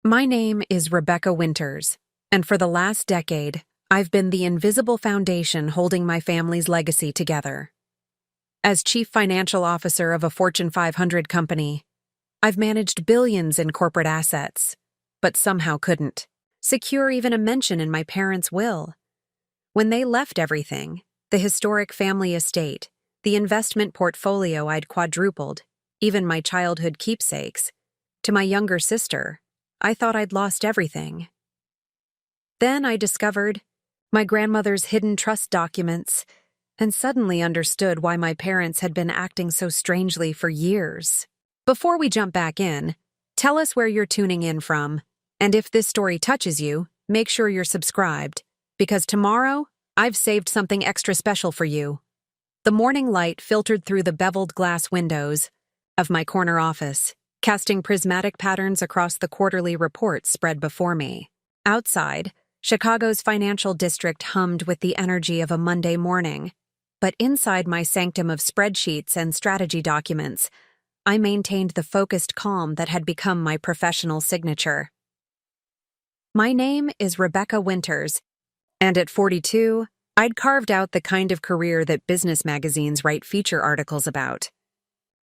My name is Rebecca Winters, and for the last decade, I've been the invisible foundation holding my family's legacy together. As Chief Financial Officer of a Fortune 500 company, I've managed billions in corporate assets, but somehow couldn't secure even a mention in my parents' will. When they left everything, the historic family estate, the investment portfolio I'd quadrupled, even my childhood keepsakes, to my younger sister, I thought I'd lost everything. Then I discovered my grandmother's hidden trust documents and suddenly understood why my parents had been acting so strangely for years. Before we jump back in, tell us where you're tuning in from, and if this story touches you, make sure you're subscribed, because tomorrow, I've saved something extra special for you. The morning light filtered through the beveled glass windows of my corner office, casting prismatic patterns across the quarterly reports spread before me. Outside, Chicago's financial district hummed with the energy of a Monday morning, but inside my sanctum of spreadsheets and strategy documents, I maintained the focused calm that had become my professional signature. My name is Rebecca Winters, and at 42, I'd carved out the kind of career that business magazines write feature articles about.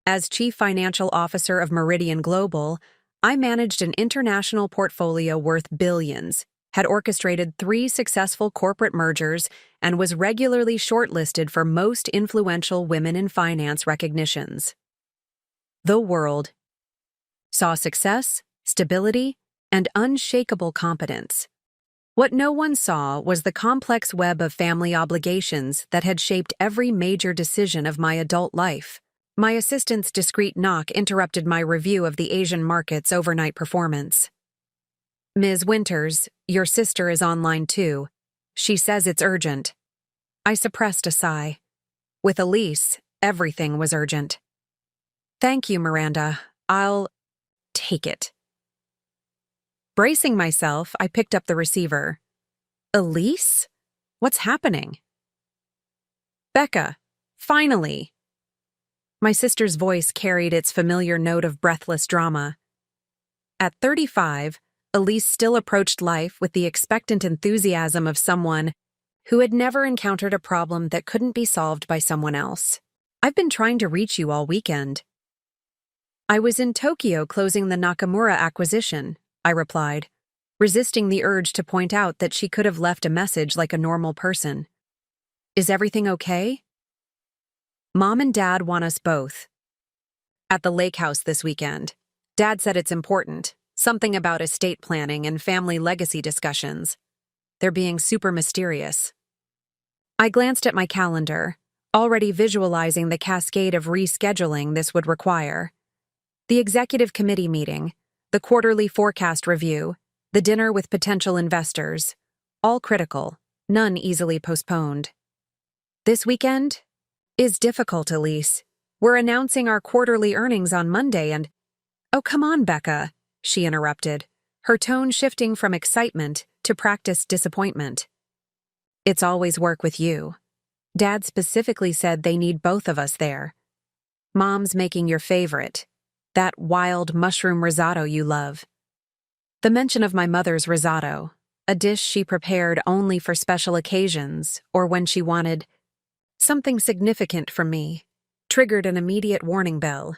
As Chief Financial Officer of Meridian Global, I managed an international portfolio worth billions, had orchestrated 3 successful corporate mergers, and was regularly shortlisted for most influential women in finance recognitions. The world saw success, stability, and unshakable competence. What no one saw was the complex web of family obligations that had shaped every major decision of my adult life. My assistant's discreet knock interrupted my review of the Asian market's overnight performance. "Ms. Winters, your sister is online too. She says it's urgent." I suppressed a sigh. With Elise, everything was urgent. "Thank you, Miranda. I'll take it." Bracing myself, I picked up the receiver. "Elise? What's happening?" "Becca, finally." My sister's voice carried its familiar note of breathless drama. At 35, Elise still approached life with the expectant enthusiasm of someone who had never encountered a problem that couldn't be solved by someone else. "I've been trying to reach you all weekend." "I was in Tokyo closing the Nakamura acquisition," I replied, resisting the urge to point out that she could have left a message like a normal person. "Is everything okay?" "Mom and Dad want us both at the lake house this weekend. Dad said it's important, something about estate planning and family legacy discussions. They're being super mysterious." I glanced at my calendar, already visualizing the cascade of rescheduling this would require. The executive committee meeting, the quarterly forecast review, the dinner with potential investors, all critical, none easily postponed. "This weekend is difficult, Elise. We're announcing our quarterly earnings on Monday and—" "Oh, come on, Becca," she interrupted, her tone shifting from excitement to practiced disappointment. "It's always work with you. Dad specifically said they need both of us there. Mom's making your favorite, that wild mushroom risotto you love." The mention of my mother's risotto, a dish she prepared only for special occasions or when she wanted something significant from me, triggered an immediate warning bell.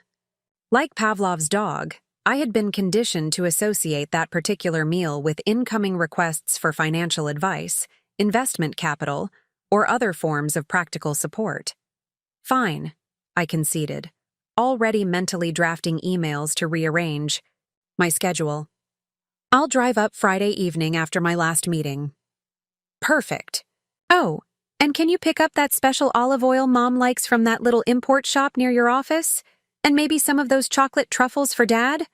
Like Pavlov's dog, I had been conditioned to associate that particular meal with incoming requests for financial advice, investment capital, or other forms of practical support. "Fine," I conceded, already mentally drafting emails to rearrange my schedule. "I'll drive up Friday evening after my last meeting." "Perfect. Oh, and can you pick up that special olive oil Mom likes from that little import shop near your office? And maybe some of those chocolate truffles for Dad?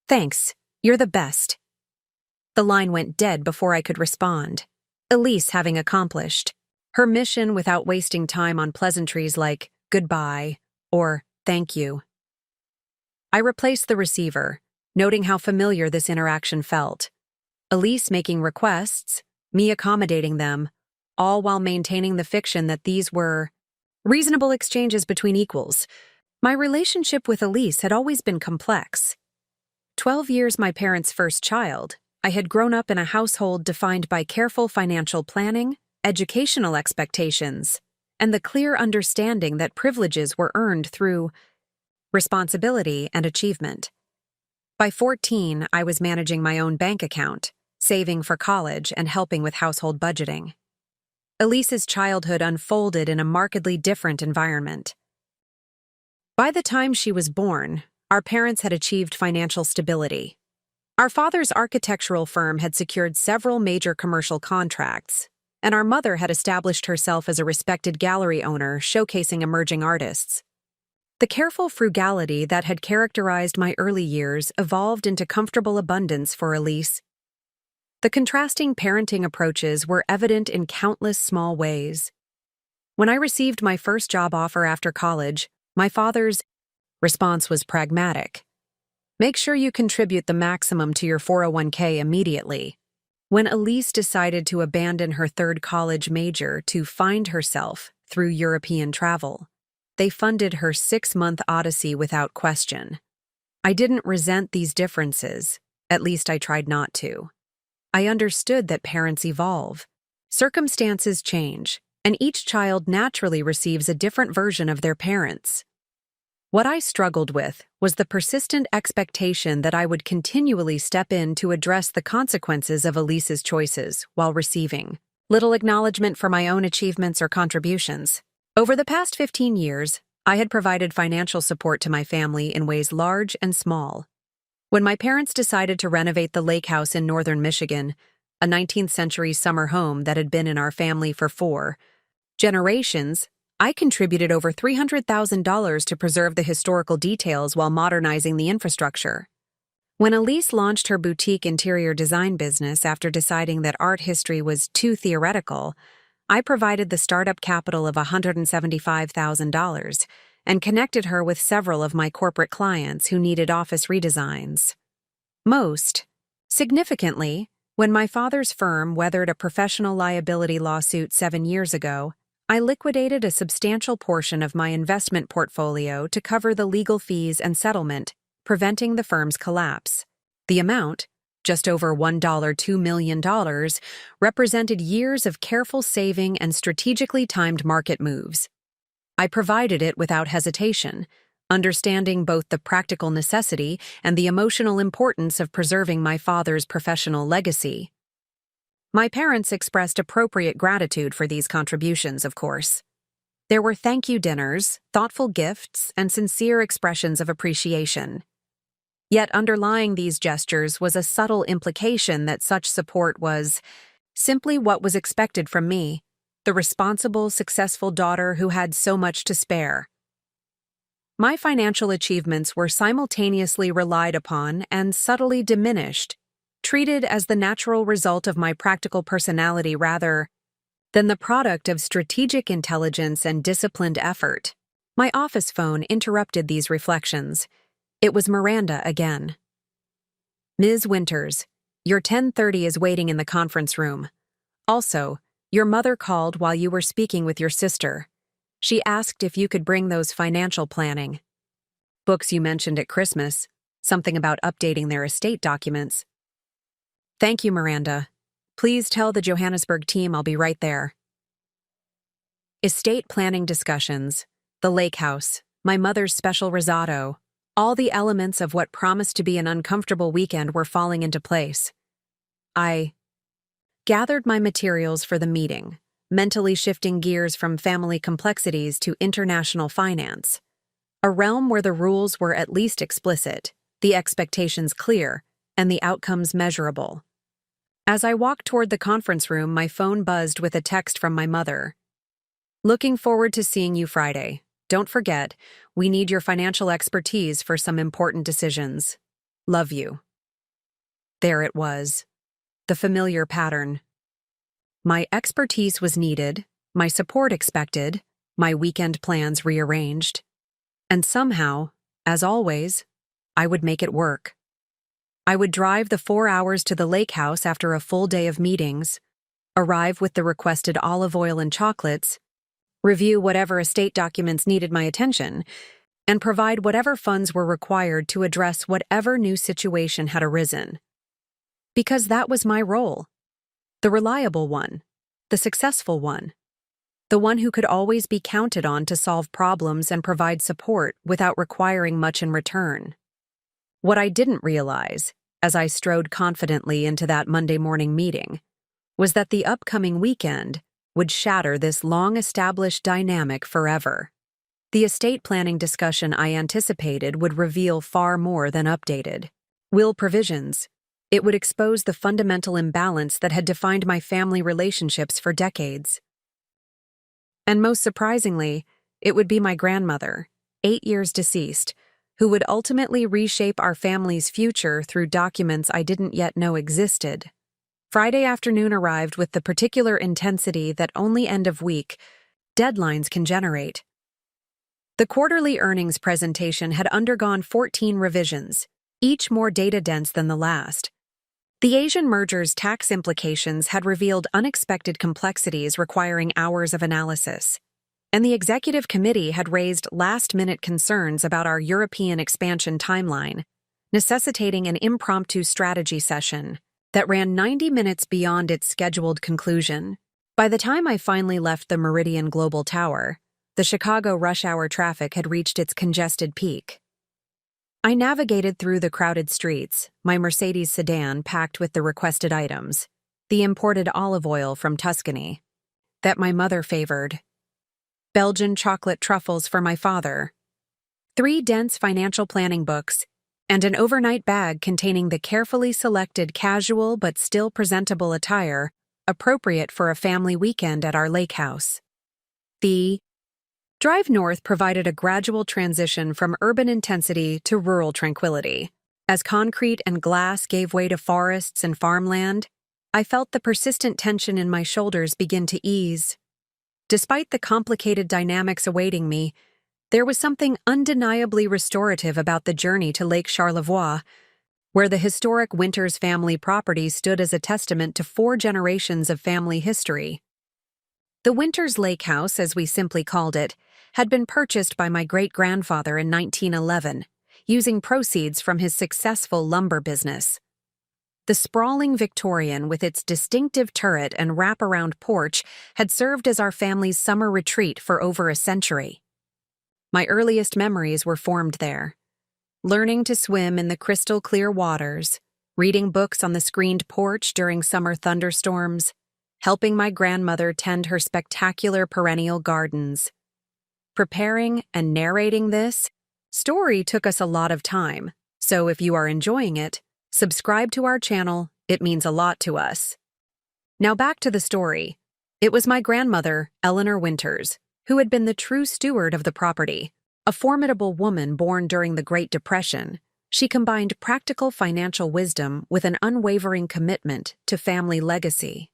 Thanks, you're the best." The line went dead before I could respond. Elise having accomplished her mission without wasting time on pleasantries like "goodbye" or "thank you." I replaced the receiver, noting how familiar this interaction felt. Elise making requests, me accommodating them, all while maintaining the fiction that these were reasonable exchanges between equals. My relationship with Elise had always been complex. 12 years my parents' first child, I had grown up in a household defined by careful financial planning, educational expectations, and the clear understanding that privileges were earned through responsibility and achievement. By 14, I was managing my own bank account, saving for college, and helping with household budgeting. Elise's childhood unfolded in a markedly different environment. By the time she was born, our parents had achieved financial stability. Our father's architectural firm had secured several major commercial contracts, and our mother had established herself as a respected gallery owner showcasing emerging artists. The careful frugality that had characterized my early years evolved into comfortable abundance for Elise. The contrasting parenting approaches were evident in countless small ways. When I received my first job offer after college, my father's response was pragmatic. Make sure you contribute the maximum to your 401k immediately. When Elise decided to abandon her third college major to find herself through European travel, they funded her 6-month odyssey without question. I didn't resent these differences, at least I tried not to. I understood that parents evolve. Circumstances change, and each child naturally receives a different version of their parents. What I struggled with was the persistent expectation that I would continually step in to address the consequences of Elise's choices while receiving little acknowledgement for my own achievements or contributions. Over the past 15 years, I had provided financial support to my family in ways large and small. When my parents decided to renovate the lake house in northern Michigan, a 19th-century summer home that had been in our family for 4 generations, I contributed over $300,000 to preserve the historical details while modernizing the infrastructure. When Elise launched her boutique interior design business after deciding that art history was too theoretical, I provided the startup capital of $175,000 and connected her with several of my corporate clients who needed office redesigns. Most significantly, when my father's firm weathered a professional liability lawsuit 7 years ago, I liquidated a substantial portion of my investment portfolio to cover the legal fees and settlement, preventing the firm's collapse. The amount, just over $2 million, represented years of careful saving and strategically timed market moves. I provided it without hesitation, understanding both the practical necessity and the emotional importance of preserving my father's professional legacy. My parents expressed appropriate gratitude for these contributions, of course. There were thank you dinners, thoughtful gifts, and sincere expressions of appreciation. Yet underlying these gestures was a subtle implication that such support was simply what was expected from me, the responsible, successful daughter who had so much to spare. My financial achievements were simultaneously relied upon and subtly diminished, treated as the natural result of my practical personality rather than the product of strategic intelligence and disciplined effort. My office phone interrupted these reflections. It was Miranda again. Ms. Winters, your 10:30 is waiting in the conference room. Also, your mother called while you were speaking with your sister. She asked if you could bring those financial planning books you mentioned at Christmas, something about updating their estate documents. Thank you, Miranda. Please tell the Johannesburg team I'll be right there. Estate planning discussions, the lake house, my mother's special risotto, all the elements of what promised to be an uncomfortable weekend were falling into place. I gathered my materials for the meeting, mentally shifting gears from family complexities to international finance, a realm where the rules were at least explicit, the expectations clear, and the outcomes measurable. As I walked toward the conference room, my phone buzzed with a text from my mother. Looking forward to seeing you Friday. Don't forget, we need your financial expertise for some important decisions. Love you. There it was. The familiar pattern. My expertise was needed, my support expected, my weekend plans rearranged. And somehow, as always, I would make it work. I would drive the 4 hours to the lake house after a full day of meetings, arrive with the requested olive oil and chocolates, review whatever estate documents needed my attention, and provide whatever funds were required to address whatever new situation had arisen. Because that was my role. The reliable one, the successful one, the one who could always be counted on to solve problems and provide support without requiring much in return. What I didn't realize, as I strode confidently into that Monday morning meeting, was that the upcoming weekend would shatter this long-established dynamic forever. The estate planning discussion I anticipated would reveal far more than updated will provisions. It would expose the fundamental imbalance that had defined my family relationships for decades. And most surprisingly, it would be my grandmother, 8 years deceased, who would ultimately reshape our family's future through documents I didn't yet know existed. Friday afternoon arrived with the particular intensity that only end-of-week deadlines can generate. The quarterly earnings presentation had undergone 14 revisions, each more data-dense than the last. The Asian merger's tax implications had revealed unexpected complexities requiring hours of analysis, and the executive committee had raised last-minute concerns about our European expansion timeline, necessitating an impromptu strategy session that ran 90 minutes beyond its scheduled conclusion. By the time I finally left the Meridian Global Tower, the Chicago rush-hour traffic had reached its congested peak. I navigated through the crowded streets, my Mercedes sedan packed with the requested items, the imported olive oil from Tuscany that my mother favored, Belgian chocolate truffles for my father, 3 dense financial planning books, and an overnight bag containing the carefully selected casual but still presentable attire appropriate for a family weekend at our lake house. The drive north provided a gradual transition from urban intensity to rural tranquility. As concrete and glass gave way to forests and farmland, I felt the persistent tension in my shoulders begin to ease. Despite the complicated dynamics awaiting me, there was something undeniably restorative about the journey to Lake Charlevoix, where the historic Winters family property stood as a testament to 4 generations of family history. The Winters Lake House, as we simply called it, had been purchased by my great-grandfather in 1911, using proceeds from his successful lumber business. The sprawling Victorian with its distinctive turret and wraparound porch had served as our family's summer retreat for over a century. My earliest memories were formed there, learning to swim in the crystal-clear waters, reading books on the screened porch during summer thunderstorms, helping my grandmother tend her spectacular perennial gardens. Preparing and narrating this story took us a lot of time, so if you are enjoying it, subscribe to our channel, it means a lot to us. Now back to the story. It was my grandmother, Eleanor Winters, who had been the true steward of the property. A formidable woman born during the Great Depression, she combined practical financial wisdom with an unwavering commitment to family legacy.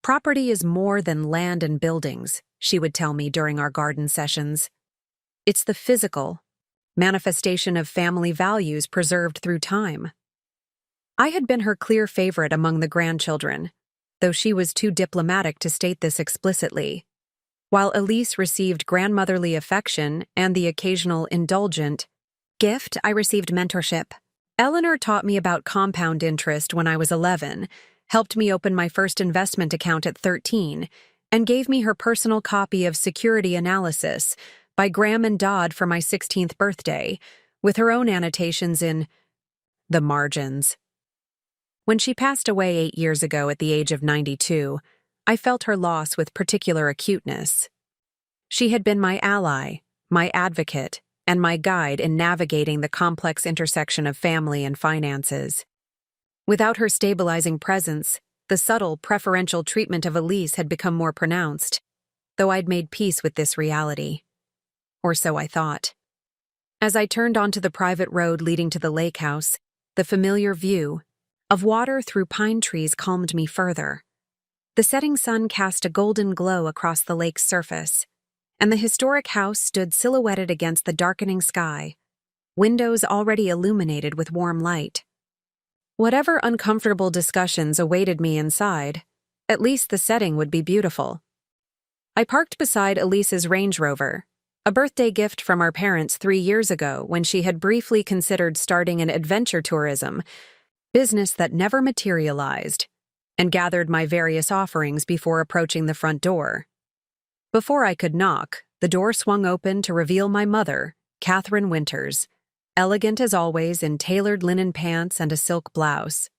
Property is more than land and buildings, she would tell me during our garden sessions. It's the physical manifestation of family values preserved through time. I had been her clear favorite among the grandchildren, though she was too diplomatic to state this explicitly. While Elise received grandmotherly affection and the occasional indulgent gift, I received mentorship. Eleanor taught me about compound interest when I was 11, helped me open my first investment account at 13, and gave me her personal copy of Security Analysis by Graham and Dodd for my 16th birthday, with her own annotations in the margins. When she passed away 8 years ago at the age of 92, I felt her loss with particular acuteness. She had been my ally, my advocate, and my guide in navigating the complex intersection of family and finances. Without her stabilizing presence, the subtle, preferential treatment of Elise had become more pronounced, though I'd made peace with this reality. Or so I thought. As I turned onto the private road leading to the lake house, the familiar view of water through pine trees calmed me further. The setting sun cast a golden glow across the lake's surface, and the historic house stood silhouetted against the darkening sky, windows already illuminated with warm light. Whatever uncomfortable discussions awaited me inside, at least the setting would be beautiful. I parked beside Elise's Range Rover, a birthday gift from our parents 3 years ago when she had briefly considered starting an adventure tourism business that never materialized, and gathered my various offerings before approaching the front door. Before I could knock, the door swung open to reveal my mother, Catherine Winters, elegant as always in tailored linen pants and a silk blouse,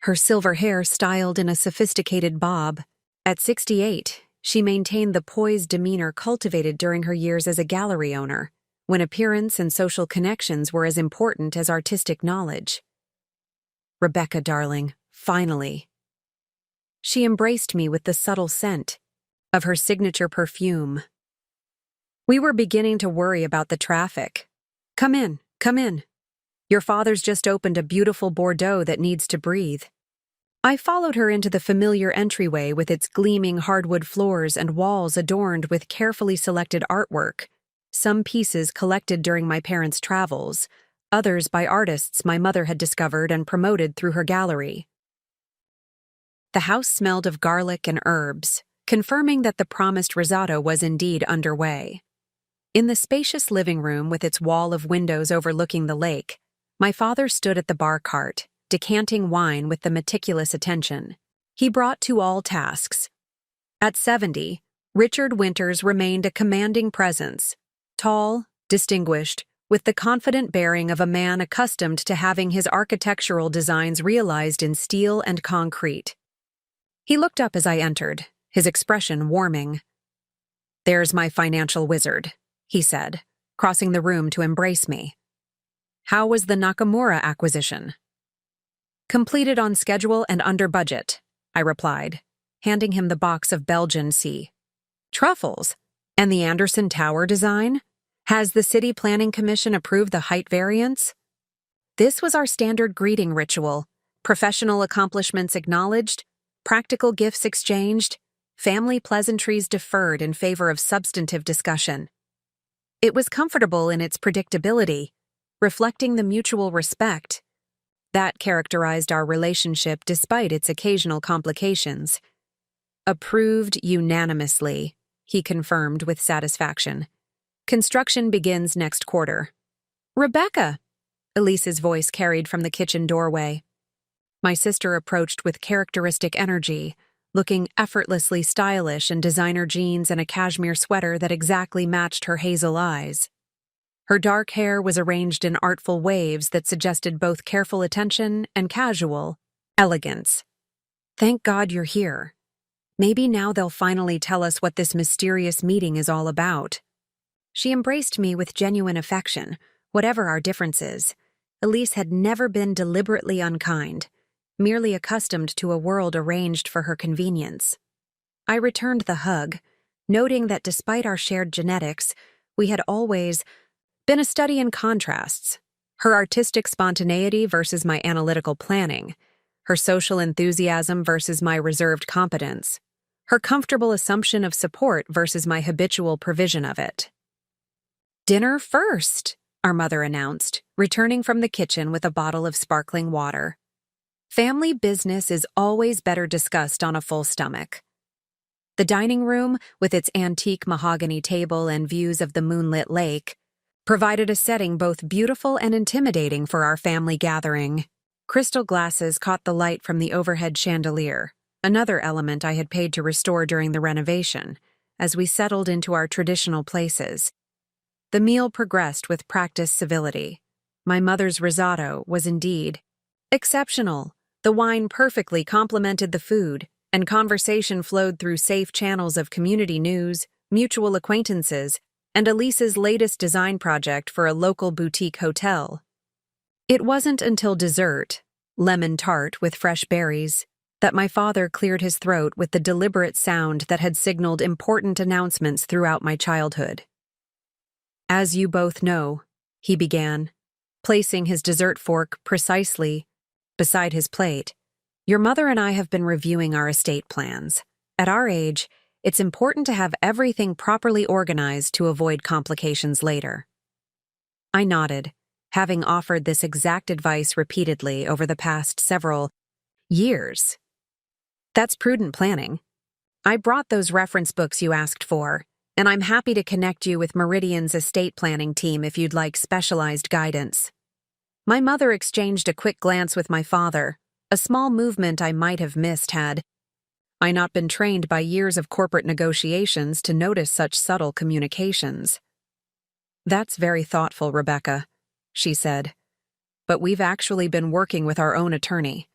her silver hair styled in a sophisticated bob. At 68, she maintained the poised demeanor cultivated during her years as a gallery owner, when appearance and social connections were as important as artistic knowledge. "Rebecca, darling, finally." She embraced me with the subtle scent of her signature perfume. "We were beginning to worry about the traffic. Come in, come in. Your father's just opened a beautiful Bordeaux that needs to breathe." I followed her into the familiar entryway with its gleaming hardwood floors and walls adorned with carefully selected artwork, some pieces collected during my parents' travels, others by artists my mother had discovered and promoted through her gallery. The house smelled of garlic and herbs, confirming that the promised risotto was indeed underway. In the spacious living room with its wall of windows overlooking the lake, my father stood at the bar cart, decanting wine with the meticulous attention he brought to all tasks. At 70, Richard Winters remained a commanding presence, tall, distinguished, with the confident bearing of a man accustomed to having his architectural designs realized in steel and concrete. He looked up as I entered, his expression warming. "There's my financial wizard," he said, crossing the room to embrace me. "How was the Nakamura acquisition?" "Completed on schedule and under budget," I replied, handing him the box of Belgian truffles. "And the Anderson Tower design? Has the City Planning Commission approved the height variance?" This was our standard greeting ritual: professional accomplishments acknowledged, practical gifts exchanged, family pleasantries deferred in favor of substantive discussion. It was comfortable in its predictability, reflecting the mutual respect that characterized our relationship despite its occasional complications. "Approved unanimously," he confirmed with satisfaction. "Construction begins next quarter." "Rebecca!" Elise's voice carried from the kitchen doorway. My sister approached with characteristic energy, looking effortlessly stylish in designer jeans and a cashmere sweater that exactly matched her hazel eyes. Her dark hair was arranged in artful waves that suggested both careful attention and casual elegance. "Thank God you're here. Maybe now they'll finally tell us what this mysterious meeting is all about." She embraced me with genuine affection, whatever our differences. Elise had never been deliberately unkind, merely accustomed to a world arranged for her convenience. I returned the hug, noting that despite our shared genetics, we had always been a study in contrasts: her artistic spontaneity versus my analytical planning, her social enthusiasm versus my reserved competence, her comfortable assumption of support versus my habitual provision of it. "Dinner first," our mother announced, returning from the kitchen with a bottle of sparkling water. Family business is always better discussed on a full stomach. The dining room, with its antique mahogany table and views of the moonlit lake, provided a setting both beautiful and intimidating for our family gathering. Crystal glasses caught the light from the overhead chandelier, another element I had paid to restore during the renovation, as we settled into our traditional places. The meal progressed with practiced civility. My mother's risotto was indeed exceptional. The wine perfectly complemented the food, and conversation flowed through safe channels of community news, mutual acquaintances, and Elise's latest design project for a local boutique hotel. It wasn't until dessert, lemon tart with fresh berries, that my father cleared his throat with the deliberate sound that had signaled important announcements throughout my childhood. "As you both know," he began, placing his dessert fork precisely beside his plate, "your mother and I have been reviewing our estate plans. At our age, it's important to have everything properly organized to avoid complications later." I nodded, having offered this exact advice repeatedly over the past several years. "That's prudent planning. I brought those reference books you asked for. and I'm happy to connect you with Meridian's estate planning team if you'd like specialized guidance. My mother exchanged a quick glance with my father, a small movement I might have missed had I not been trained by years of corporate negotiations to notice such subtle communications. "That's very thoughtful, Rebecca," she said. "But we've actually been working with our own attorney,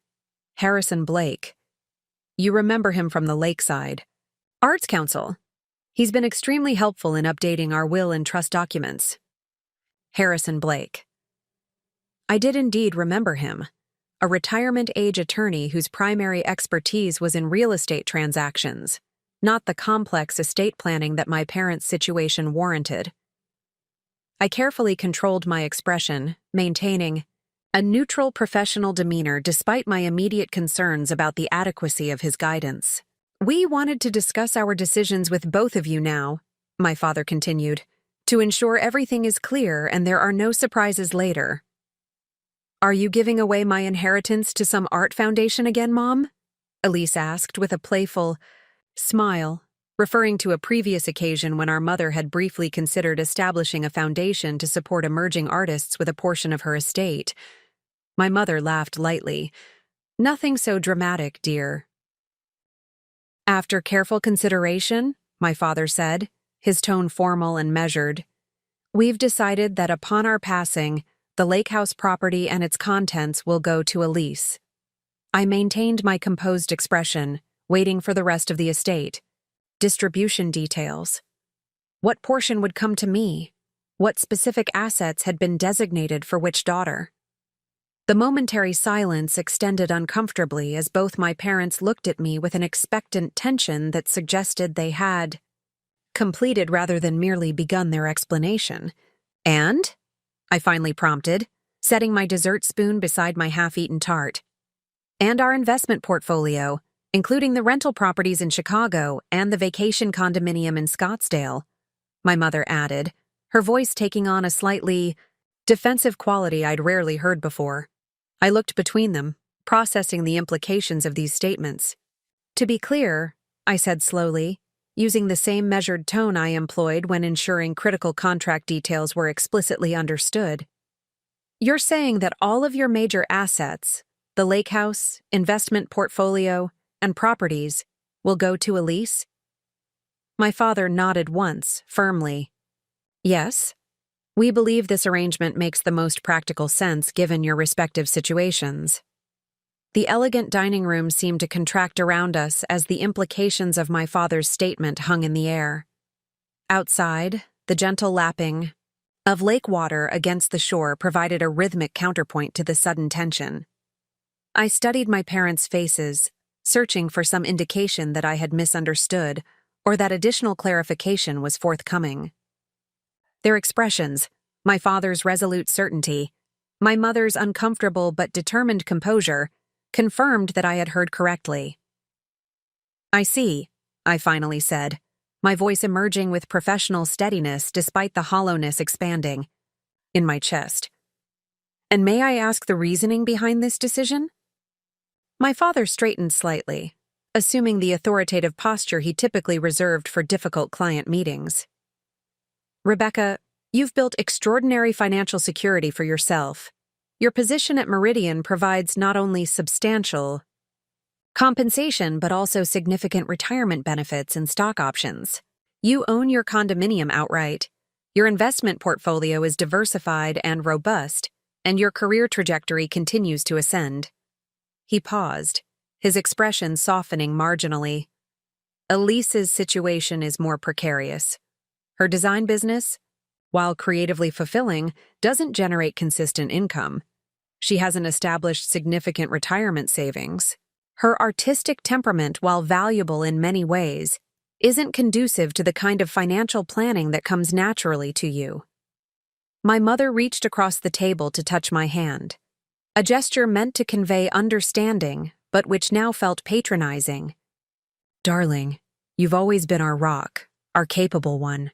Harrison Blake. You remember him from the Lakeside Arts Council. He's been extremely helpful in updating our will and trust documents." Harrison Blake. I did indeed remember him, a retirement-age attorney whose primary expertise was in real estate transactions, not the complex estate planning that my parents' situation warranted. I carefully controlled my expression, maintaining a neutral professional demeanor despite my immediate concerns about the adequacy of his guidance. "We wanted to discuss our decisions with both of you now," my father continued, "to ensure everything is clear and there are no surprises later." "Are you giving away my inheritance to some art foundation again, Mom?" Elise asked with a playful smile, referring to a previous occasion when our mother had briefly considered establishing a foundation to support emerging artists with a portion of her estate. My mother laughed lightly. "Nothing so dramatic, dear." "After careful consideration," my father said, his tone formal and measured, "we've decided that upon our passing, the lake house property and its contents will go to Elise." I maintained my composed expression, waiting for the rest of the estate. Distribution details. What portion would come to me? What specific assets had been designated for which daughter? The momentary silence extended uncomfortably as both my parents looked at me with an expectant tension that suggested they had completed rather than merely begun their explanation. "And?" I finally prompted, setting my dessert spoon beside my half-eaten tart. "And our investment portfolio, including the rental properties in Chicago and the vacation condominium in Scottsdale," my mother added, her voice taking on a slightly defensive quality I'd rarely heard before. I looked between them, processing the implications of these statements. "To be clear," I said slowly, using the same measured tone I employed when ensuring critical contract details were explicitly understood, "you're saying that all of your major assets, the lake house, investment portfolio, and properties, will go to Elise?" My father nodded once, firmly. "Yes. We believe this arrangement makes the most practical sense given your respective situations." The elegant dining room seemed to contract around us as the implications of my father's statement hung in the air. Outside, the gentle lapping of lake water against the shore provided a rhythmic counterpoint to the sudden tension. I studied my parents' faces, searching for some indication that I had misunderstood or that additional clarification was forthcoming. Their expressions, my father's resolute certainty, my mother's uncomfortable but determined composure, confirmed that I had heard correctly. "I see," I finally said, my voice emerging with professional steadiness despite the hollowness expanding in my chest. "And may I ask the reasoning behind this decision?" My father straightened slightly, assuming the authoritative posture he typically reserved for difficult client meetings. "Rebecca, you've built extraordinary financial security for yourself. Your position at Meridian provides not only substantial compensation but also significant retirement benefits and stock options. You own your condominium outright. Your investment portfolio is diversified and robust, and your career trajectory continues to ascend." He paused, his expression softening marginally. "Elise's situation is more precarious. Her design business, while creatively fulfilling, doesn't generate consistent income. She hasn't established significant retirement savings. Her artistic temperament, while valuable in many ways, isn't conducive to the kind of financial planning that comes naturally to you." My mother reached across the table to touch my hand, a gesture meant to convey understanding, but which now felt patronizing. "Darling, you've always been our rock, our capable one.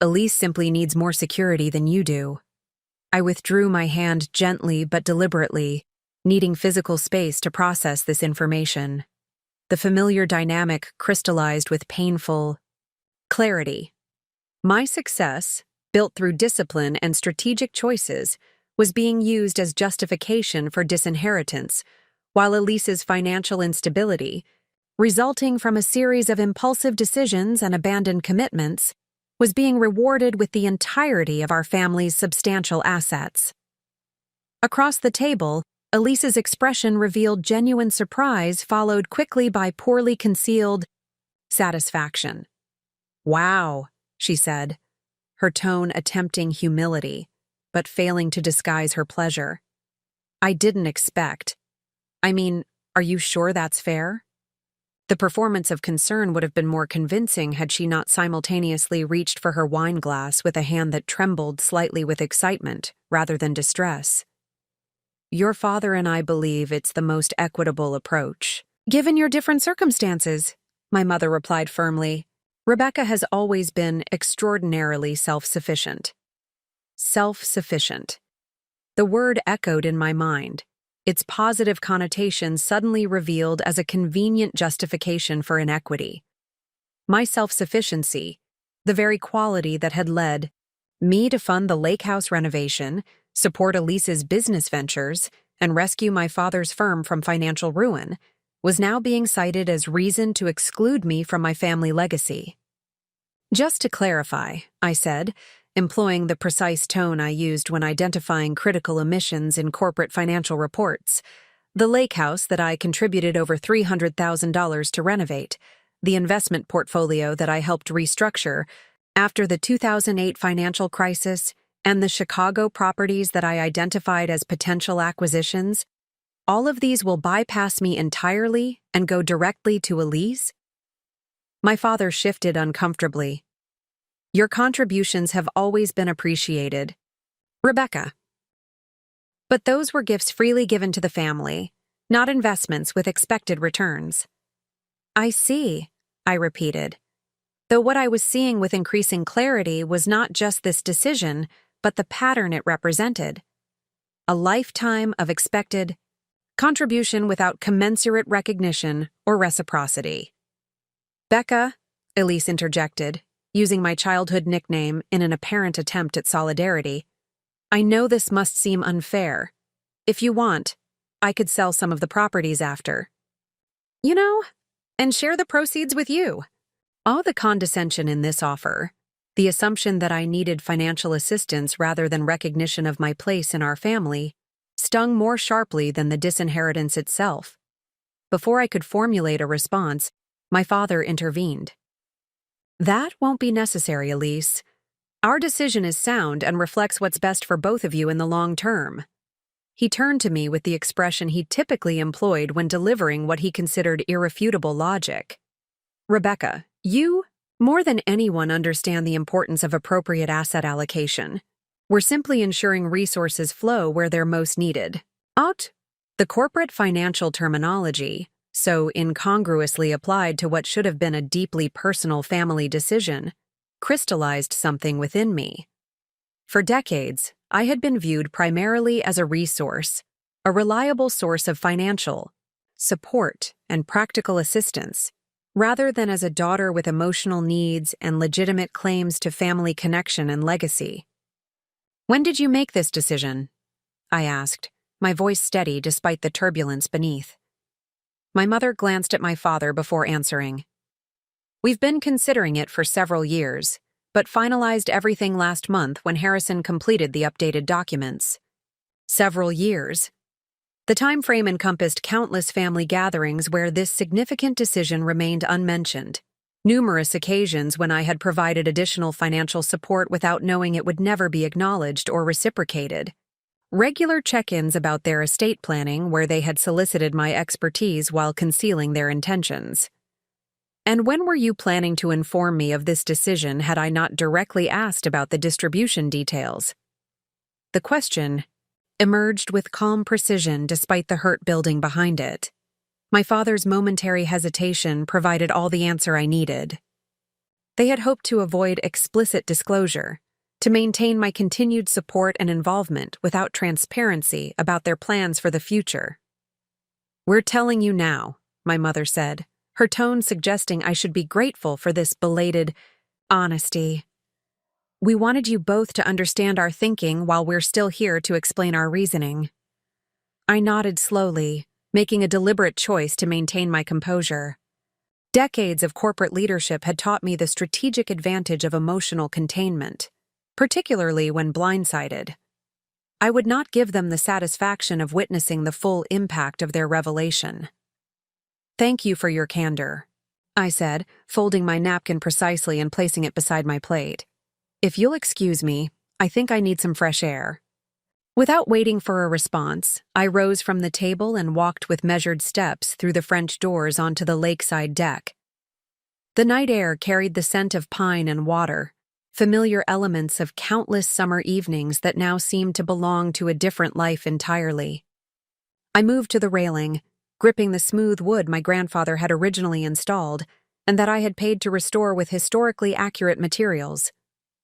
Elise simply needs more security than you do." I withdrew my hand gently but deliberately, needing physical space to process this information. The familiar dynamic crystallized with painful clarity. My success, built through discipline and strategic choices, was being used as justification for disinheritance, while Elise's financial instability, resulting from a series of impulsive decisions and abandoned commitments, was being rewarded with the entirety of our family's substantial assets. Across the table, Elise's expression revealed genuine surprise, followed quickly by poorly concealed satisfaction. "Wow," she said, her tone attempting humility, but failing to disguise her pleasure. "I didn't expect. I mean, are you sure that's fair?" The performance of concern would have been more convincing had she not simultaneously reached for her wine glass with a hand that trembled slightly with excitement rather than distress. "Your father and I believe it's the most equitable approach, given your different circumstances," my mother replied firmly. "Rebecca has always been extraordinarily self-sufficient." Self-sufficient. The word echoed in my mind, its positive connotation suddenly revealed as a convenient justification for inequity. My self-sufficiency, the very quality that had led me to fund the lake house renovation, support Elise's business ventures, and rescue my father's firm from financial ruin, was now being cited as reason to exclude me from my family legacy. "Just to clarify," I said, employing the precise tone I used when identifying critical omissions in corporate financial reports, "the lake house that I contributed over $300,000 to renovate, the investment portfolio that I helped restructure after the 2008 financial crisis, and the Chicago properties that I identified as potential acquisitions, all of these will bypass me entirely and go directly to Elise?" My father shifted uncomfortably. "Your contributions have always been appreciated, Rebecca. But those were gifts freely given to the family, not investments with expected returns." "I see," I repeated, though what I was seeing with increasing clarity was not just this decision, but the pattern it represented. A lifetime of expected contribution without commensurate recognition or reciprocity. "Becca," Elise interjected, using my childhood nickname in an apparent attempt at solidarity, "I know this must seem unfair. If you want, I could sell some of the properties after. You know, and share the proceeds with you." All the condescension in this offer, the assumption that I needed financial assistance rather than recognition of my place in our family, stung more sharply than the disinheritance itself. Before I could formulate a response, my father intervened. "That won't be necessary, Elise. Our decision is sound and reflects what's best for both of you in the long term." He turned to me with the expression he typically employed when delivering what he considered irrefutable logic. "Rebecca, you, more than anyone, understand the importance of appropriate asset allocation. We're simply ensuring resources flow where they're most needed." The corporate financial terminology, so incongruously applied to what should have been a deeply personal family decision, crystallized something within me. For decades, I had been viewed primarily as a resource, a reliable source of financial support and practical assistance, rather than as a daughter with emotional needs and legitimate claims to family connection and legacy. "When did you make this decision?" I asked, my voice steady despite the turbulence beneath. My mother glanced at my father before answering. "We've been considering it for several years, but finalized everything last month when Harrison completed the updated documents." Several years. The time frame encompassed countless family gatherings where this significant decision remained unmentioned, numerous occasions when I had provided additional financial support without knowing it would never be acknowledged or reciprocated, regular check-ins about their estate planning where they had solicited my expertise while concealing their intentions. "And when were you planning to inform me of this decision had I not directly asked about the distribution details?" The question emerged with calm precision despite the hurt building behind it. My father's momentary hesitation provided all the answer I needed. They had hoped to avoid explicit disclosure, to maintain my continued support and involvement without transparency about their plans for the future. "We're telling you now," my mother said, her tone suggesting I should be grateful for this belated honesty. We wanted you both to understand our thinking while we're still here to explain our reasoning. I nodded slowly, making a deliberate choice to maintain my composure. Decades of corporate leadership had taught me the strategic advantage of emotional containment, particularly when blindsided. I would not give them the satisfaction of witnessing the full impact of their revelation. "Thank you for your candor," I said, folding my napkin precisely and placing it beside my plate. "If you'll excuse me, I think I need some fresh air." Without waiting for a response, I rose from the table and walked with measured steps through the French doors onto the lakeside deck. The night air carried the scent of pine and water, familiar elements of countless summer evenings that now seemed to belong to a different life entirely. I moved to the railing, gripping the smooth wood my grandfather had originally installed and that I had paid to restore with historically accurate materials.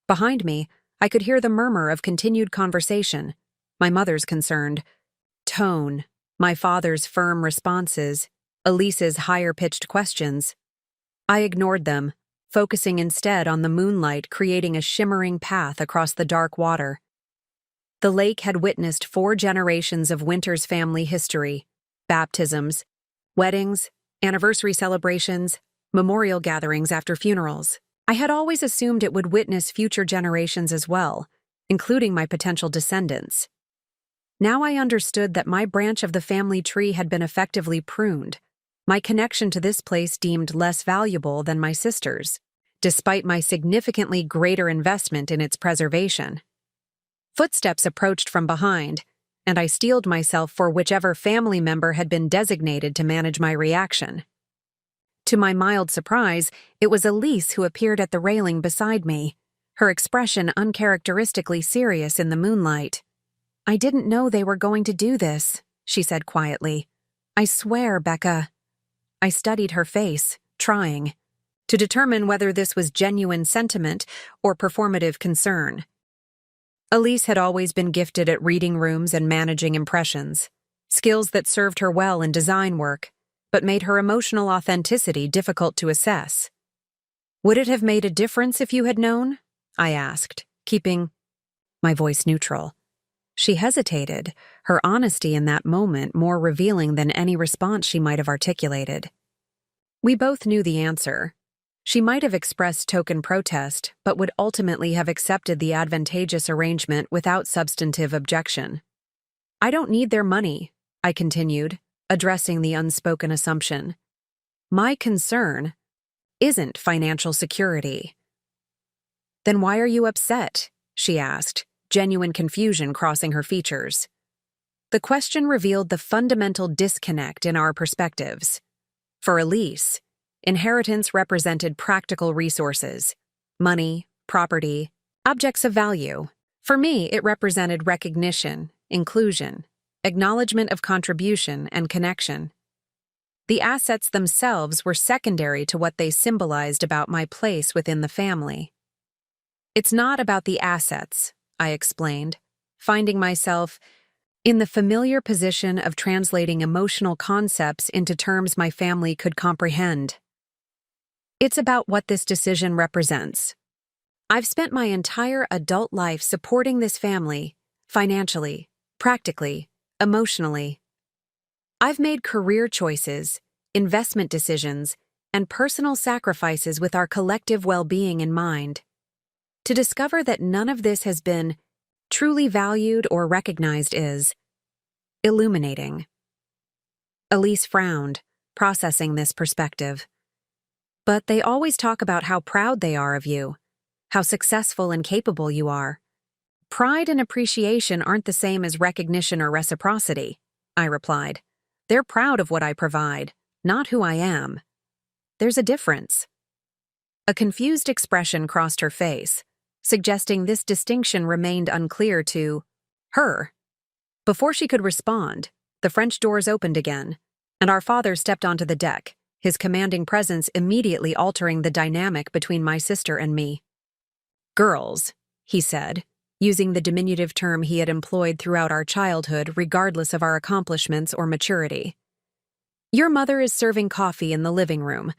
Behind me, I could hear the murmur of continued conversation, my mother's concerned tone, my father's firm responses, Elise's higher-pitched questions. I ignored them, focusing instead on the moonlight creating a shimmering path across the dark water. The lake had witnessed 4 generations of Winter's family history: baptisms, weddings, anniversary celebrations, memorial gatherings after funerals. I had always assumed it would witness future generations as well, including my potential descendants. Now I understood that my branch of the family tree had been effectively pruned, my connection to this place deemed less valuable than my sister's, despite my significantly greater investment in its preservation. Footsteps approached from behind, and I steeled myself for whichever family member had been designated to manage my reaction. To my mild surprise, it was Elise who appeared at the railing beside me, her expression uncharacteristically serious in the moonlight. "I didn't know they were going to do this," she said quietly. "I swear, Becca." I studied her face, trying to determine whether this was genuine sentiment or performative concern. Elise had always been gifted at reading rooms and managing impressions, skills that served her well in design work, but made her emotional authenticity difficult to assess. "Would it have made a difference if you had known?" I asked, keeping my voice neutral. She hesitated, her honesty in that moment more revealing than any response she might have articulated. We both knew the answer. She might have expressed token protest, but would ultimately have accepted the advantageous arrangement without substantive objection. "I don't need their money," I continued, addressing the unspoken assumption. "My concern isn't financial security." "Then why are you upset?" she asked, genuine confusion crossing her features. The question revealed the fundamental disconnect in our perspectives. For Elise, inheritance represented practical resources: money, property, objects of value. For me, it represented recognition, inclusion, acknowledgement of contribution, and connection. The assets themselves were secondary to what they symbolized about my place within the family. "It's not about the assets," I explained, finding myself in the familiar position of translating emotional concepts into terms my family could comprehend. "It's about what this decision represents. I've spent my entire adult life supporting this family, financially, practically, emotionally. I've made career choices, investment decisions, and personal sacrifices with our collective well-being in mind. To discover that none of this has been truly valued or recognized is illuminating." Elise frowned, processing this perspective. "But they always talk about how proud they are of you, how successful and capable you are. Pride and appreciation aren't the same as recognition or reciprocity," I replied. "They're proud of what I provide, not who I am. There's a difference." A confused expression crossed her face, suggesting this distinction remained unclear to her. Before she could respond, the French doors opened again, and our father stepped onto the deck, his commanding presence immediately altering the dynamic between my sister and me. "Girls," he said, using the diminutive term he had employed throughout our childhood regardless of our accomplishments or maturity. "Your mother is serving coffee in the living room.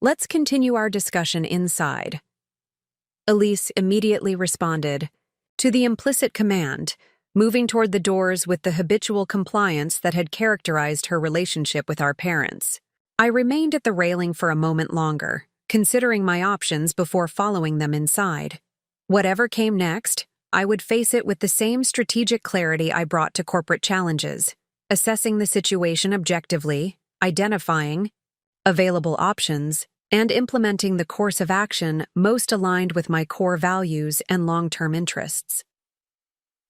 Let's continue our discussion inside." Elise immediately responded to the implicit command, moving toward the doors with the habitual compliance that had characterized her relationship with our parents. I remained at the railing for a moment longer, considering my options before following them inside. Whatever came next, I would face it with the same strategic clarity I brought to corporate challenges, assessing the situation objectively, identifying available options, and implementing the course of action most aligned with my core values and long-term interests.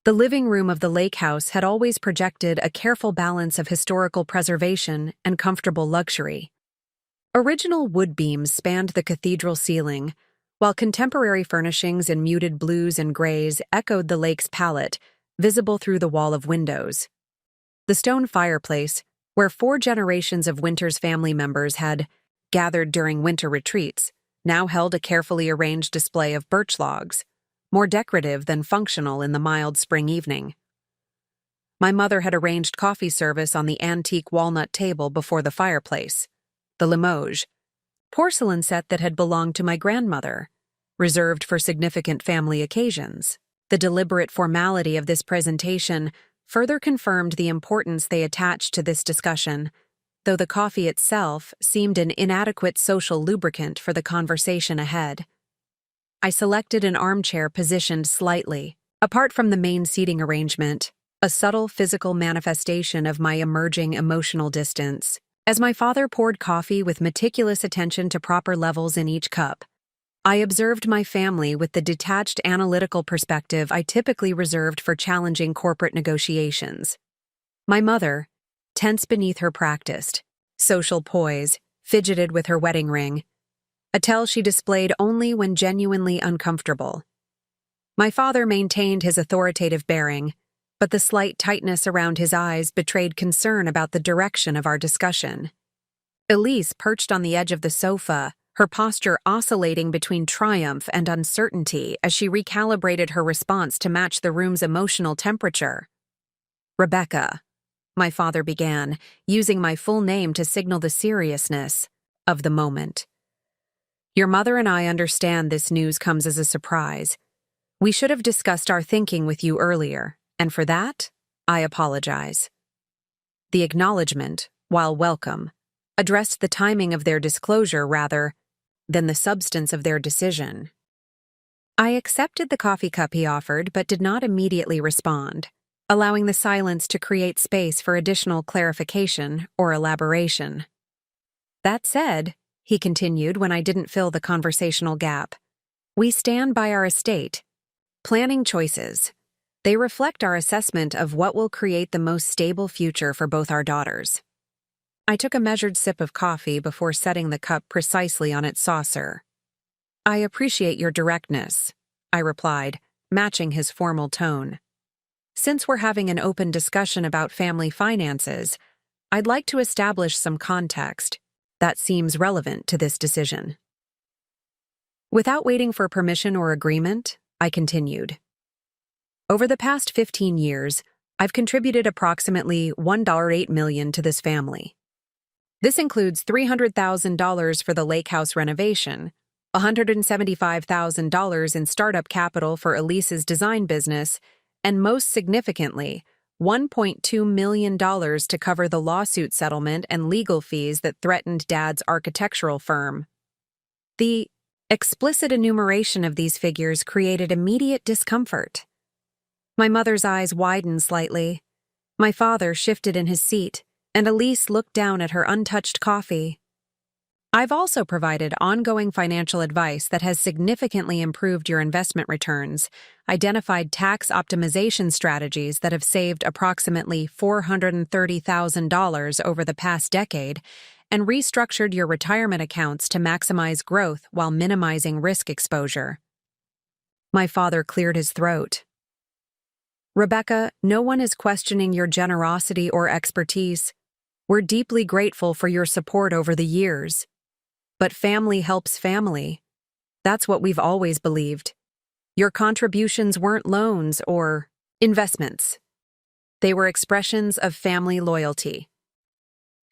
The living room of the lake house had always projected a careful balance of historical preservation and comfortable luxury. Original wood beams spanned the cathedral ceiling, while contemporary furnishings in muted blues and grays echoed the lake's palette, visible through the wall of windows. The stone fireplace, where 4 generations of Winter's family members had gathered during winter retreats, now held a carefully arranged display of birch logs, more decorative than functional in the mild spring evening. My mother had arranged coffee service on the antique walnut table before the fireplace, the Limoges, porcelain set that had belonged to my grandmother, reserved for significant family occasions. The deliberate formality of this presentation further confirmed the importance they attached to this discussion, though the coffee itself seemed an inadequate social lubricant for the conversation ahead. I selected an armchair positioned slightly, apart from the main seating arrangement, a subtle physical manifestation of my emerging emotional distance. As my father poured coffee with meticulous attention to proper levels in each cup, I observed my family with the detached analytical perspective I typically reserved for challenging corporate negotiations. My mother, tense beneath her practiced, social poise, fidgeted with her wedding ring, a tell she displayed only when genuinely uncomfortable. My father maintained his authoritative bearing, but the slight tightness around his eyes betrayed concern about the direction of our discussion. Elise perched on the edge of the sofa, her posture oscillating between triumph and uncertainty as she recalibrated her response to match the room's emotional temperature. "Rebecca," my father began, using my full name to signal the seriousness of the moment. "Your mother and I understand this news comes as a surprise. We should have discussed our thinking with you earlier, and for that, I apologize." The acknowledgement, while welcome, addressed the timing of their disclosure rather than the substance of their decision. I accepted the coffee cup he offered but did not immediately respond, allowing the silence to create space for additional clarification or elaboration. "That said," he continued when I didn't fill the conversational gap, "we stand by our estate planning choices. They reflect our assessment of what will create the most stable future for both our daughters." I took a measured sip of coffee before setting the cup precisely on its saucer. "I appreciate your directness," I replied, matching his formal tone. "Since we're having an open discussion about family finances, I'd like to establish some context that seems relevant to this decision." Without waiting for permission or agreement, I continued. "Over the past 15 years, I've contributed approximately $1.8 million to this family. This includes $300,000 for the lake house renovation, $175,000 in startup capital for Elise's design business, and most significantly, $1.2 million to cover the lawsuit settlement and legal fees that threatened Dad's architectural firm." The explicit enumeration of these figures created immediate discomfort. My mother's eyes widened slightly. My father shifted in his seat, and Elise looked down at her untouched coffee. "I've also provided ongoing financial advice that has significantly improved your investment returns, identified tax optimization strategies that have saved approximately $430,000 over the past decade, and restructured your retirement accounts to maximize growth while minimizing risk exposure." My father cleared his throat. "Rebecca, no one is questioning your generosity or expertise. We're deeply grateful for your support over the years. But family helps family. That's what we've always believed. Your contributions weren't loans or investments. They were expressions of family loyalty."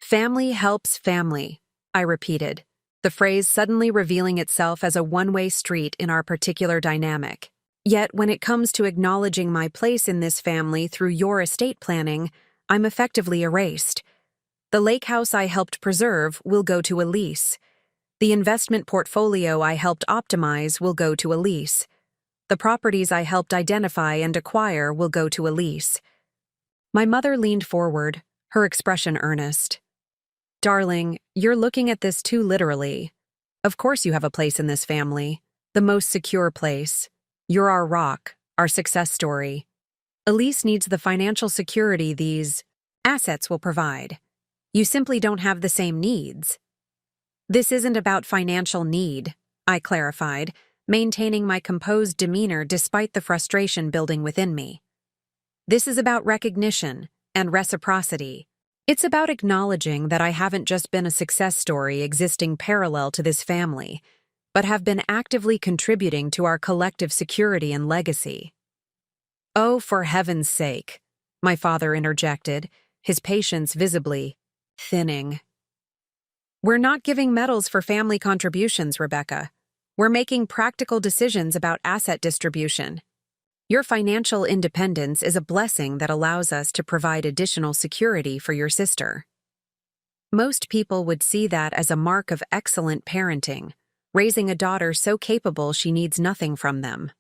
"Family helps family," I repeated, the phrase suddenly revealing itself as a one-way street in our particular dynamic. Yet, when it comes to acknowledging my place in this family through your estate planning, I'm effectively erased. The lake house I helped preserve will go to Elise. The investment portfolio I helped optimize will go to Elise. The properties I helped identify and acquire will go to Elise. My mother leaned forward, her expression earnest. Darling, you're looking at this too literally. Of course you have a place in this family, the most secure place. You're our rock, our success story. Elise needs the financial security these assets will provide. You simply don't have the same needs. This isn't about financial need, I clarified, maintaining my composed demeanor despite the frustration building within me. This is about recognition and reciprocity. It's about acknowledging that I haven't just been a success story existing parallel to this family, but have been actively contributing to our collective security and legacy. Oh, for heaven's sake, my father interjected, his patience visibly thinning. We're not giving medals for family contributions, Rebecca. We're making practical decisions about asset distribution. Your financial independence is a blessing that allows us to provide additional security for your sister. Most people would see that as a mark of excellent parenting, raising a daughter so capable she needs nothing from them.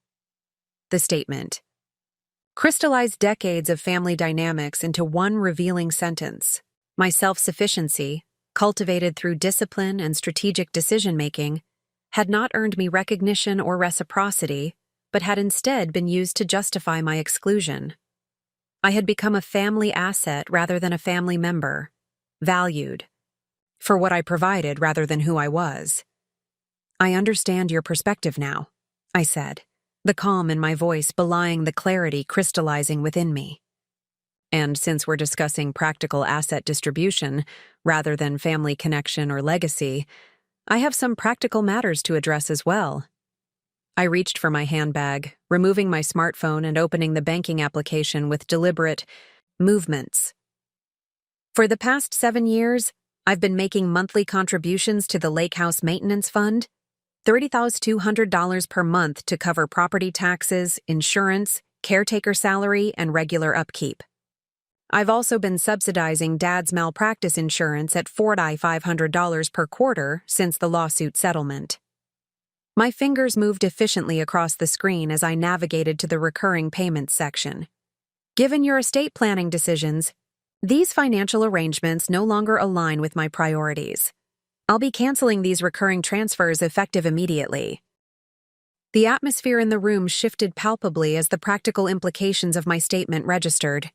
The statement crystallized decades of family dynamics into one revealing sentence. My self-sufficiency, cultivated through discipline and strategic decision-making, had not earned me recognition or reciprocity, but had instead been used to justify my exclusion. I had become a family asset rather than a family member, valued for what I provided rather than who I was. I understand your perspective now, I said, the calm in my voice belying the clarity crystallizing within me. And since we're discussing practical asset distribution rather than family connection or legacy, I have some practical matters to address as well. I reached for my handbag, removing my smartphone and opening the banking application with deliberate movements. For the past 7 years, I've been making monthly contributions to the Lake House Maintenance Fund, $30,200 per month to cover property taxes, insurance, caretaker salary, and regular upkeep. I've also been subsidizing Dad's malpractice insurance at $4,500 per quarter since the lawsuit settlement. My fingers moved efficiently across the screen as I navigated to the recurring payments section. Given your estate planning decisions, these financial arrangements no longer align with my priorities. I'll be canceling these recurring transfers effective immediately. The atmosphere in the room shifted palpably as the practical implications of my statement registered.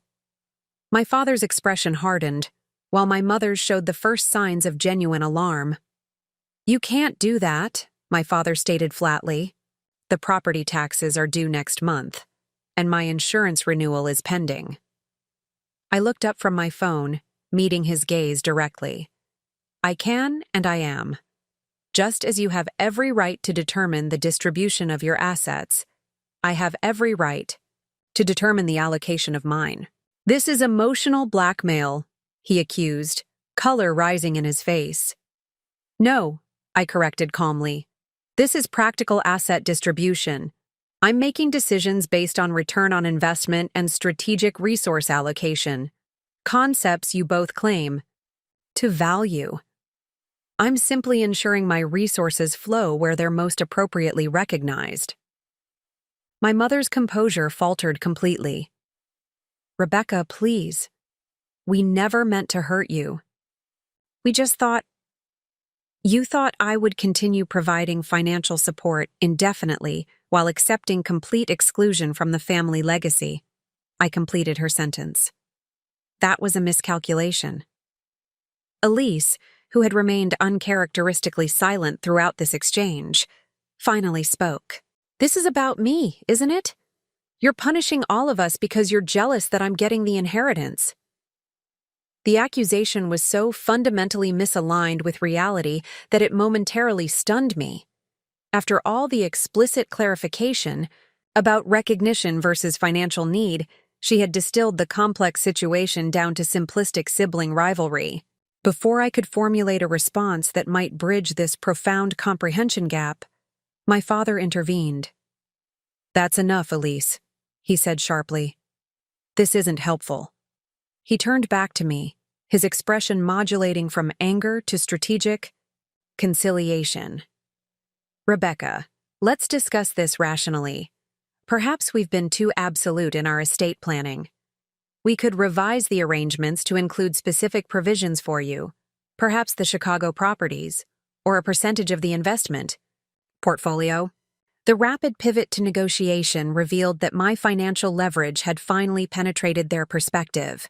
My father's expression hardened, while my mother's showed the first signs of genuine alarm. You can't do that, my father stated flatly. The property taxes are due next month, and my insurance renewal is pending. I looked up from my phone, meeting his gaze directly. I can and I am. Just as you have every right to determine the distribution of your assets, I have every right to determine the allocation of mine. This is emotional blackmail, he accused, color rising in his face. No, I corrected calmly. This is practical asset distribution. I'm making decisions based on return on investment and strategic resource allocation, concepts you both claim to value. I'm simply ensuring my resources flow where they're most appropriately recognized. My mother's composure faltered completely. Rebecca, please. We never meant to hurt you. We just thought... You thought I would continue providing financial support indefinitely while accepting complete exclusion from the family legacy. I completed her sentence. That was a miscalculation. Elise, who had remained uncharacteristically silent throughout this exchange, finally spoke. This is about me, isn't it? You're punishing all of us because you're jealous that I'm getting the inheritance. The accusation was so fundamentally misaligned with reality that it momentarily stunned me. After all the explicit clarification about recognition versus financial need, she had distilled the complex situation down to simplistic sibling rivalry. Before I could formulate a response that might bridge this profound comprehension gap, my father intervened. "That's enough, Elise," he said sharply. "This isn't helpful." He turned back to me, his expression modulating from anger to strategic conciliation. "Rebecca, let's discuss this rationally. Perhaps we've been too absolute in our estate planning. We could revise the arrangements to include specific provisions for you, perhaps the Chicago properties, or a percentage of the investment portfolio." The rapid pivot to negotiation revealed that my financial leverage had finally penetrated their perspective.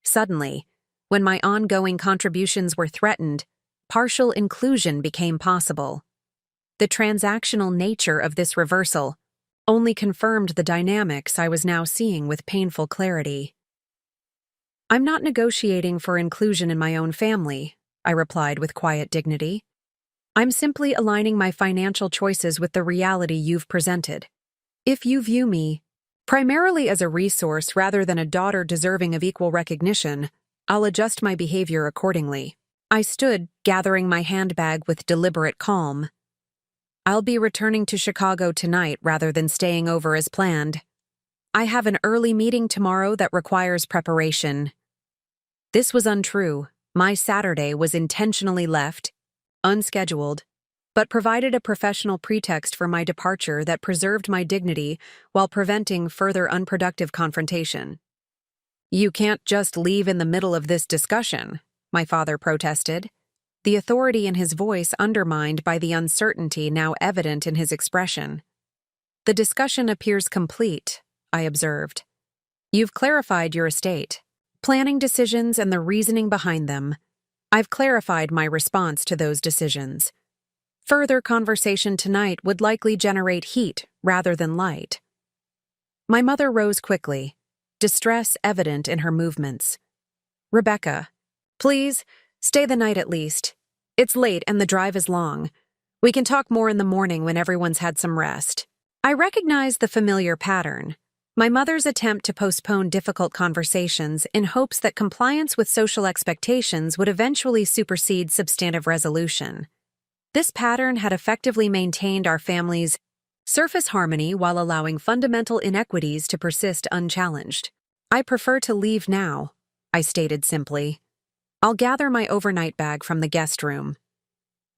Suddenly, when my ongoing contributions were threatened, partial inclusion became possible. The transactional nature of this reversal only confirmed the dynamics I was now seeing with painful clarity. "I'm not negotiating for inclusion in my own family," I replied with quiet dignity. "I'm simply aligning my financial choices with the reality you've presented. If you view me primarily as a resource rather than a daughter deserving of equal recognition, I'll adjust my behavior accordingly." I stood, gathering my handbag with deliberate calm. "I'll be returning to Chicago tonight rather than staying over as planned. I have an early meeting tomorrow that requires preparation." This was untrue. My Saturday was intentionally left, unscheduled, but provided a professional pretext for my departure that preserved my dignity while preventing further unproductive confrontation. "You can't just leave in the middle of this discussion," my father protested, the authority in his voice undermined by the uncertainty now evident in his expression. "The discussion appears complete," I observed. "You've clarified your estate, planning decisions and the reasoning behind them. I've clarified my response to those decisions. Further conversation tonight would likely generate heat rather than light." My mother rose quickly, distress evident in her movements. "Rebecca, please, stay the night at least. It's late and the drive is long. We can talk more in the morning when everyone's had some rest." I recognized the familiar pattern. My mother's attempt to postpone difficult conversations in hopes that compliance with social expectations would eventually supersede substantive resolution. This pattern had effectively maintained our family's surface harmony while allowing fundamental inequities to persist unchallenged. "I prefer to leave now," I stated simply. "I'll gather my overnight bag from the guest room."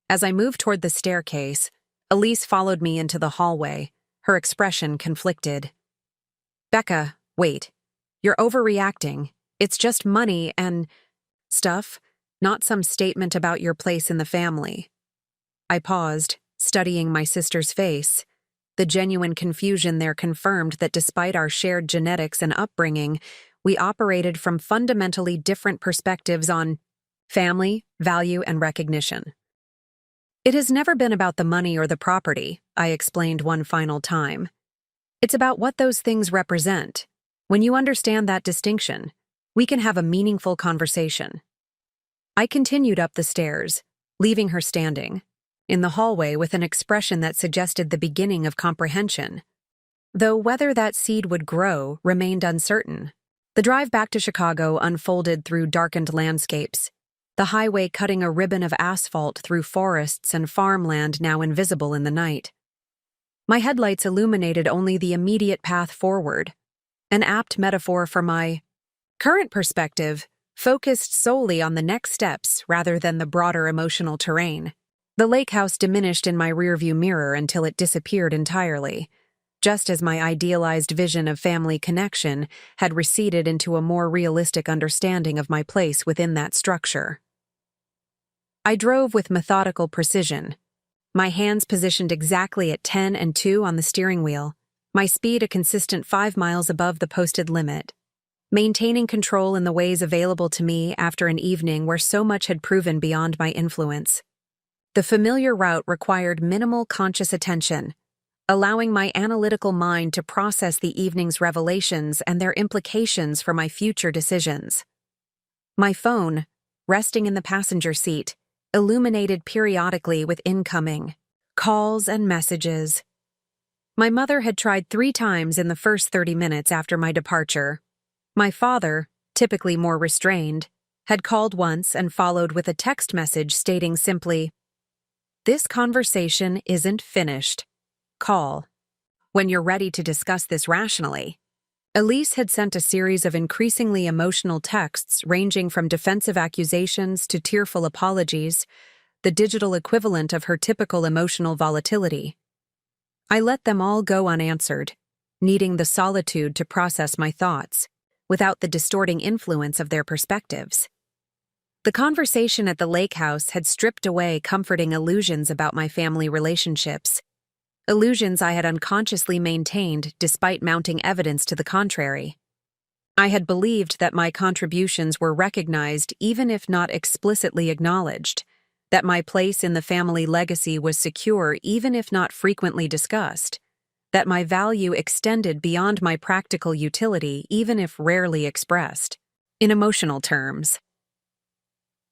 As I moved toward the staircase, Elise followed me into the hallway, her expression conflicted. "Becca, wait. You're overreacting. It's just money and stuff, not some statement about your place in the family." I paused, studying my sister's face. The genuine confusion there confirmed that despite our shared genetics and upbringing, we operated from fundamentally different perspectives on family, value, and recognition. "It has never been about the money or the property," I explained one final time. "It's about what those things represent. When you understand that distinction, we can have a meaningful conversation." I continued up the stairs, leaving her standing in the hallway with an expression that suggested the beginning of comprehension, though whether that seed would grow remained uncertain. The drive back to Chicago unfolded through darkened landscapes, the highway cutting a ribbon of asphalt through forests and farmland now invisible in the night. My headlights illuminated only the immediate path forward, an apt metaphor for my current perspective, focused solely on the next steps rather than the broader emotional terrain. The lake house diminished in my rearview mirror until it disappeared entirely, just as my idealized vision of family connection had receded into a more realistic understanding of my place within that structure. I drove with methodical precision, my hands positioned exactly at 10 and 2 on the steering wheel, my speed a consistent 5 miles above the posted limit, maintaining control in the ways available to me after an evening where so much had proven beyond my influence. The familiar route required minimal conscious attention, allowing my analytical mind to process the evening's revelations and their implications for my future decisions. My phone, resting in the passenger seat, illuminated periodically with incoming calls and messages. My mother had tried 3 times in the first 30 minutes after my departure. My father, typically more restrained, had called once and followed with a text message stating simply, "This conversation isn't finished. Call when you're ready to discuss this rationally." Elise had sent a series of increasingly emotional texts ranging from defensive accusations to tearful apologies, the digital equivalent of her typical emotional volatility. I let them all go unanswered, needing the solitude to process my thoughts, without the distorting influence of their perspectives. The conversation at the lake house had stripped away comforting illusions about my family relationships, illusions I had unconsciously maintained despite mounting evidence to the contrary. I had believed that my contributions were recognized even if not explicitly acknowledged, that my place in the family legacy was secure even if not frequently discussed, that my value extended beyond my practical utility even if rarely expressed. In emotional terms,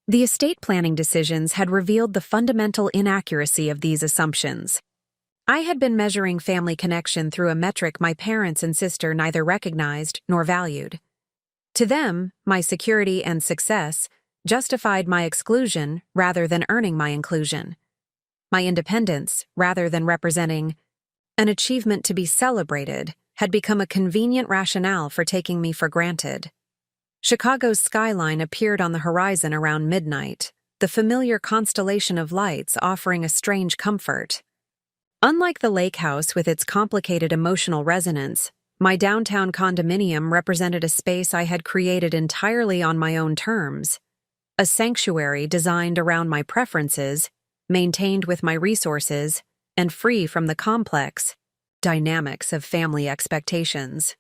the estate planning decisions had revealed the fundamental inaccuracy of these assumptions. I had been measuring family connection through a metric my parents and sister neither recognized nor valued. To them, my security and success justified my exclusion rather than earning my inclusion, my independence rather than representing an achievement to be celebrated had become a convenient rationale for taking me for granted. Chicago's skyline appeared on the horizon around midnight, the familiar constellation of lights offering a strange comfort. Unlike the lake house with its complicated emotional resonance, my downtown condominium represented a space I had created entirely on my own terms, a sanctuary designed around my preferences, maintained with my resources, and free from the complex dynamics of family expectations.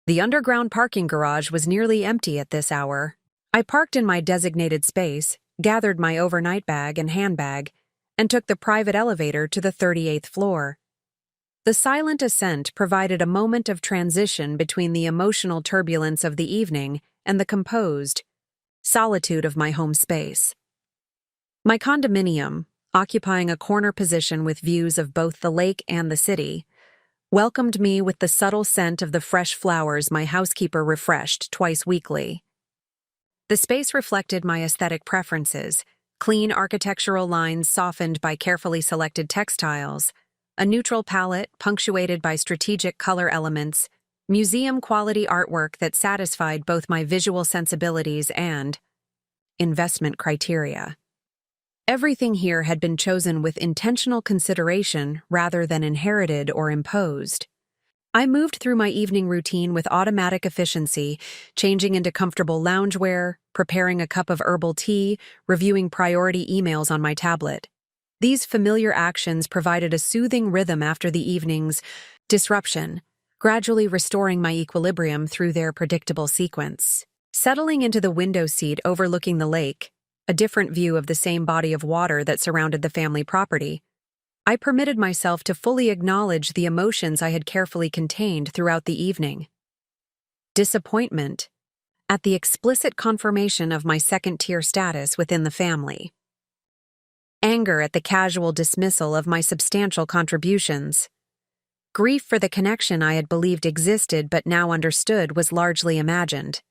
The underground parking garage was nearly empty at this hour. I parked in my designated space, gathered my overnight bag and handbag, and took the private elevator to the 38th floor. The silent ascent provided a moment of transition between the emotional turbulence of the evening and the composed solitude of my home space. My condominium, occupying a corner position with views of both the lake and the city, welcomed me with the subtle scent of the fresh flowers my housekeeper refreshed twice weekly. The space reflected my aesthetic preferences: clean architectural lines softened by carefully selected textiles, a neutral palette punctuated by strategic color elements, museum-quality artwork that satisfied both my visual sensibilities and investment criteria. Everything here had been chosen with intentional consideration rather than inherited or imposed. I moved through my evening routine with automatic efficiency, changing into comfortable loungewear, preparing a cup of herbal tea, reviewing priority emails on my tablet. These familiar actions provided a soothing rhythm after the evening's disruption, gradually restoring my equilibrium through their predictable sequence. Settling into the window seat overlooking the lake, a different view of the same body of water that surrounded the family property, I permitted myself to fully acknowledge the emotions I had carefully contained throughout the evening. Disappointment at the explicit confirmation of my second-tier status within the family. Anger at the casual dismissal of my substantial contributions. Grief for the connection I had believed existed but now understood was largely imagined.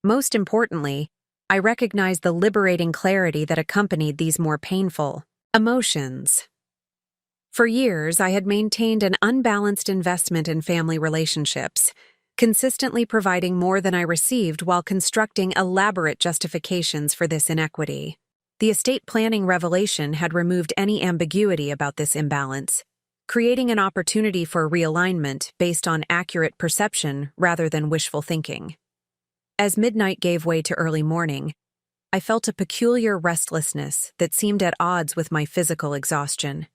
Most importantly, I recognized the liberating clarity that accompanied these more painful emotions. For years, I had maintained an unbalanced investment in family relationships, consistently providing more than I received while constructing elaborate justifications for this inequity. The estate planning revelation had removed any ambiguity about this imbalance, creating an opportunity for realignment based on accurate perception rather than wishful thinking. As midnight gave way to early morning, I felt a peculiar restlessness that seemed at odds with my physical exhaustion.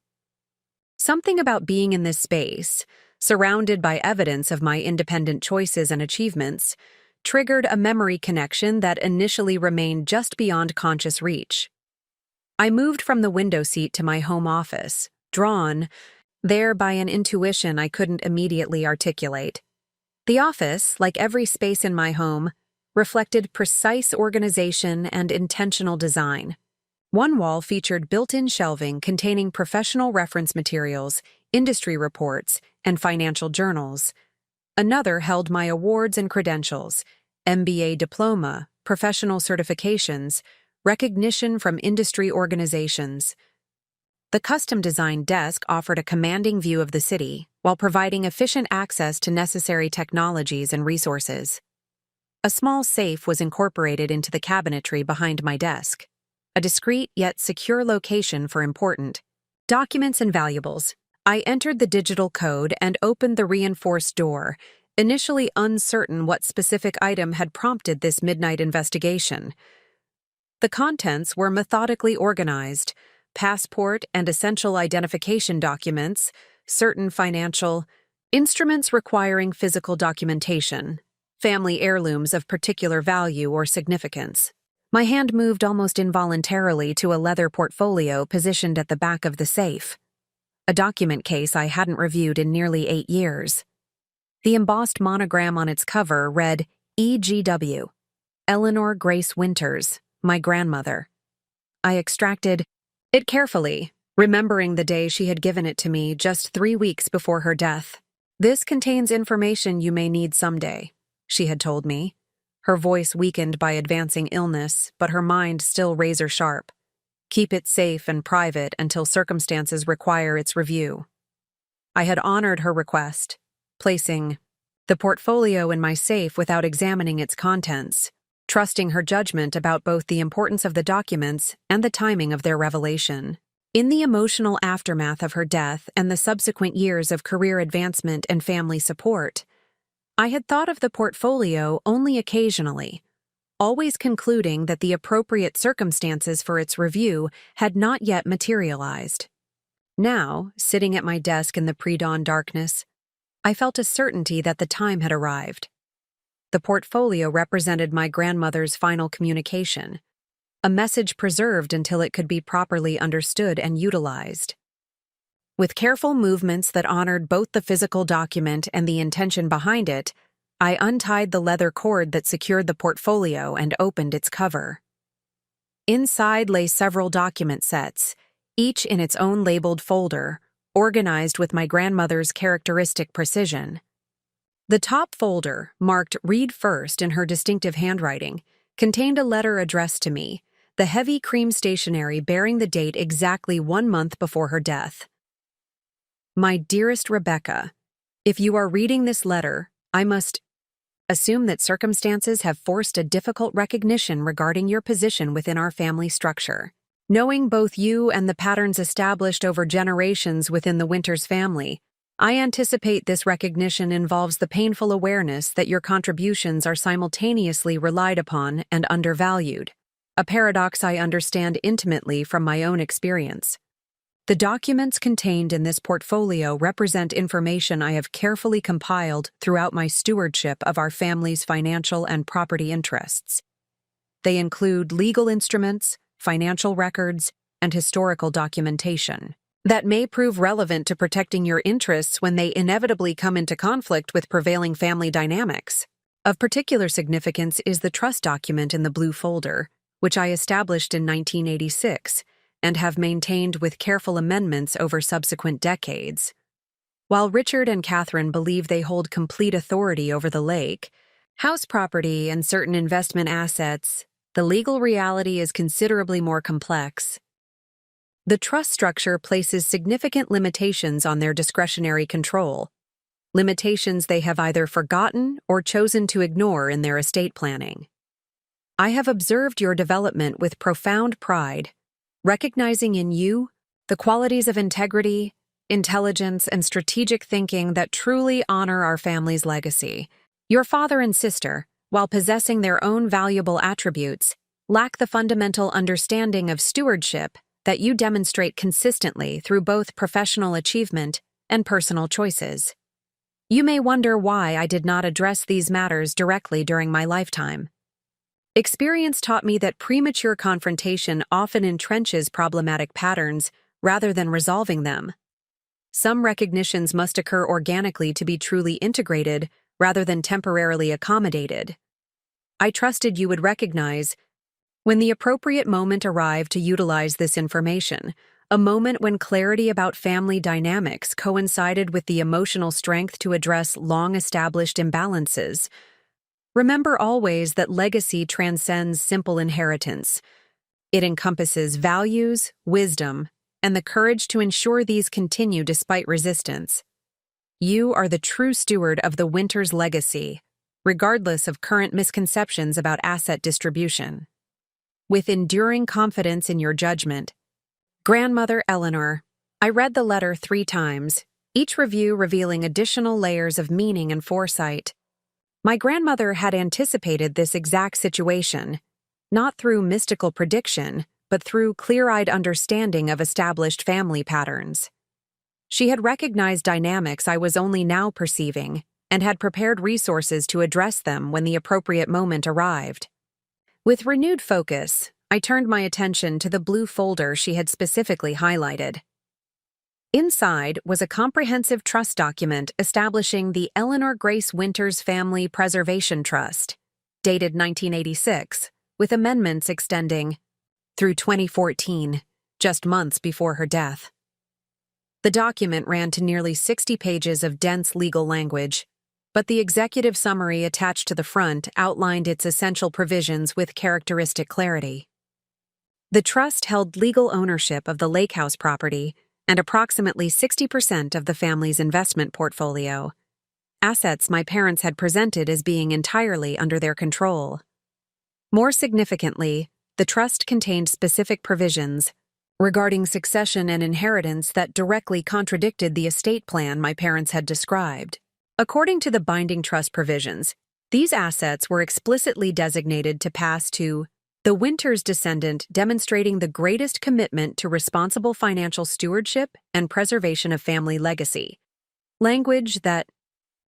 Something about being in this space, surrounded by evidence of my independent choices and achievements, triggered a memory connection that initially remained just beyond conscious reach. I moved from the window seat to my home office, drawn there by an intuition I couldn't immediately articulate. The office, like every space in my home, reflected precise organization and intentional design. One wall featured built-in shelving containing professional reference materials, industry reports, and financial journals. Another held my awards and credentials, MBA diploma, professional certifications, recognition from industry organizations. The custom-designed desk offered a commanding view of the city while providing efficient access to necessary technologies and resources. A small safe was incorporated into the cabinetry behind my desk, a discreet yet secure location for important documents and valuables. I entered the digital code and opened the reinforced door, initially uncertain what specific item had prompted this midnight investigation. The contents were methodically organized: passport and essential identification documents, certain financial instruments requiring physical documentation, family heirlooms of particular value or significance. My hand moved almost involuntarily to a leather portfolio positioned at the back of the safe, a document case I hadn't reviewed in nearly 8 years. The embossed monogram on its cover read EGW, Eleanor Grace Winters, my grandmother. I extracted it carefully, remembering the day she had given it to me just 3 weeks before her death. "This contains information you may need someday," she had told me, her voice weakened by advancing illness, but her mind still razor-sharp. "Keep it safe and private until circumstances require its review." I had honored her request, placing the portfolio in my safe without examining its contents, trusting her judgment about both the importance of the documents and the timing of their revelation. In the emotional aftermath of her death and the subsequent years of career advancement and family support, I had thought of the portfolio only occasionally, always concluding that the appropriate circumstances for its review had not yet materialized. Now, sitting at my desk in the pre-dawn darkness, I felt a certainty that the time had arrived. The portfolio represented my grandmother's final communication, a message preserved until it could be properly understood and utilized. With careful movements that honored both the physical document and the intention behind it, I untied the leather cord that secured the portfolio and opened its cover. Inside lay several document sets, each in its own labeled folder, organized with my grandmother's characteristic precision. The top folder, marked "Read First" in her distinctive handwriting, contained a letter addressed to me, the heavy cream stationery bearing the date exactly 1 month before her death. "My dearest Rebecca, if you are reading this letter, I must assume that circumstances have forced a difficult recognition regarding your position within our family structure. Knowing both you and the patterns established over generations within the Winters family, I anticipate this recognition involves the painful awareness that your contributions are simultaneously relied upon and undervalued, a paradox I understand intimately from my own experience. The documents contained in this portfolio represent information I have carefully compiled throughout my stewardship of our family's financial and property interests. They include legal instruments, financial records, and historical documentation that may prove relevant to protecting your interests when they inevitably come into conflict with prevailing family dynamics. Of particular significance is the trust document in the blue folder, which I established in 1986 and have maintained with careful amendments over subsequent decades. While Richard and Catherine believe they hold complete authority over the lake, house property, and certain investment assets, the legal reality is considerably more complex. The trust structure places significant limitations on their discretionary control, limitations they have either forgotten or chosen to ignore in their estate planning. I have observed your development with profound pride, recognizing in you the qualities of integrity, intelligence, and strategic thinking that truly honor our family's legacy. Your father and sister, while possessing their own valuable attributes, lack the fundamental understanding of stewardship that you demonstrate consistently through both professional achievement and personal choices. You may wonder why I did not address these matters directly during my lifetime. Experience taught me that premature confrontation often entrenches problematic patterns rather than resolving them. Some recognitions must occur organically to be truly integrated rather than temporarily accommodated. I trusted you would recognize, when the appropriate moment arrived, to utilize this information, a moment when clarity about family dynamics coincided with the emotional strength to address long-established imbalances. Remember always that legacy transcends simple inheritance. It encompasses values, wisdom, and the courage to ensure these continue despite resistance. You are the true steward of the Winters legacy, regardless of current misconceptions about asset distribution. With enduring confidence in your judgment, Grandmother Eleanor. I read the letter 3 times, each review revealing additional layers of meaning and foresight. My grandmother had anticipated this exact situation, not through mystical prediction, but through clear-eyed understanding of established family patterns. She had recognized dynamics I was only now perceiving, and had prepared resources to address them when the appropriate moment arrived. With renewed focus, I turned my attention to the blue folder she had specifically highlighted. Inside was a comprehensive trust document establishing the Eleanor Grace Winters Family Preservation Trust, dated 1986, with amendments extending through 2014, just months before her death. The document ran to nearly 60 pages of dense legal language, but the executive summary attached to the front outlined its essential provisions with characteristic clarity. The trust held legal ownership of the Lake House property and approximately 60% of the family's investment portfolio, assets my parents had presented as being entirely under their control. More significantly, the trust contained specific provisions regarding succession and inheritance that directly contradicted the estate plan my parents had described. According to the binding trust provisions, these assets were explicitly designated to pass to the Winters descendant, demonstrating the greatest commitment to responsible financial stewardship and preservation of family legacy. Language that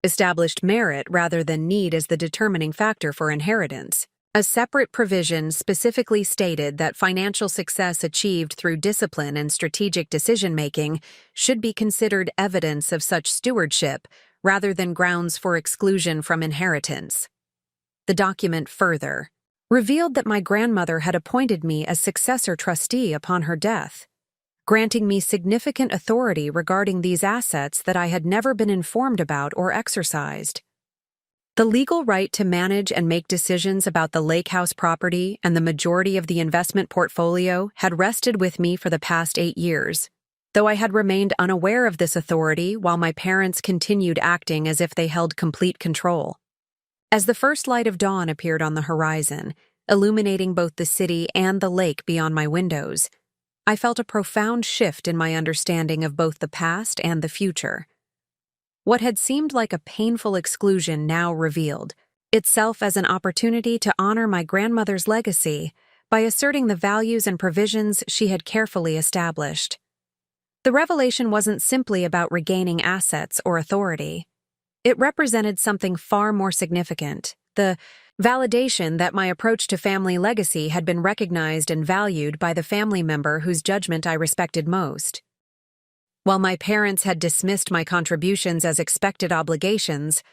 established merit rather than need as the determining factor for inheritance. A separate provision specifically stated that financial success achieved through discipline and strategic decision-making should be considered evidence of such stewardship rather than grounds for exclusion from inheritance. The document further revealed that my grandmother had appointed me as successor trustee upon her death, granting me significant authority regarding these assets that I had never been informed about or exercised. The legal right to manage and make decisions about the Lake House property and the majority of the investment portfolio had rested with me for the past 8 years, though I had remained unaware of this authority while my parents continued acting as if they held complete control. As the first light of dawn appeared on the horizon, illuminating both the city and the lake beyond my windows, I felt a profound shift in my understanding of both the past and the future. What had seemed like a painful exclusion now revealed itself as an opportunity to honor my grandmother's legacy by asserting the values and provisions she had carefully established. The revelation wasn't simply about regaining assets or authority. It represented something far more significant, the validation that my approach to family legacy had been recognized and valued by the family member whose judgment I respected most. While my parents had dismissed my contributions as expected obligations,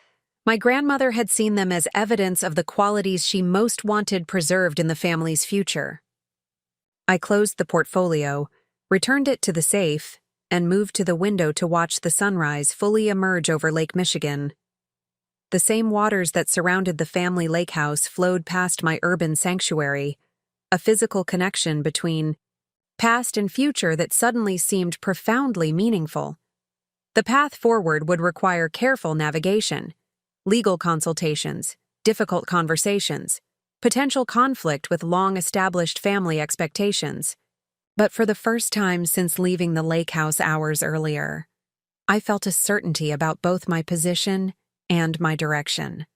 my grandmother had seen them as evidence of the qualities she most wanted preserved in the family's future. I closed the portfolio, returned it to the safe, and moved to the window to watch the sunrise fully emerge over Lake Michigan. The same waters that surrounded the family lake house flowed past my urban sanctuary, a physical connection between past and future that suddenly seemed profoundly meaningful. The path forward would require careful navigation, legal consultations, difficult conversations, potential conflict with long-established family expectations. But for the first time since leaving the lake house hours earlier, I felt a certainty about both my position and my direction.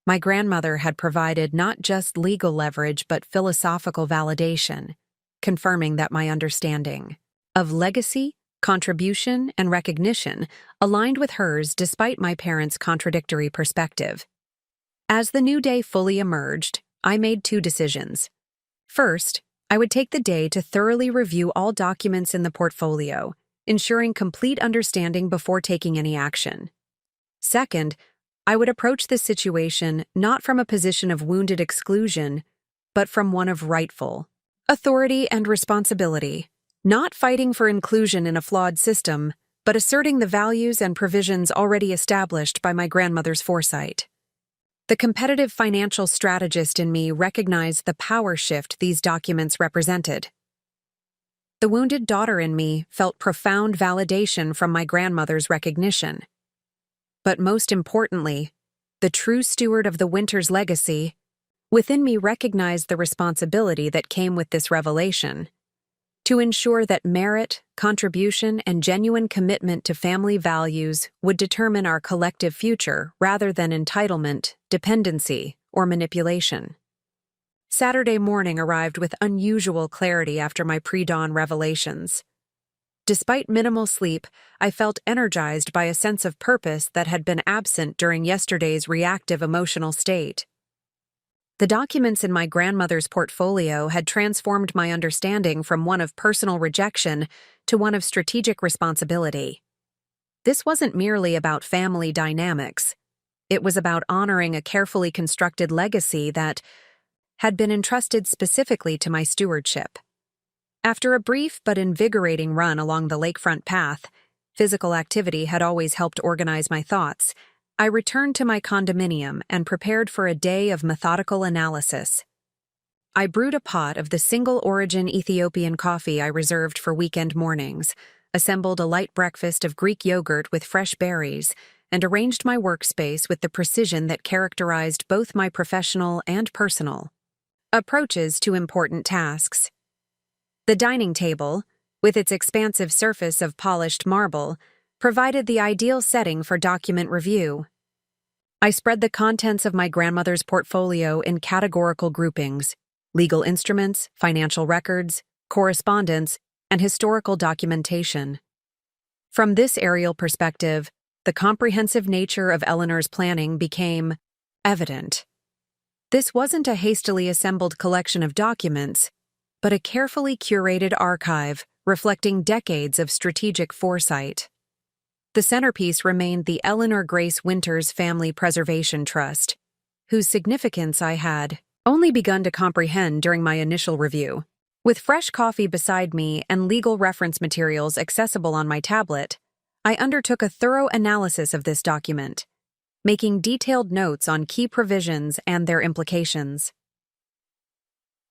My grandmother had provided not just legal leverage but philosophical validation, confirming that my understanding of legacy, contribution, and recognition aligned with hers despite my parents' contradictory perspective. As the new day fully emerged, I made 2 decisions. First, I would take the day to thoroughly review all documents in the portfolio, ensuring complete understanding before taking any action. Second, I would approach this situation not from a position of wounded exclusion, but from one of rightful authority and responsibility, not fighting for inclusion in a flawed system, but asserting the values and provisions already established by my grandmother's foresight. The competitive financial strategist in me recognized the power shift these documents represented. The wounded daughter in me felt profound validation from my grandmother's recognition. But most importantly, the true steward of the Winters legacy within me recognized the responsibility that came with this revelation, to ensure that merit, contribution, and genuine commitment to family values would determine our collective future rather than entitlement, dependency, or manipulation. Saturday morning arrived with unusual clarity after my pre-dawn revelations. Despite minimal sleep, I felt energized by a sense of purpose that had been absent during yesterday's reactive emotional state. The documents in my grandmother's portfolio had transformed my understanding from one of personal rejection to one of strategic responsibility. This wasn't merely about family dynamics. It was about honoring a carefully constructed legacy that had been entrusted specifically to my stewardship. After a brief but invigorating run along the lakefront path, physical activity had always helped organize my thoughts. I returned to my condominium and prepared for a day of methodical analysis. I brewed a pot of the single-origin Ethiopian coffee I reserved for weekend mornings, assembled a light breakfast of Greek yogurt with fresh berries, and arranged my workspace with the precision that characterized both my professional and personal approaches to important tasks. The dining table, with its expansive surface of polished marble, provided the ideal setting for document review. I spread the contents of my grandmother's portfolio in categorical groupings: legal instruments, financial records, correspondence, and historical documentation. From this aerial perspective, the comprehensive nature of Eleanor's planning became evident. This wasn't a hastily assembled collection of documents, but a carefully curated archive reflecting decades of strategic foresight. The centerpiece remained the Eleanor Grace Winters Family Preservation Trust, whose significance I had only begun to comprehend during my initial review. With fresh coffee beside me and legal reference materials accessible on my tablet, I undertook a thorough analysis of this document, making detailed notes on key provisions and their implications.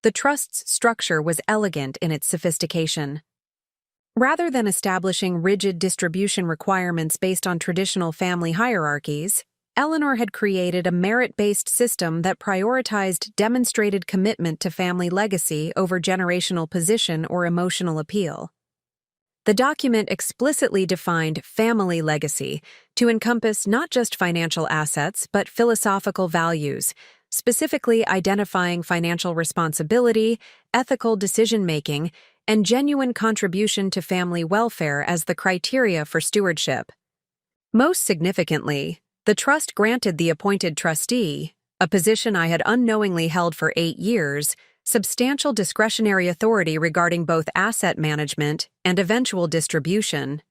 The trust's structure was elegant in its sophistication. Rather than establishing rigid distribution requirements based on traditional family hierarchies, Eleanor had created a merit-based system that prioritized demonstrated commitment to family legacy over generational position or emotional appeal. The document explicitly defined family legacy to encompass not just financial assets but philosophical values, specifically identifying financial responsibility, ethical decision-making, and genuine contribution to family welfare as the criteria for stewardship. Most significantly, the trust granted the appointed trustee, a position I had unknowingly held for 8 years, substantial discretionary authority regarding both asset management and eventual distribution.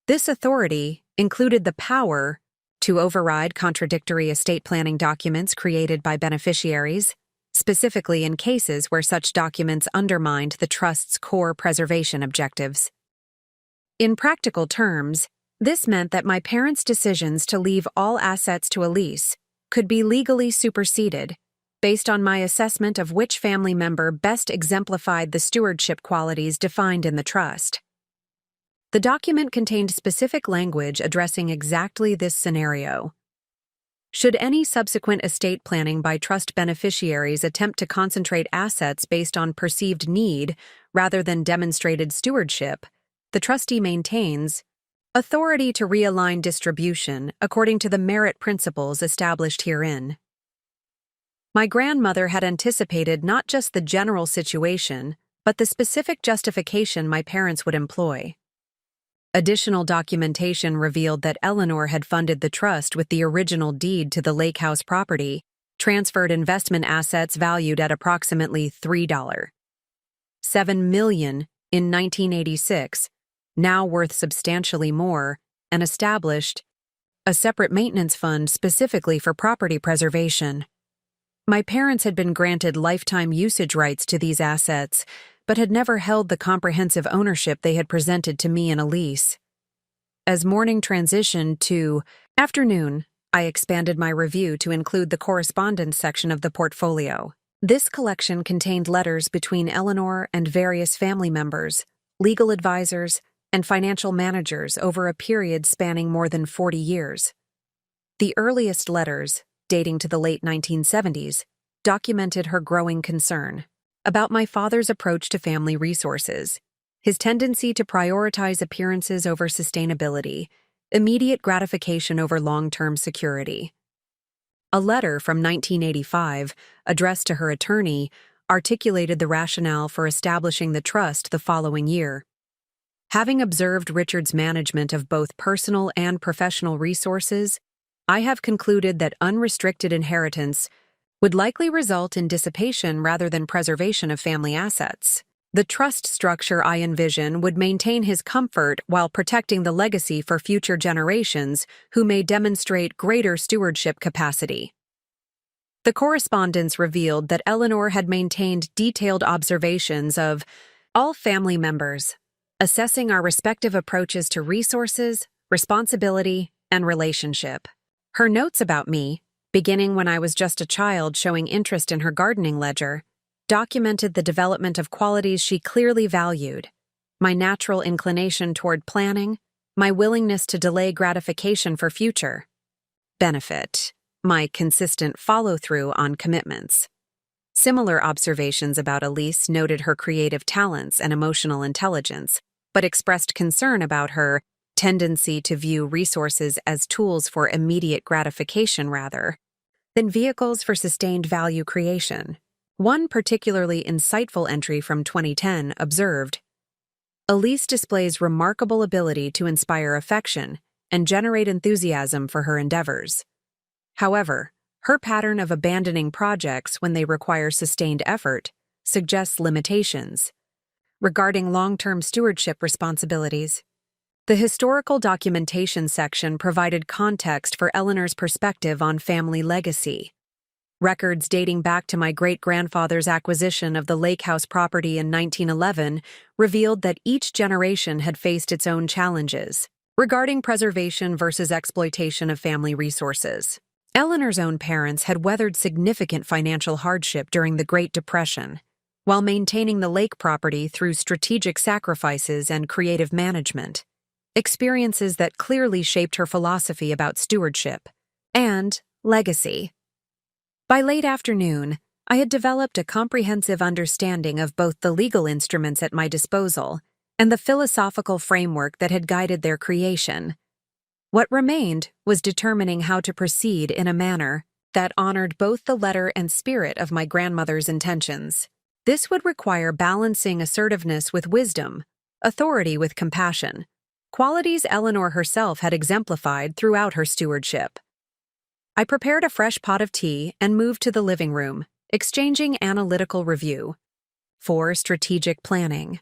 This authority included the power to override contradictory estate planning documents created by beneficiaries, specifically in cases where such documents undermined the trust's core preservation objectives. In practical terms, this meant that my parents' decisions to leave all assets to a lease could be legally superseded based on my assessment of which family member best exemplified the stewardship qualities defined in the trust. The document contained specific language addressing exactly this scenario. Should any subsequent estate planning by trust beneficiaries attempt to concentrate assets based on perceived need rather than demonstrated stewardship, the trustee maintains authority to realign distribution according to the merit principles established herein. My grandmother had anticipated not just the general situation, but the specific justification my parents would employ. Additional documentation revealed that Eleanor had funded the trust with the original deed to the lake house property, transferred investment assets valued at approximately $3.7 million in 1986, now worth substantially more, and established a separate maintenance fund specifically for property preservation. My parents had been granted lifetime usage rights to these assets, but had never held the comprehensive ownership they had presented to me in a lease. As morning transitioned to afternoon, I expanded my review to include the correspondence section of the portfolio. This collection contained letters between Eleanor and various family members, legal advisors, and financial managers over a period spanning more than 40 years. The earliest letters, dating to the late 1970s, documented her growing concern about my father's approach to family resources, his tendency to prioritize appearances over sustainability, immediate gratification over long-term security. A letter from 1985, addressed to her attorney, articulated the rationale for establishing the trust the following year. Having observed Richard's management of both personal and professional resources, I have concluded that unrestricted inheritance would likely result in dissipation rather than preservation of family assets. The trust structure I envision would maintain his comfort while protecting the legacy for future generations who may demonstrate greater stewardship capacity. The correspondence revealed that Eleanor had maintained detailed observations of all family members, assessing our respective approaches to resources, responsibility, and relationship. Her notes about me, beginning when I was just a child showing interest in her gardening ledger, documented the development of qualities she clearly valued: my natural inclination toward planning, my willingness to delay gratification for future benefit, my consistent follow-through on commitments. Similar observations about Elise noted her creative talents and emotional intelligence, but expressed concern about her tendency to view resources as tools for immediate gratification rather than vehicles for sustained value creation. One particularly insightful entry from 2010 observed, Elise displays remarkable ability to inspire affection and generate enthusiasm for her endeavors. However, her pattern of abandoning projects when they require sustained effort suggests limitations. Regarding long-term stewardship responsibilities, the historical documentation section provided context for Eleanor's perspective on family legacy. Records dating back to my great-grandfather's acquisition of the Lake House property in 1911 revealed that each generation had faced its own challenges regarding preservation versus exploitation of family resources. Eleanor's own parents had weathered significant financial hardship during the Great Depression, while maintaining the lake property through strategic sacrifices and creative management, experiences that clearly shaped her philosophy about stewardship and legacy. By late afternoon, I had developed a comprehensive understanding of both the legal instruments at my disposal and the philosophical framework that had guided their creation. What remained was determining how to proceed in a manner that honored both the letter and spirit of my grandmother's intentions. This would require balancing assertiveness with wisdom, authority with compassion, qualities Eleanor herself had exemplified throughout her stewardship. I prepared a fresh pot of tea and moved to the living room, exchanging analytical review for strategic planning.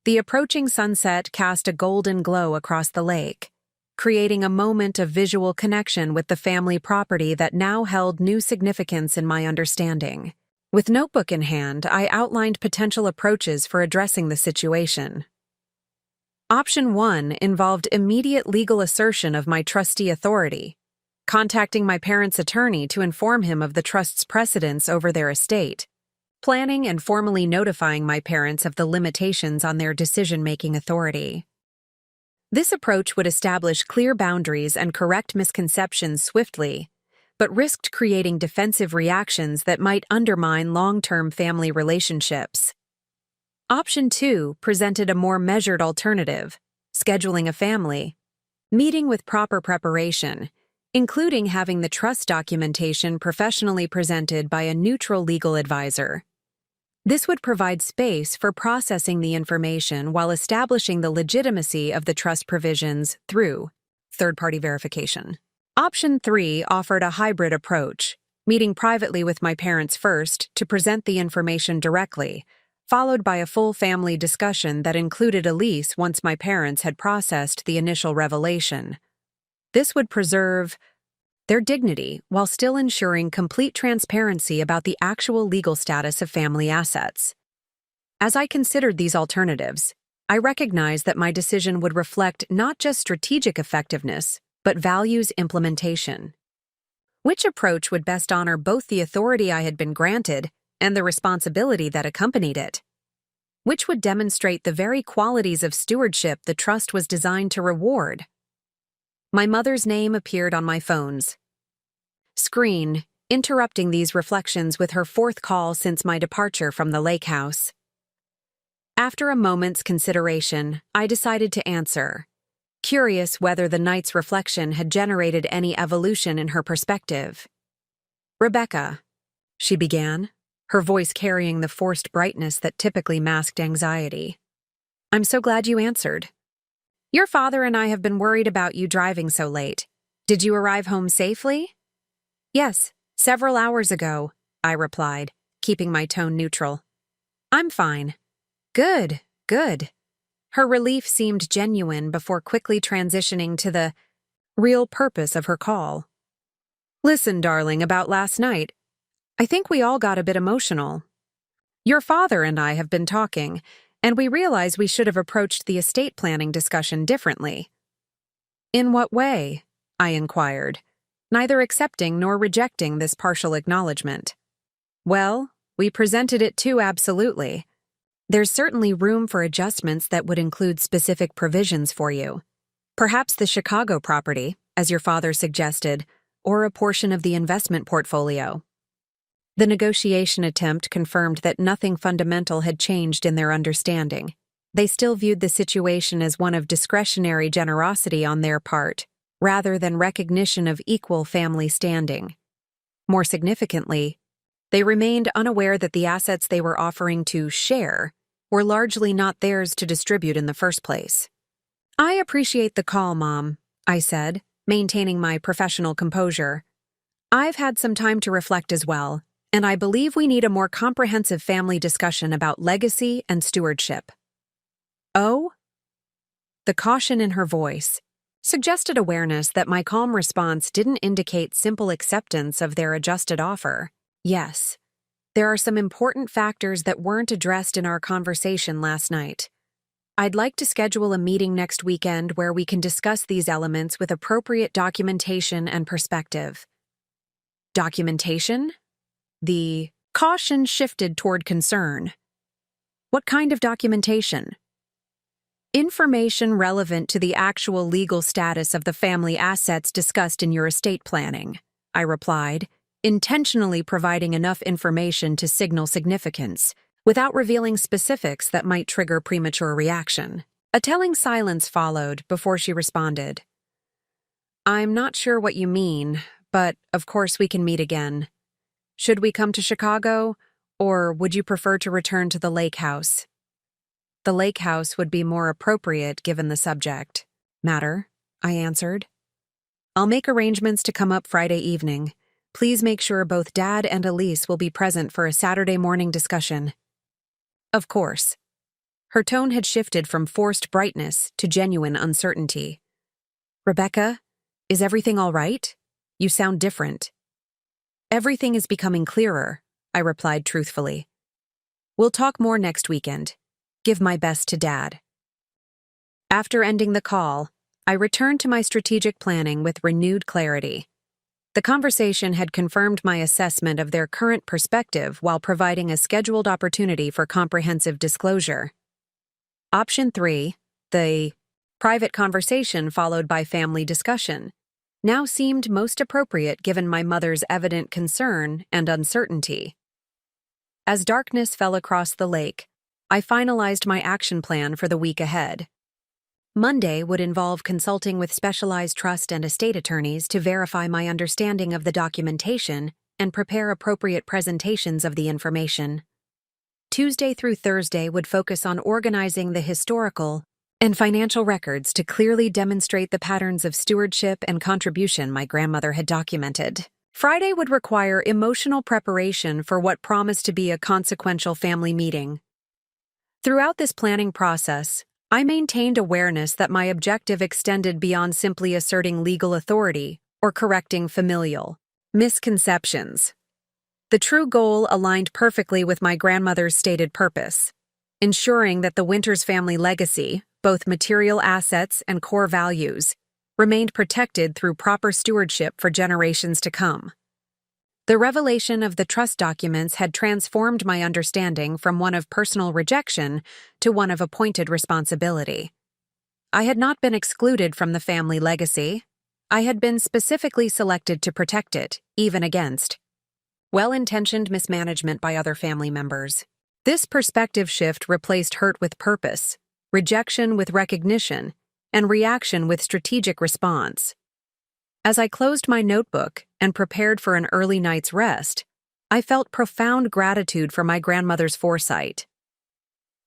The approaching sunset cast a golden glow across the lake, creating a moment of visual connection with the family property that now held new significance in my understanding. With notebook in hand, I outlined potential approaches for addressing the situation. Option 1 involved immediate legal assertion of my trustee authority, contacting my parents' attorney to inform him of the trust's precedence over their estate, planning and formally notifying my parents of the limitations on their decision-making authority. This approach would establish clear boundaries and correct misconceptions swiftly, but risked creating defensive reactions that might undermine long-term family relationships. Option 2 presented a more measured alternative: scheduling a family meeting with proper preparation, including having the trust documentation professionally presented by a neutral legal advisor. This would provide space for processing the information while establishing the legitimacy of the trust provisions through third-party verification. Option 3 offered a hybrid approach, meeting privately with my parents first to present the information directly, followed by a full family discussion that included Elise once my parents had processed the initial revelation. This would preserve their dignity while still ensuring complete transparency about the actual legal status of family assets. As I considered these alternatives, I recognized that my decision would reflect not just strategic effectiveness, but values implementation. Which approach would best honor both the authority I had been granted and the responsibility that accompanied it? Which would demonstrate the very qualities of stewardship the trust was designed to reward? My mother's name appeared on my phone's screen, interrupting these reflections with her fourth call since my departure from the lake house. After a moment's consideration, I decided to answer, curious whether the night's reflection had generated any evolution in her perspective. "Rebecca," she began, her voice carrying the forced brightness that typically masked anxiety. "I'm so glad you answered. Your father and I have been worried about you driving so late. Did you arrive home safely?" "Yes, several hours ago," I replied, keeping my tone neutral. "I'm fine." "Good, good." Her relief seemed genuine before quickly transitioning to the real purpose of her call. "Listen, darling, about last night. I think we all got a bit emotional. Your father and I have been talking, and we realize we should have approached the estate planning discussion differently." "In what way?" I inquired, neither accepting nor rejecting this partial acknowledgement. "Well, we presented it too absolutely. There's certainly room for adjustments that would include specific provisions for you. Perhaps the Chicago property, as your father suggested, or a portion of the investment portfolio." The negotiation attempt confirmed that nothing fundamental had changed in their understanding. They still viewed the situation as one of discretionary generosity on their part, rather than recognition of equal family standing. More significantly, they remained unaware that the assets they were offering to share were largely not theirs to distribute in the first place. "I appreciate the call, Mom," I said, maintaining my professional composure. "I've had some time to reflect as well, and I believe we need a more comprehensive family discussion about legacy and stewardship." "Oh?" The caution in her voice suggested awareness that my calm response didn't indicate simple acceptance of their adjusted offer. "Yes. There are some important factors that weren't addressed in our conversation last night. I'd like to schedule a meeting next weekend where we can discuss these elements with appropriate documentation and perspective." "Documentation?" The caution shifted toward concern. "What kind of documentation?" "Information relevant to the actual legal status of the family assets discussed in your estate planning," I replied, intentionally providing enough information to signal significance, without revealing specifics that might trigger premature reaction. A telling silence followed before she responded. "I'm not sure what you mean, but of course we can meet again. Should we come to Chicago, or would you prefer to return to the lake house?" "The lake house would be more appropriate given the subject matter," I answered. "I'll make arrangements to come up Friday evening. Please make sure both Dad and Elise will be present for a Saturday morning discussion." "Of course." Her tone had shifted from forced brightness to genuine uncertainty. "Rebecca, is everything all right? You sound different." "Everything is becoming clearer," I replied truthfully. "We'll talk more next weekend. Give my best to Dad." After ending the call, I returned to my strategic planning with renewed clarity. The conversation had confirmed my assessment of their current perspective while providing a scheduled opportunity for comprehensive disclosure. Option 3, the private conversation followed by family discussion, now seemed most appropriate given my mother's evident concern and uncertainty. As darkness fell across the lake, I finalized my action plan for the week ahead. Monday would involve consulting with specialized trust and estate attorneys to verify my understanding of the documentation and prepare appropriate presentations of the information. Tuesday through Thursday would focus on organizing the historical and financial records to clearly demonstrate the patterns of stewardship and contribution my grandmother had documented. Friday would require emotional preparation for what promised to be a consequential family meeting. Throughout this planning process, I maintained awareness that my objective extended beyond simply asserting legal authority or correcting familial misconceptions. The true goal aligned perfectly with my grandmother's stated purpose, ensuring that the Winters family legacy, both material assets and core values, remained protected through proper stewardship for generations to come. The revelation of the trust documents had transformed my understanding from one of personal rejection to one of appointed responsibility. I had not been excluded from the family legacy. I had been specifically selected to protect it, even against well-intentioned mismanagement by other family members. This perspective shift replaced hurt with purpose, rejection with recognition, and reaction with strategic response. As I closed my notebook and prepared for an early night's rest, I felt profound gratitude for my grandmother's foresight.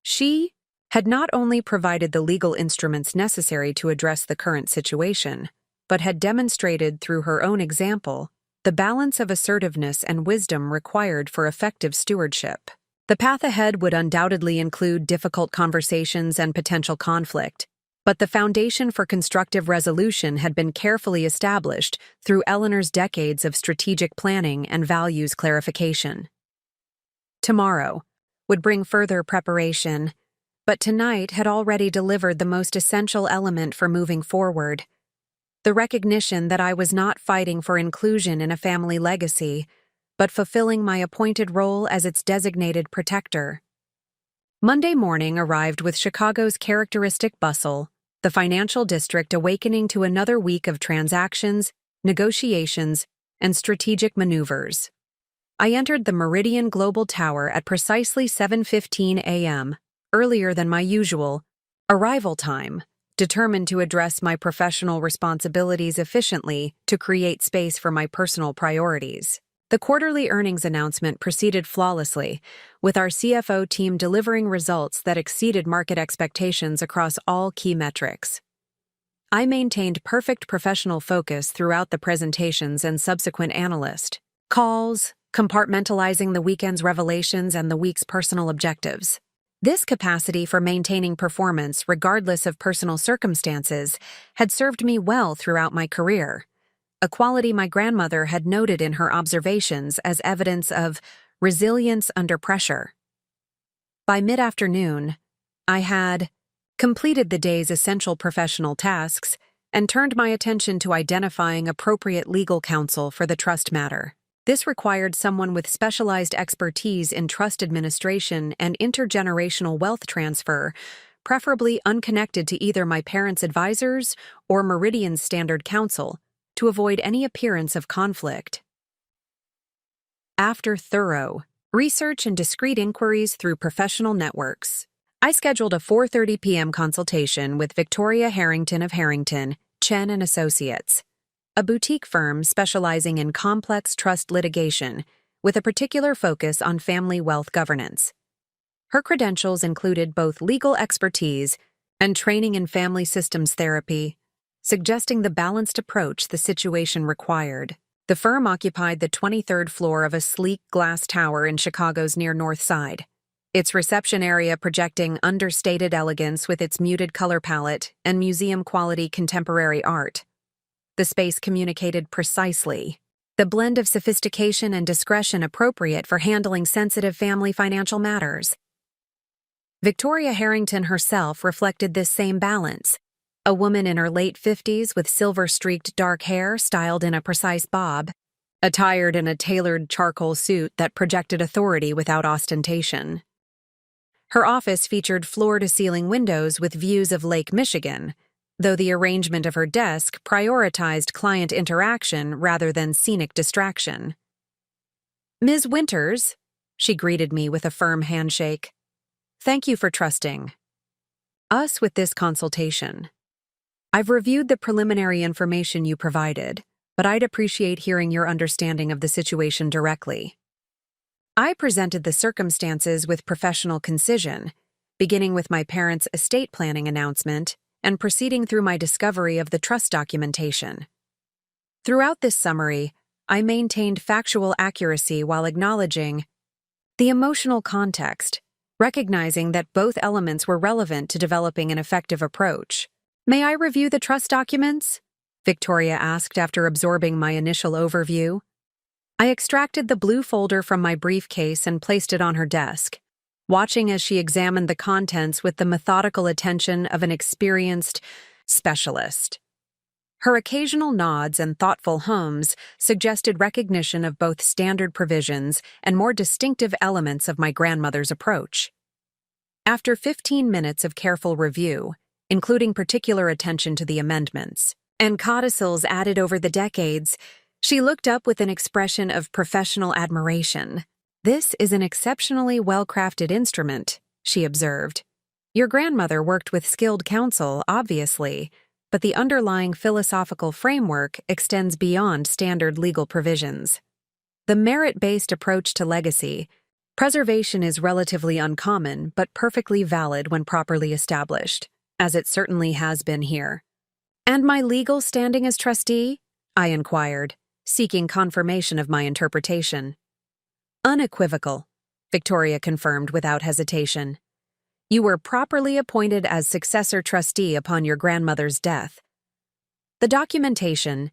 She had not only provided the legal instruments necessary to address the current situation, but had demonstrated through her own example the balance of assertiveness and wisdom required for effective stewardship. The path ahead would undoubtedly include difficult conversations and potential conflict, but the foundation for constructive resolution had been carefully established through Eleanor's decades of strategic planning and values clarification. Tomorrow would bring further preparation, but tonight had already delivered the most essential element for moving forward: the recognition that I was not fighting for inclusion in a family legacy, but fulfilling my appointed role as its designated protector. Monday morning arrived with Chicago's characteristic bustle, the financial district awakening to another week of transactions, negotiations, and strategic maneuvers. I entered the Meridian Global Tower at precisely 7:15 a.m., earlier than my usual arrival time, determined to address my professional responsibilities efficiently to create space for my personal priorities. The quarterly earnings announcement proceeded flawlessly, with our CFO team delivering results that exceeded market expectations across all key metrics. I maintained perfect professional focus throughout the presentations and subsequent analyst calls, compartmentalizing the weekend's revelations and the week's personal objectives. This capacity for maintaining performance regardless of personal circumstances had served me well throughout my career, a quality my grandmother had noted in her observations as evidence of resilience under pressure. By mid-afternoon, I had completed the day's essential professional tasks and turned my attention to identifying appropriate legal counsel for the trust matter. This required someone with specialized expertise in trust administration and intergenerational wealth transfer, preferably unconnected to either my parents' advisors or Meridian's standard counsel, to avoid any appearance of conflict. After thorough research and discreet inquiries through professional networks, I scheduled a 4:30 p.m. consultation with Victoria Harrington of Harrington, Chen & Associates, a boutique firm specializing in complex trust litigation with a particular focus on family wealth governance. Her credentials included both legal expertise and training in family systems therapy, suggesting the balanced approach the situation required. The firm occupied the 23rd floor of a sleek glass tower in Chicago's near North Side, its reception area projecting understated elegance with its muted color palette and museum-quality contemporary art. The space communicated precisely the blend of sophistication and discretion appropriate for handling sensitive family financial matters. Victoria Harrington herself reflected this same balance, a woman in her late 50s with silver-streaked dark hair styled in a precise bob, attired in a tailored charcoal suit that projected authority without ostentation. Her office featured floor-to-ceiling windows with views of Lake Michigan, though the arrangement of her desk prioritized client interaction rather than scenic distraction. "Ms. Winters," she greeted me with a firm handshake. "Thank you for trusting us with this consultation. I've reviewed the preliminary information you provided, but I'd appreciate hearing your understanding of the situation directly." I presented the circumstances with professional concision, beginning with my parents' estate planning announcement and proceeding through my discovery of the trust documentation. Throughout this summary, I maintained factual accuracy while acknowledging the emotional context, recognizing that both elements were relevant to developing an effective approach. "May I review the trust documents?" Victoria asked after absorbing my initial overview. I extracted the blue folder from my briefcase and placed it on her desk, watching as she examined the contents with the methodical attention of an experienced specialist. Her occasional nods and thoughtful hums suggested recognition of both standard provisions and more distinctive elements of my grandmother's approach. After 15 minutes of careful review, including particular attention to the amendments and codicils added over the decades, she looked up with an expression of professional admiration. "This is an exceptionally well-crafted instrument," she observed. "Your grandmother worked with skilled counsel, obviously, but the underlying philosophical framework extends beyond standard legal provisions. The merit-based approach to legacy preservation is relatively uncommon but perfectly valid when properly established, as it certainly has been here." "And my legal standing as trustee?" I inquired, seeking confirmation of my interpretation. "Unequivocal," Victoria confirmed without hesitation. "You were properly appointed as successor trustee upon your grandmother's death. The documentation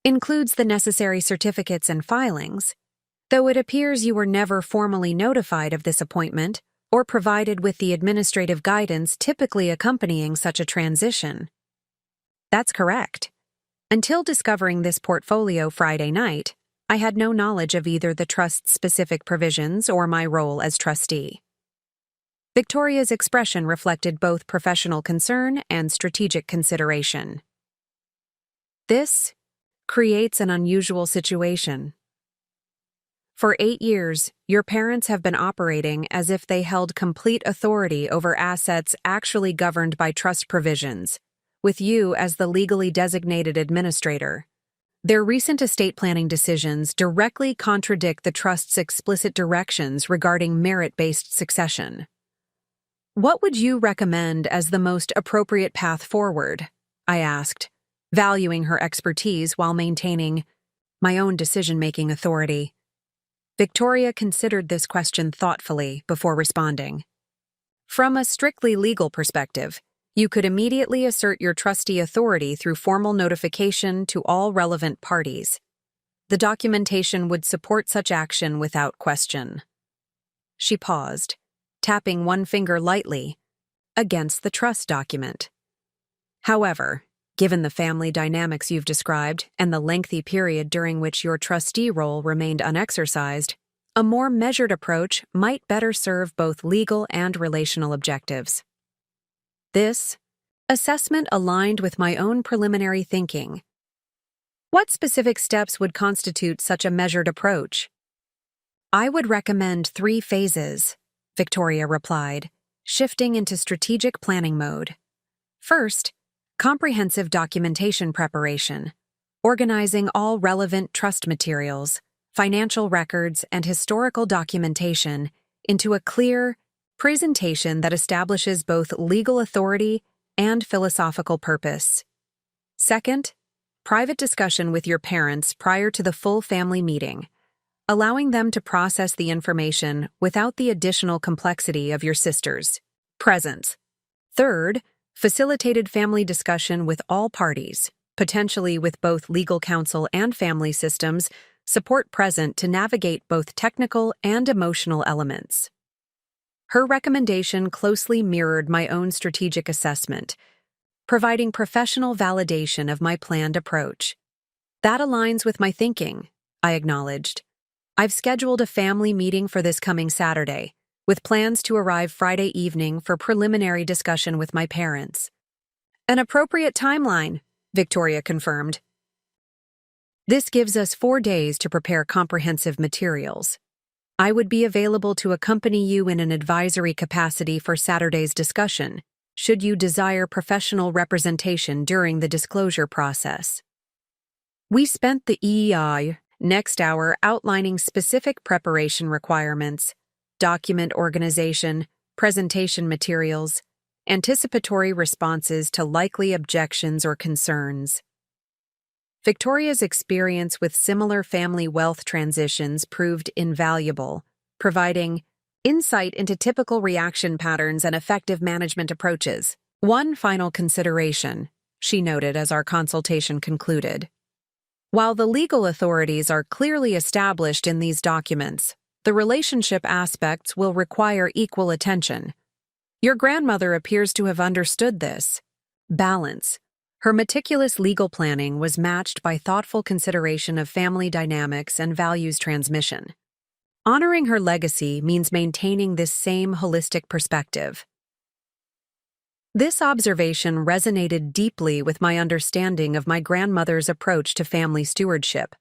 includes the necessary certificates and filings, though it appears you were never formally notified of this appointment or provided with the administrative guidance typically accompanying such a transition." "That's correct. Until discovering this portfolio Friday night, I had no knowledge of either the trust's specific provisions or my role as trustee." Victoria's expression reflected both professional concern and strategic consideration. "This creates an unusual situation. For 8 years, your parents have been operating as if they held complete authority over assets actually governed by trust provisions, with you as the legally designated administrator. Their recent estate planning decisions directly contradict the trust's explicit directions regarding merit-based succession. What would you recommend as the most appropriate path forward?" I asked, valuing her expertise while maintaining my own decision-making authority. Victoria considered this question thoughtfully before responding. "From a strictly legal perspective, you could immediately assert your trustee authority through formal notification to all relevant parties. The documentation would support such action without question." She paused, tapping one finger lightly against the trust document. "However, given the family dynamics you've described and the lengthy period during which your trustee role remained unexercised, a more measured approach might better serve both legal and relational objectives." This assessment aligned with my own preliminary thinking. "What specific steps would constitute such a measured approach?" "I would recommend 3 phases," Victoria replied, shifting into strategic planning mode. "First, comprehensive documentation preparation, organizing all relevant trust materials, financial records, and historical documentation into a clear presentation that establishes both legal authority and philosophical purpose. Second, private discussion with your parents prior to the full family meeting, allowing them to process the information without the additional complexity of your sisters' presence. Third, facilitated family discussion with all parties, potentially with both legal counsel and family systems, support present to navigate both technical and emotional elements. Her recommendation closely mirrored my own strategic assessment, providing professional validation of my planned approach. That aligns with my thinking, I acknowledged. I've scheduled a family meeting for this coming Saturday, with plans to arrive Friday evening for preliminary discussion with my parents. An appropriate timeline, Victoria confirmed. This gives us 4 days to prepare comprehensive materials. I would be available to accompany you in an advisory capacity for Saturday's discussion, should you desire professional representation during the disclosure process. We spent the EEI next hour outlining specific preparation requirements, document organization, presentation materials, anticipatory responses to likely objections or concerns. Victoria's experience with similar family wealth transitions proved invaluable, providing insight into typical reaction patterns and effective management approaches. One final consideration, she noted as our consultation concluded. While the legal authorities are clearly established in these documents, the relationship aspects will require equal attention. Your grandmother appears to have understood this balance, Her meticulous legal planning was matched by thoughtful consideration of family dynamics and values transmission. Honoring her legacy means maintaining this same holistic perspective. This observation resonated deeply with my understanding of my grandmother's approach to family stewardship.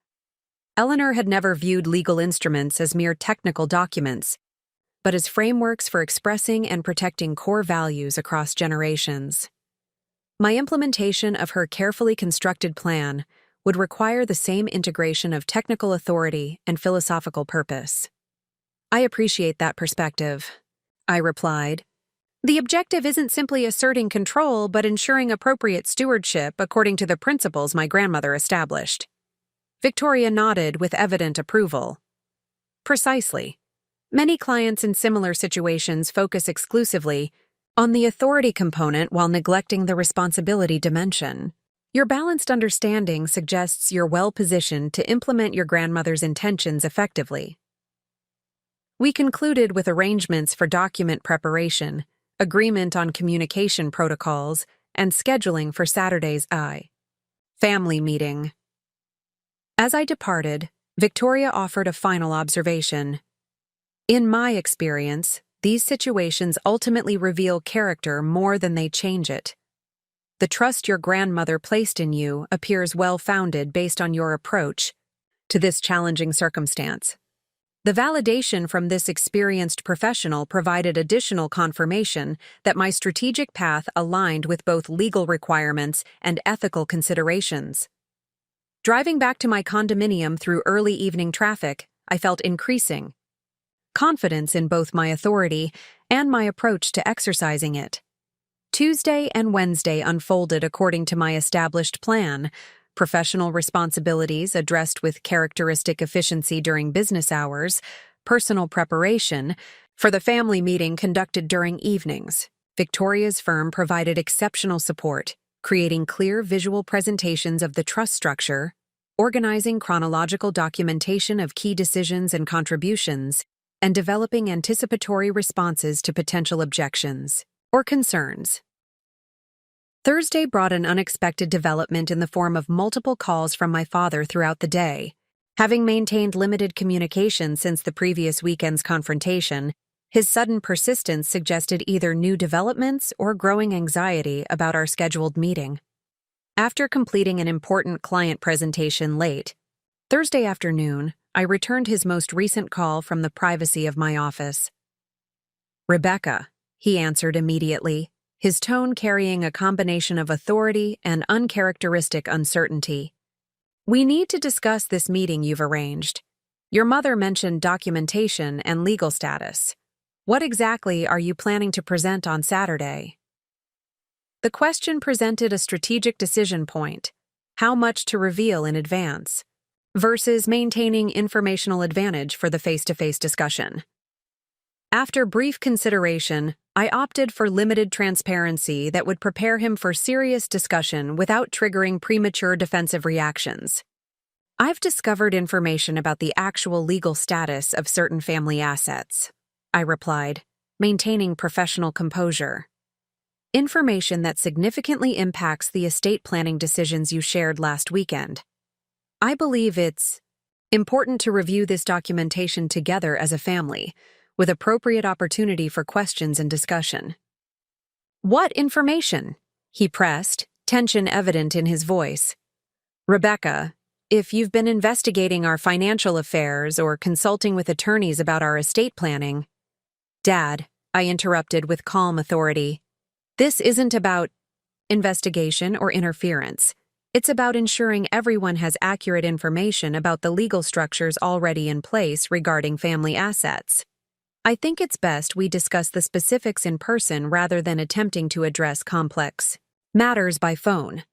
Eleanor had never viewed legal instruments as mere technical documents, but as frameworks for expressing and protecting core values across generations. My implementation of her carefully constructed plan would require the same integration of technical authority and philosophical purpose. I appreciate that perspective, I replied. The objective isn't simply asserting control, but ensuring appropriate stewardship according to the principles my grandmother established. Victoria nodded with evident approval. Precisely. Many clients in similar situations focus exclusively on the authority component while neglecting the responsibility dimension. Your balanced understanding suggests you're well-positioned to implement your grandmother's intentions effectively. We concluded with arrangements for document preparation, agreement on communication protocols, and scheduling for Saturday's family meeting. As I departed, Victoria offered a final observation. In my experience, these situations ultimately reveal character more than they change it. The trust your grandmother placed in you appears well-founded based on your approach to this challenging circumstance. The validation from this experienced professional provided additional confirmation that my strategic path aligned with both legal requirements and ethical considerations. Driving back to my condominium through early evening traffic, I felt increasing confidence in both my authority and my approach to exercising it. Tuesday and Wednesday unfolded according to my established plan, professional responsibilities addressed with characteristic efficiency during business hours, personal preparation for the family meeting conducted during evenings. Victoria's firm provided exceptional support, creating clear visual presentations of the trust structure, organizing chronological documentation of key decisions and contributions, and developing anticipatory responses to potential objections or concerns. Thursday brought an unexpected development in the form of multiple calls from my father throughout the day. Having maintained limited communication since the previous weekend's confrontation, his sudden persistence suggested either new developments or growing anxiety about our scheduled meeting. After completing an important client presentation late, Thursday afternoon, I returned his most recent call from the privacy of my office. "Rebecca," he answered immediately, his tone carrying a combination of authority and uncharacteristic uncertainty. "We need to discuss this meeting you've arranged. Your mother mentioned documentation and legal status. What exactly are you planning to present on Saturday?" The question presented a strategic decision point: how much to reveal in advance versus maintaining informational advantage for the face-to-face discussion. After brief consideration, I opted for limited transparency that would prepare him for serious discussion without triggering premature defensive reactions. "I've discovered information about the actual legal status of certain family assets," I replied, maintaining professional composure. "Information that significantly impacts the estate planning decisions you shared last weekend. I believe it's important to review this documentation together as a family, with appropriate opportunity for questions and discussion." "What information?" he pressed, tension evident in his voice. "Rebecca, if you've been investigating our financial affairs or consulting with attorneys about our estate planning—" "Dad," I interrupted with calm authority, "this isn't about investigation or interference. It's about ensuring everyone has accurate information about the legal structures already in place regarding family assets. I think it's best we discuss the specifics in person rather than attempting to address complex matters by phone."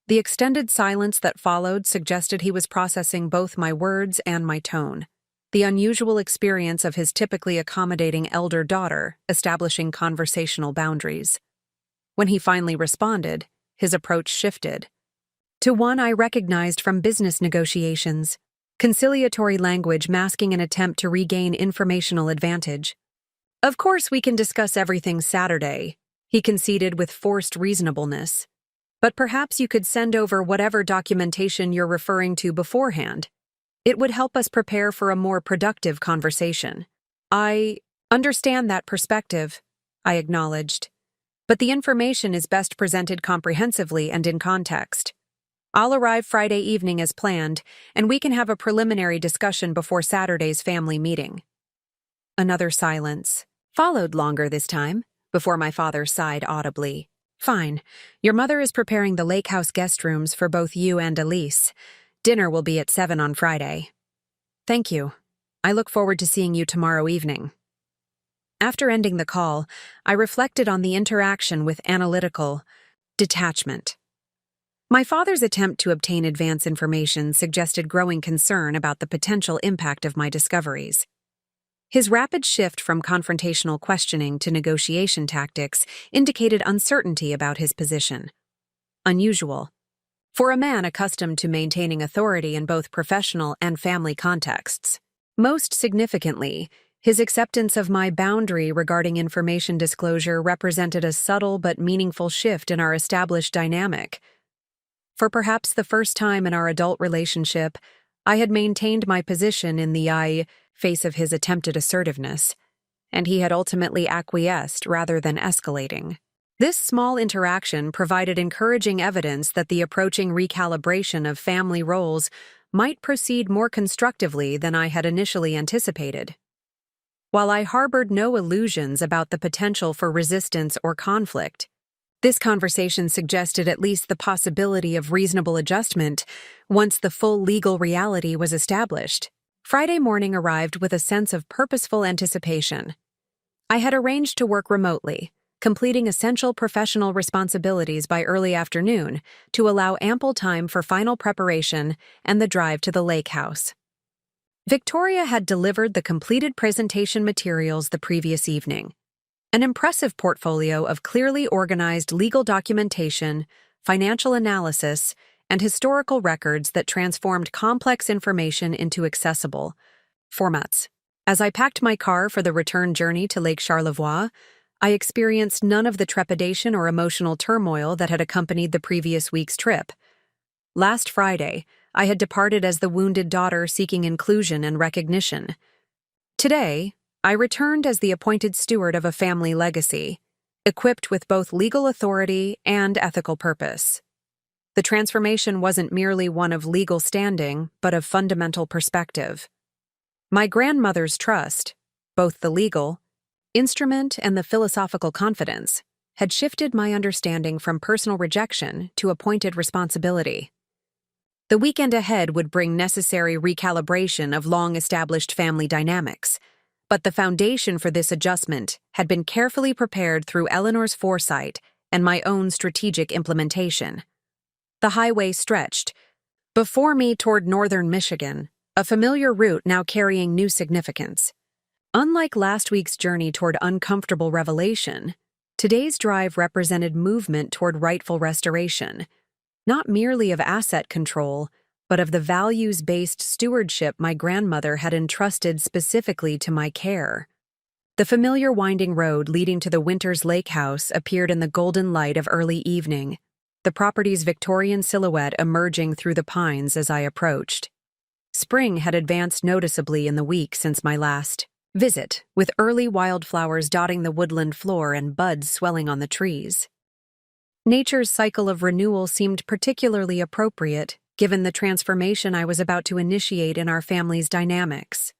The extended silence that followed suggested he was processing both my words and my tone, the unusual experience of his typically accommodating elder daughter establishing conversational boundaries. When he finally responded, his approach shifted to one I recognized from business negotiations, conciliatory language masking an attempt to regain informational advantage. "Of course we can discuss everything Saturday," he conceded with forced reasonableness. But perhaps you could send over whatever documentation you're referring to beforehand. It would help us prepare for a more productive conversation. I understand that perspective, I acknowledged. But the information is best presented comprehensively and in context. I'll arrive Friday evening as planned, and we can have a preliminary discussion before Saturday's family meeting. Another silence. Followed longer this time, before my father sighed audibly. Fine. Your mother is preparing the lake house guest rooms for both you and Elise. Dinner will be at 7 on Friday. Thank you. I look forward to seeing you tomorrow evening. After ending the call, I reflected on the interaction with analytical detachment. My father's attempt to obtain advance information suggested growing concern about the potential impact of my discoveries. His rapid shift from confrontational questioning to negotiation tactics indicated uncertainty about his position. Unusual. For a man accustomed to maintaining authority in both professional and family contexts. Most significantly, his acceptance of my boundary regarding information disclosure represented a subtle but meaningful shift in our established dynamic. For perhaps the first time in our adult relationship, I had maintained my position in the face of his attempted assertiveness, and he had ultimately acquiesced rather than escalating. This small interaction provided encouraging evidence that the approaching recalibration of family roles might proceed more constructively than I had initially anticipated. While I harbored no illusions about the potential for resistance or conflict, this conversation suggested at least the possibility of reasonable adjustment once the full legal reality was established. Friday morning arrived with a sense of purposeful anticipation. I had arranged to work remotely, completing essential professional responsibilities by early afternoon to allow ample time for final preparation and the drive to the lake house. Victoria had delivered the completed presentation materials the previous evening. An impressive portfolio of clearly organized legal documentation, financial analysis, and historical records that transformed complex information into accessible formats. As I packed my car for the return journey to Lake Charlevoix, I experienced none of the trepidation or emotional turmoil that had accompanied the previous week's trip. Last Friday, I had departed as the wounded daughter seeking inclusion and recognition. Today, I returned as the appointed steward of a family legacy, equipped with both legal authority and ethical purpose. The transformation wasn't merely one of legal standing, but of fundamental perspective. My grandmother's trust, both the legal instrument and the philosophical confidence, had shifted my understanding from personal rejection to appointed responsibility. The weekend ahead would bring necessary recalibration of long-established family dynamics, but the foundation for this adjustment had been carefully prepared through Eleanor's foresight and my own strategic implementation. The highway stretched before me toward northern Michigan, a familiar route now carrying new significance. Unlike last week's journey toward uncomfortable revelation, today's drive represented movement toward rightful restoration, not merely of asset control, but of the values-based stewardship my grandmother had entrusted specifically to my care. The familiar winding road leading to the Winters Lake House appeared in the golden light of early evening, the property's Victorian silhouette emerging through the pines as I approached. Spring had advanced noticeably in the week since my last visit, with early wildflowers dotting the woodland floor and buds swelling on the trees. Nature's cycle of renewal seemed particularly appropriate, given the transformation I was about to initiate in our family's dynamics.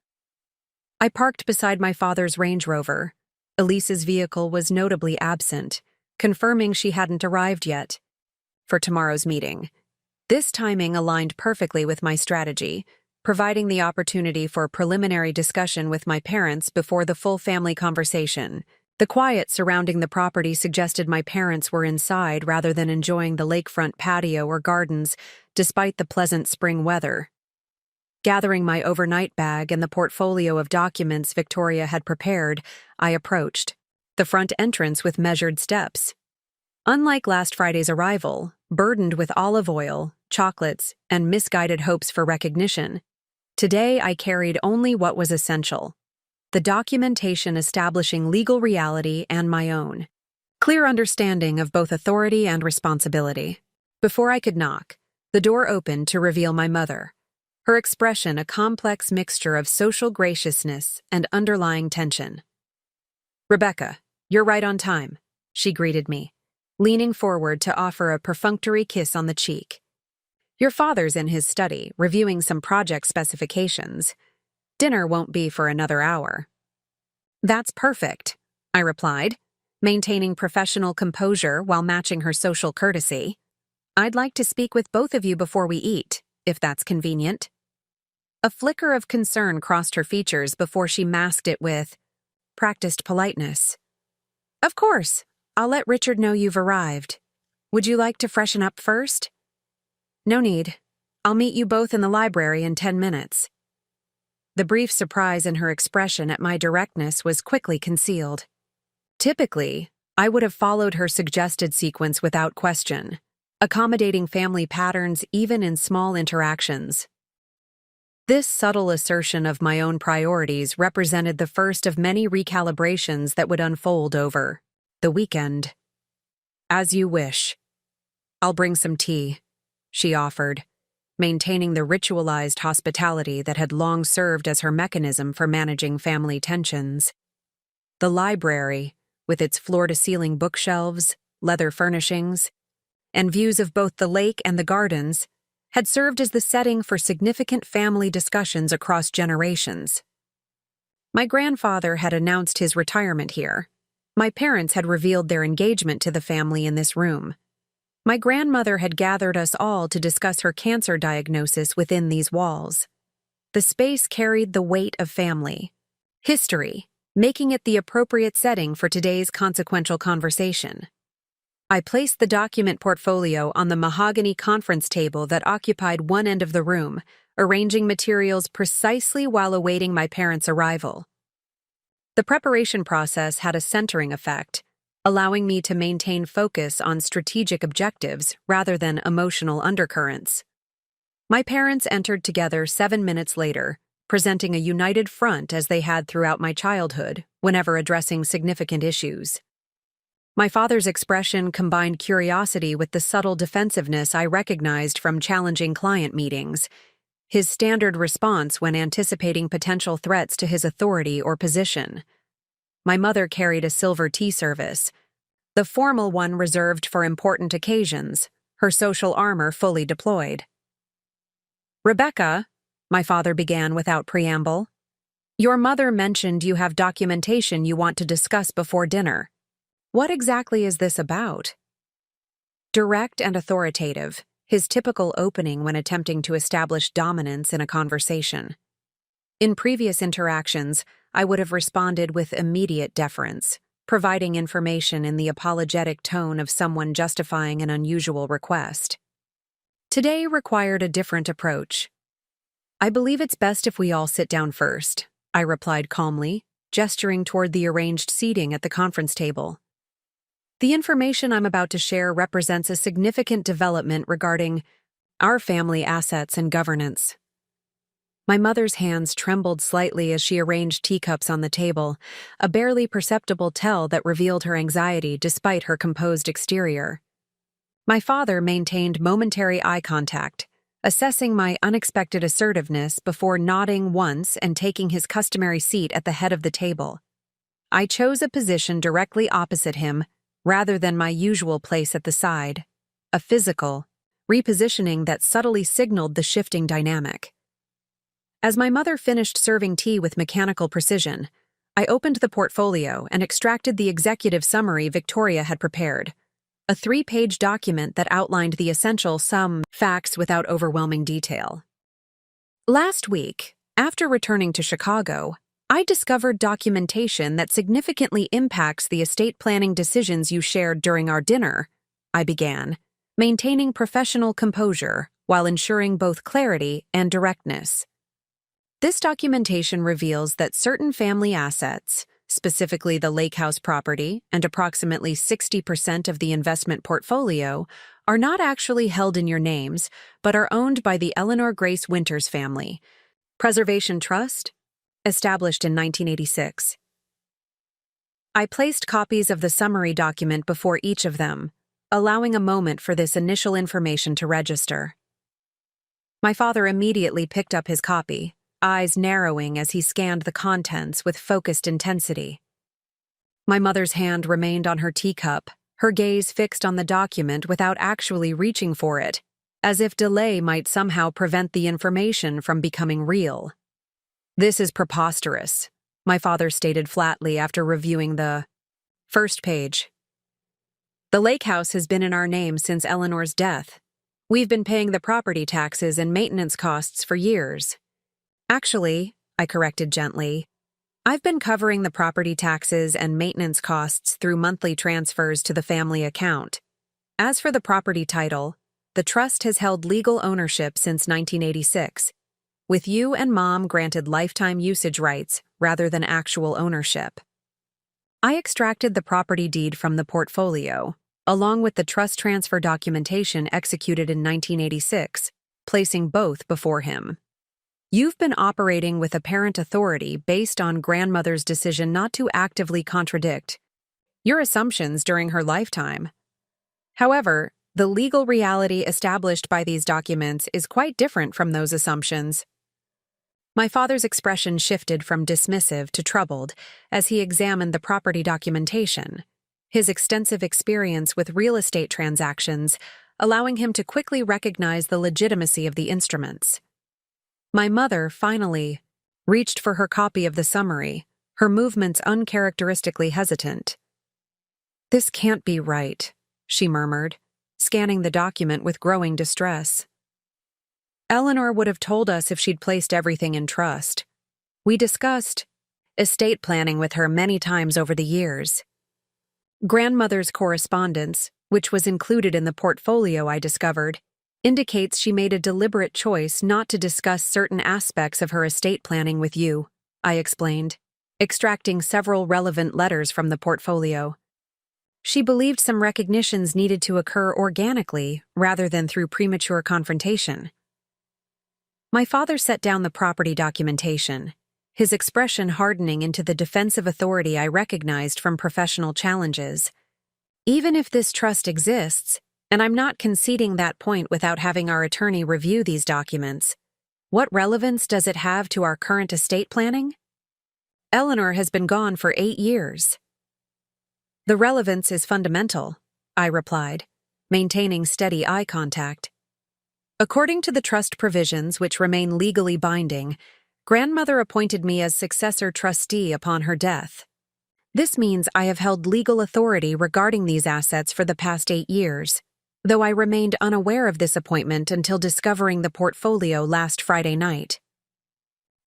I parked beside my father's Range Rover. Elise's vehicle was notably absent, confirming she hadn't arrived yet for tomorrow's meeting. This timing aligned perfectly with my strategy, providing the opportunity for a preliminary discussion with my parents before the full family conversation. The quiet surrounding the property suggested my parents were inside rather than enjoying the lakefront patio or gardens, despite the pleasant spring weather. Gathering my overnight bag and the portfolio of documents Victoria had prepared, I approached the front entrance with measured steps. Unlike last Friday's arrival, burdened with olive oil, chocolates, and misguided hopes for recognition, today I carried only what was essential: the documentation establishing legal reality and my own clear understanding of both authority and responsibility. Before I could knock, the door opened to reveal my mother, her expression a complex mixture of social graciousness and underlying tension. "Rebecca, you're right on time," she greeted me, leaning forward to offer a perfunctory kiss on the cheek. "Your father's in his study, reviewing some project specifications. Dinner won't be for another hour." "That's perfect," I replied, maintaining professional composure while matching her social courtesy. "I'd like to speak with both of you before we eat, if that's convenient." A flicker of concern crossed her features before she masked it with practiced politeness. "Of course, I'll let Richard know you've arrived. Would you like to freshen up first?" "No need. I'll meet you both in the library in 10 minutes. The brief surprise in her expression at my directness was quickly concealed. Typically, I would have followed her suggested sequence without question, accommodating family patterns even in small interactions. This subtle assertion of my own priorities represented the first of many recalibrations that would unfold over the weekend. "As you wish. I'll bring some tea," she offered, maintaining the ritualized hospitality that had long served as her mechanism for managing family tensions. The library, with its floor-to-ceiling bookshelves, leather furnishings, and views of both the lake and the gardens, had served as the setting for significant family discussions across generations. My grandfather had announced his retirement here. My parents had revealed their engagement to the family in this room. My grandmother had gathered us all to discuss her cancer diagnosis within these walls. The space carried the weight of family, history, making it the appropriate setting for today's consequential conversation. I placed the document portfolio on the mahogany conference table that occupied one end of the room, arranging materials precisely while awaiting my parents' arrival. The preparation process had a centering effect, allowing me to maintain focus on strategic objectives rather than emotional undercurrents. My parents entered together 7 minutes later, presenting a united front as they had throughout my childhood, whenever addressing significant issues. My father's expression combined curiosity with the subtle defensiveness I recognized from challenging client meetings, his standard response when anticipating potential threats to his authority or position. My mother carried a silver tea service, the formal one reserved for important occasions, her social armor fully deployed. "Rebecca," my father began without preamble, "your mother mentioned you have documentation you want to discuss before dinner. What exactly is this about?" Direct and authoritative, his typical opening when attempting to establish dominance in a conversation. In previous interactions, I would have responded with immediate deference, providing information in the apologetic tone of someone justifying an unusual request. Today required a different approach. "I believe it's best if we all sit down first," I replied calmly, gesturing toward the arranged seating at the conference table. "The information I'm about to share represents a significant development regarding our family assets and governance." My mother's hands trembled slightly as she arranged teacups on the table, a barely perceptible tell that revealed her anxiety despite her composed exterior. My father maintained momentary eye contact, assessing my unexpected assertiveness before nodding once and taking his customary seat at the head of the table. I chose a position directly opposite him, rather than my usual place at the side, a physical repositioning that subtly signaled the shifting dynamic. As my mother finished serving tea with mechanical precision, I opened the portfolio and extracted the executive summary Victoria had prepared, a 3-page document that outlined the essential facts without overwhelming detail. "Last week, after returning to Chicago, I discovered documentation that significantly impacts the estate planning decisions you shared during our dinner," I began, maintaining professional composure while ensuring both clarity and directness. "This documentation reveals that certain family assets, specifically the lake house property and approximately 60% of the investment portfolio, are not actually held in your names, but are owned by the Eleanor Grace Winters family, Preservation Trust, established in 1986. I placed copies of the summary document before each of them, allowing a moment for this initial information to register. My father immediately picked up his copy, eyes narrowing as he scanned the contents with focused intensity. My mother's hand remained on her teacup, her gaze fixed on the document without actually reaching for it, as if delay might somehow prevent the information from becoming real. "This is preposterous," my father stated flatly after reviewing the first page. "The lake house has been in our name since Eleanor's death. We've been paying the property taxes and maintenance costs for years. Actually," I corrected gently, "I've been covering the property taxes and maintenance costs through monthly transfers to the family account. As for the property title, the trust has held legal ownership since 1986, with you and Mom granted lifetime usage rights rather than actual ownership." I extracted the property deed from the portfolio, along with the trust transfer documentation executed in 1986, placing both before him. "You've been operating with apparent authority based on grandmother's decision not to actively contradict your assumptions during her lifetime. However, the legal reality established by these documents is quite different from those assumptions." My father's expression shifted from dismissive to troubled as he examined the property documentation, his extensive experience with real estate transactions allowing him to quickly recognize the legitimacy of the instruments. My mother, finally, reached for her copy of the summary, her movements uncharacteristically hesitant. "This can't be right," she murmured, scanning the document with growing distress. "Eleanor would have told us if she'd placed everything in trust. We discussed estate planning with her many times over the years. Grandmother's correspondence, which was included in the portfolio I discovered, indicates she made a deliberate choice not to discuss certain aspects of her estate planning with you," I explained, extracting several relevant letters from the portfolio. "She believed some recognitions needed to occur organically rather than through premature confrontation." My father set down the property documentation, his expression hardening into the defensive authority I recognized from professional challenges. "Even if this trust exists, and I'm not conceding that point without having our attorney review these documents, what relevance does it have to our current estate planning? Eleanor has been gone for 8 years. "The relevance is fundamental," I replied, maintaining steady eye contact. "According to the trust provisions, which remain legally binding, grandmother appointed me as successor trustee upon her death. This means I have held legal authority regarding these assets for the past 8 years, though I remained unaware of this appointment until discovering the portfolio last Friday night."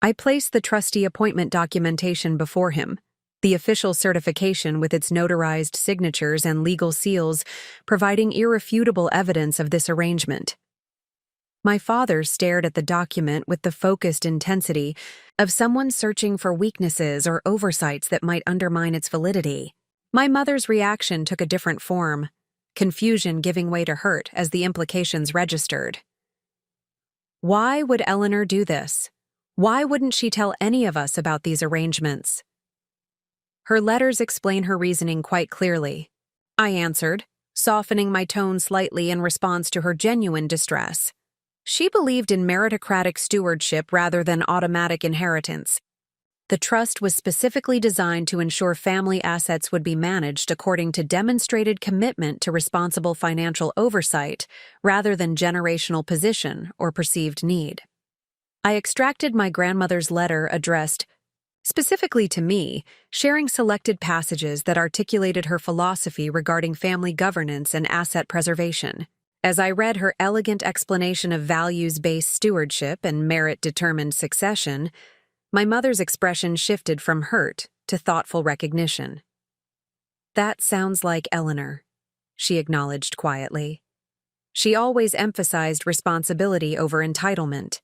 I placed the trustee appointment documentation before him, the official certification with its notarized signatures and legal seals providing irrefutable evidence of this arrangement. My father stared at the document with the focused intensity of someone searching for weaknesses or oversights that might undermine its validity. My mother's reaction took a different form, confusion giving way to hurt as the implications registered. Why would Eleanor do this? Why wouldn't she tell any of us about these arrangements? Her letters explain her reasoning quite clearly, I answered, softening my tone slightly in response to her genuine distress. She believed in meritocratic stewardship rather than automatic inheritance. The trust was specifically designed to ensure family assets would be managed according to demonstrated commitment to responsible financial oversight rather than generational position or perceived need. I extracted my grandmother's letter addressed specifically to me, sharing selected passages that articulated her philosophy regarding family governance and asset preservation. As I read her elegant explanation of values-based stewardship and merit-determined succession, my mother's expression shifted from hurt to thoughtful recognition. "That sounds like Eleanor," she acknowledged quietly. She always emphasized responsibility over entitlement.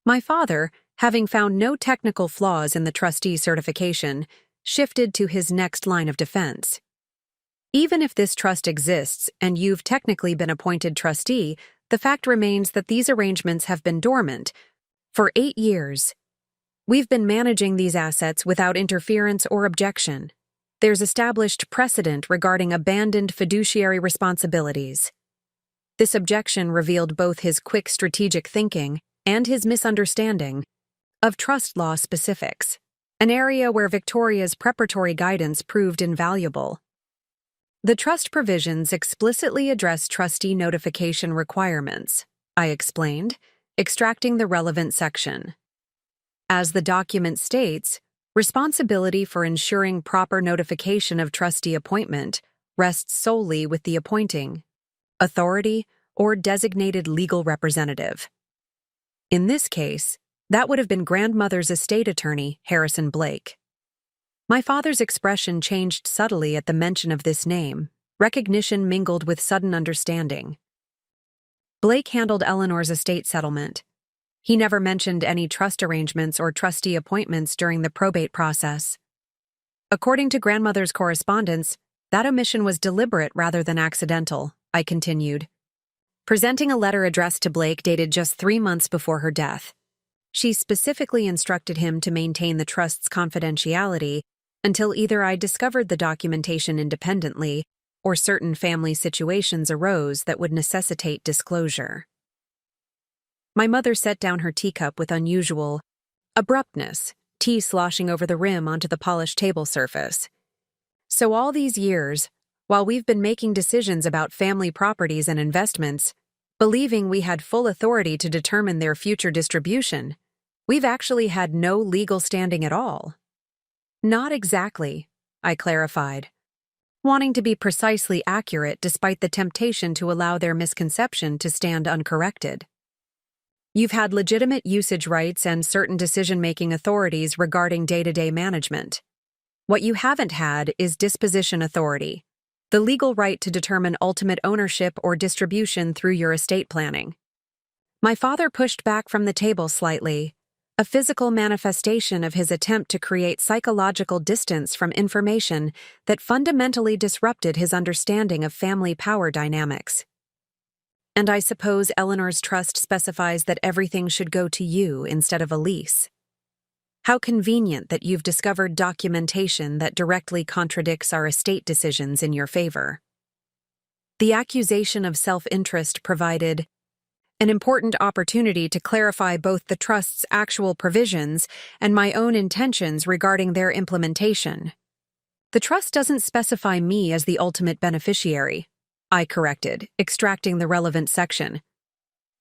My father, having found no technical flaws in the trustee certification, shifted to his next line of defense. "Even if this trust exists and you've technically been appointed trustee, the fact remains that these arrangements have been dormant for 8 years. We've been managing these assets without interference or objection. There's established precedent regarding abandoned fiduciary responsibilities. This objection revealed both his quick strategic thinking and his misunderstanding of trust law specifics, an area where Victoria's preparatory guidance proved invaluable. The trust provisions explicitly address trustee notification requirements, I explained, extracting the relevant section. As the document states, responsibility for ensuring proper notification of trustee appointment rests solely with the appointing authority or designated legal representative. In this case, that would have been grandmother's estate attorney, Harrison Blake. My father's expression changed subtly at the mention of this name, recognition mingled with sudden understanding. Blake handled Eleanor's estate settlement. He never mentioned any trust arrangements or trustee appointments during the probate process. According to grandmother's correspondence, that omission was deliberate rather than accidental, I continued, presenting a letter addressed to Blake dated just 3 months before her death. She specifically instructed him to maintain the trust's confidentiality until either I discovered the documentation independently or certain family situations arose that would necessitate disclosure. My mother set down her teacup with unusual abruptness, tea sloshing over the rim onto the polished table surface. So all these years, while we've been making decisions about family properties and investments, believing we had full authority to determine their future distribution, we've actually had no legal standing at all. Not exactly, I clarified, wanting to be precisely accurate despite the temptation to allow their misconception to stand uncorrected. You've had legitimate usage rights and certain decision-making authorities regarding day-to-day management. What you haven't had is disposition authority, the legal right to determine ultimate ownership or distribution through your estate planning. My father pushed back from the table slightly, a physical manifestation of his attempt to create psychological distance from information that fundamentally disrupted his understanding of family power dynamics. And I suppose Eleanor's trust specifies that everything should go to you instead of Elise. How convenient that you've discovered documentation that directly contradicts our estate decisions in your favor. The accusation of self-interest provided an important opportunity to clarify both the trust's actual provisions and my own intentions regarding their implementation. The trust doesn't specify me as the ultimate beneficiary, I corrected, extracting the relevant section.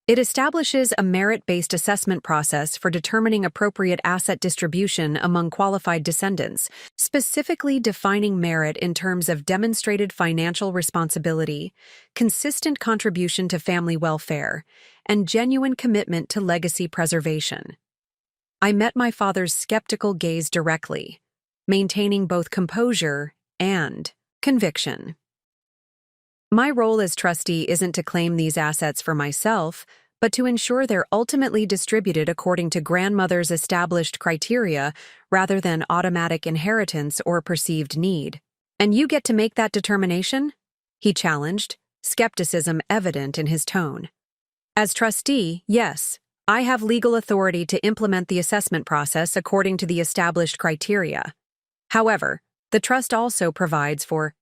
It establishes a merit-based assessment process for determining appropriate asset distribution among qualified descendants, specifically defining merit in terms of demonstrated financial responsibility, consistent contribution to family welfare, and genuine commitment to legacy preservation. I met my father's skeptical gaze directly, maintaining both composure and conviction. My role as trustee isn't to claim these assets for myself, but to ensure they're ultimately distributed according to grandmother's established criteria rather than automatic inheritance or perceived need. And you get to make that determination? He challenged, skepticism evident in his tone. As trustee, yes, I have legal authority to implement the assessment process according to the established criteria. However, the trust also provides for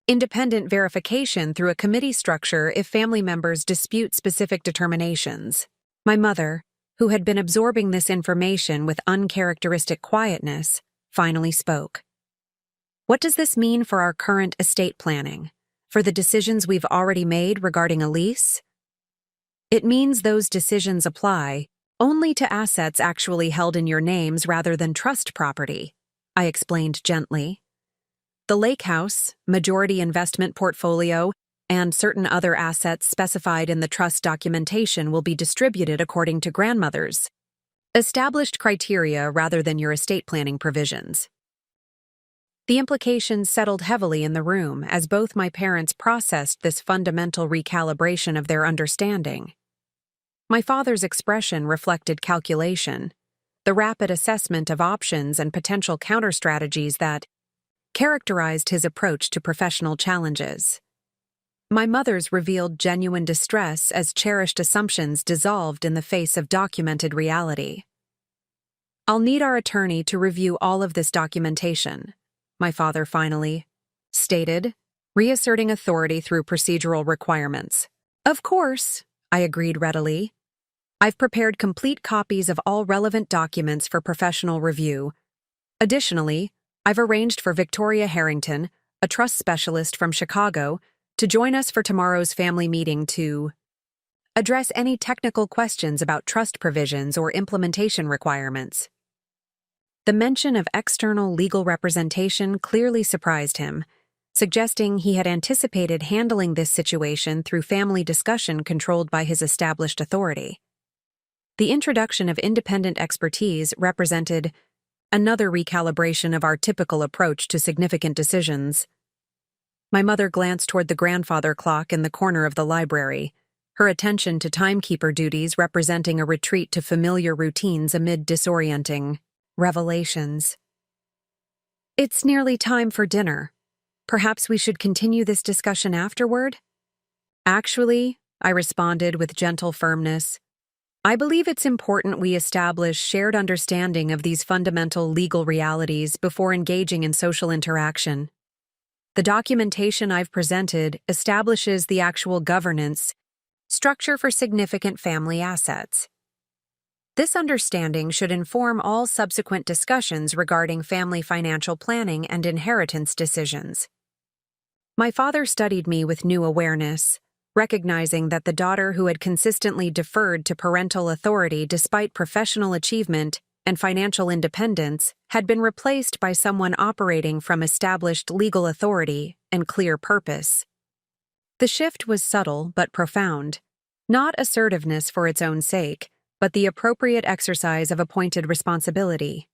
independent verification through a committee structure if family members dispute specific determinations. My mother, who had been absorbing this information with uncharacteristic quietness, finally spoke. What does this mean for our current estate planning? For the decisions we've already made regarding Elise? It means those decisions apply only to assets actually held in your names rather than trust property, I explained gently. The lake house, majority investment portfolio, and certain other assets specified in the trust documentation will be distributed according to grandmother's established criteria rather than your estate planning provisions. The implications settled heavily in the room as both my parents processed this fundamental recalibration of their understanding. My father's expression reflected calculation, the rapid assessment of options and potential counter-strategies that characterized his approach to professional challenges. My mother's revealed genuine distress as cherished assumptions dissolved in the face of documented reality. I'll need our attorney to review all of this documentation, my father finally stated, reasserting authority through procedural requirements. Of course, I agreed readily. I've prepared complete copies of all relevant documents for professional review. Additionally, I've arranged for Victoria Harrington, a trust specialist from Chicago, to join us for tomorrow's family meeting to address any technical questions about trust provisions or implementation requirements. The mention of external legal representation clearly surprised him, suggesting he had anticipated handling this situation through family discussion controlled by his established authority. The introduction of independent expertise represented another recalibration of our typical approach to significant decisions. My mother glanced toward the grandfather clock in the corner of the library, her attention to timekeeper duties representing a retreat to familiar routines amid disorienting revelations. It's nearly time for dinner. Perhaps we should continue this discussion afterward? Actually, I responded with gentle firmness, I believe it's important we establish shared understanding of these fundamental legal realities before engaging in social interaction. The documentation I've presented establishes the actual governance structure for significant family assets. This understanding should inform all subsequent discussions regarding family financial planning and inheritance decisions. My father studied me with new awareness, recognizing that the daughter who had consistently deferred to parental authority despite professional achievement and financial independence had been replaced by someone operating from established legal authority and clear purpose. The shift was subtle but profound, not assertiveness for its own sake, but the appropriate exercise of appointed responsibility.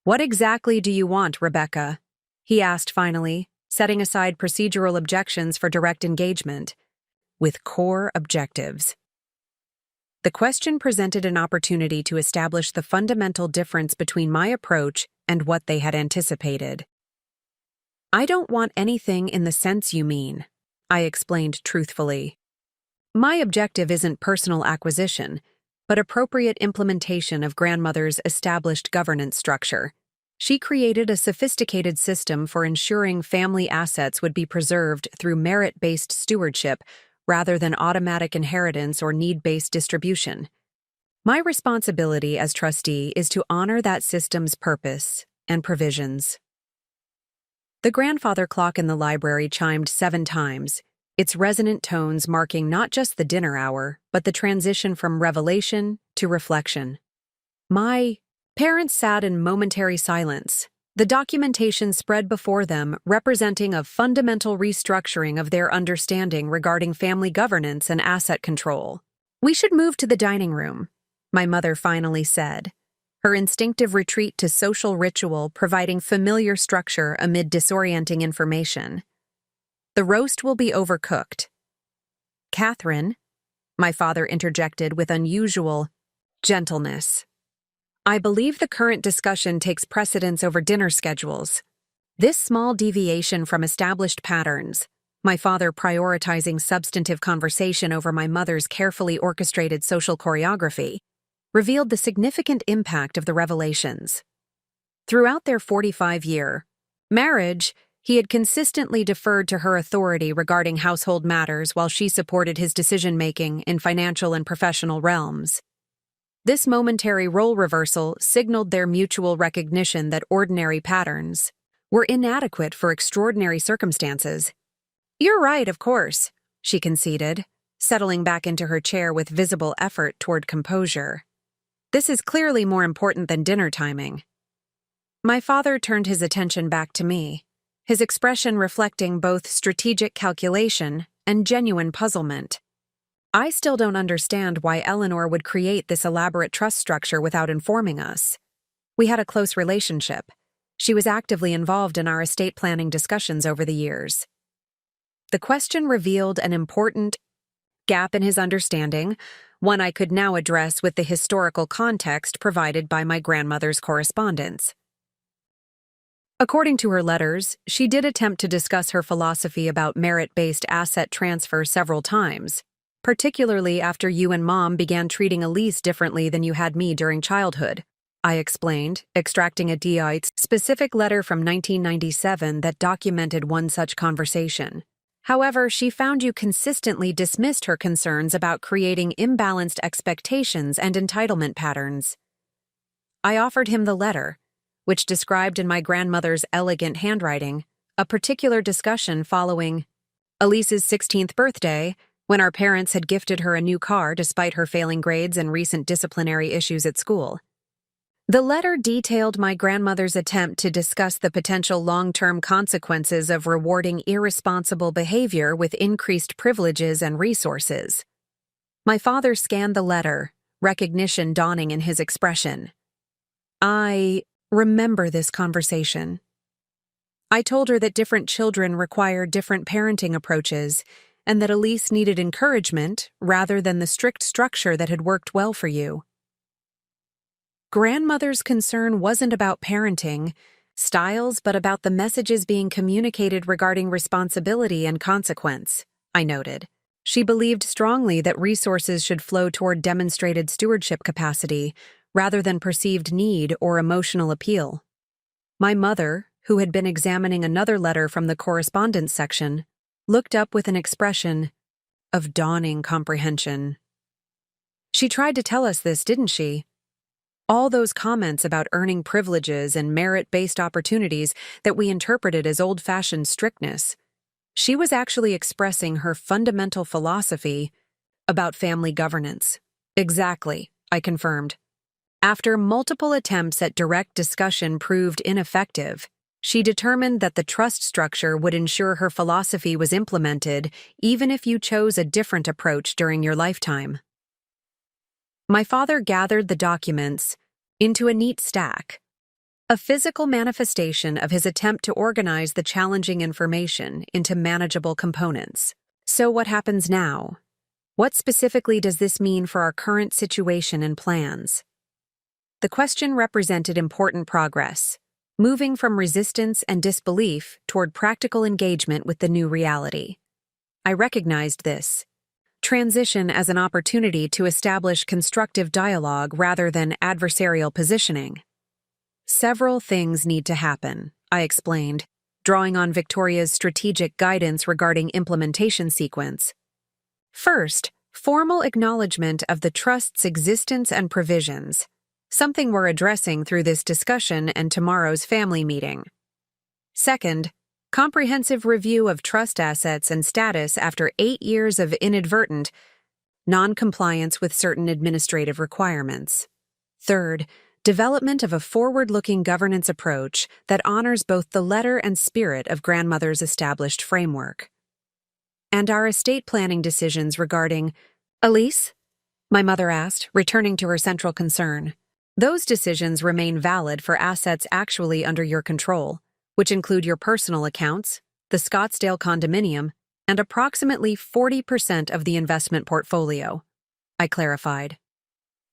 What exactly do you want, Rebecca? He asked finally, setting aside procedural objections for direct engagement, with core objectives. The question presented an opportunity to establish the fundamental difference between my approach and what they had anticipated. I don't want anything in the sense you mean, I explained truthfully. My objective isn't personal acquisition, but appropriate implementation of grandmother's established governance structure. She created a sophisticated system for ensuring family assets would be preserved through merit-based stewardship rather than automatic inheritance or need-based distribution. My responsibility as trustee is to honor that system's purpose and provisions. The grandfather clock in the library chimed 7 times, its resonant tones marking not just the dinner hour, but the transition from revelation to reflection. My parents sat in momentary silence, the documentation spread before them representing a fundamental restructuring of their understanding regarding family governance and asset control. We should move to the dining room, my mother finally said, her instinctive retreat to social ritual providing familiar structure amid disorienting information. The roast will be overcooked. Catherine, my father interjected with unusual gentleness. I believe the current discussion takes precedence over dinner schedules. This small deviation from established patterns, my father prioritizing substantive conversation over my mother's carefully orchestrated social choreography, revealed the significant impact of the revelations. Throughout their 45-year marriage, he had consistently deferred to her authority regarding household matters while she supported his decision-making in financial and professional realms. This momentary role reversal signaled their mutual recognition that ordinary patterns were inadequate for extraordinary circumstances. You're right, of course, she conceded, settling back into her chair with visible effort toward composure. This is clearly more important than dinner timing. My father turned his attention back to me, his expression reflecting both strategic calculation and genuine puzzlement. I still don't understand why Eleanor would create this elaborate trust structure without informing us. We had a close relationship. She was actively involved in our estate planning discussions over the years. The question revealed an important gap in his understanding, one I could now address with the historical context provided by my grandmother's correspondence. According to her letters, she did attempt to discuss her philosophy about merit-based asset transfer several times, particularly after you and Mom began treating Elise differently than you had me during childhood. I explained, extracting a specific letter from 1997 that documented one such conversation. However, she found you consistently dismissed her concerns about creating imbalanced expectations and entitlement patterns. I offered him the letter, which described in my grandmother's elegant handwriting a particular discussion following Elise's 16th birthday, when our parents had gifted her a new car despite her failing grades and recent disciplinary issues at school. The letter detailed my grandmother's attempt to discuss the potential long-term consequences of rewarding irresponsible behavior with increased privileges and resources. My father scanned the letter, recognition dawning in his expression. I remember this conversation. I told her that different children require different parenting approaches, and that Elise needed encouragement rather than the strict structure that had worked well for you. Grandmother's concern wasn't about parenting styles, but about the messages being communicated regarding responsibility and consequence, I noted. She believed strongly that resources should flow toward demonstrated stewardship capacity rather than perceived need or emotional appeal. My mother, who had been examining another letter from the correspondence section, looked up with an expression of dawning comprehension. She tried to tell us this, didn't she? All those comments about earning privileges and merit-based opportunities that we interpreted as old-fashioned strictness. She was actually expressing her fundamental philosophy about family governance. Exactly, I confirmed. After multiple attempts at direct discussion proved ineffective, she determined that the trust structure would ensure her philosophy was implemented even if you chose a different approach during your lifetime. My father gathered the documents into a neat stack, a physical manifestation of his attempt to organize the challenging information into manageable components. So what happens now? What specifically does this mean for our current situation and plans? The question represented important progress, moving from resistance and disbelief toward practical engagement with the new reality. I recognized this transition as an opportunity to establish constructive dialogue rather than adversarial positioning. Several things need to happen, I explained, drawing on Victoria's strategic guidance regarding implementation sequence. First, formal acknowledgement of the trust's existence and provisions, something we're addressing through this discussion and tomorrow's family meeting. Second, comprehensive review of trust assets and status after 8 years of inadvertent non-compliance with certain administrative requirements. Third, development of a forward-looking governance approach that honors both the letter and spirit of grandmother's established framework. And our estate planning decisions regarding Elise? My mother asked, returning to her central concern. Those decisions remain valid for assets actually under your control, which include your personal accounts, the Scottsdale condominium, and approximately 40% of the investment portfolio, I clarified.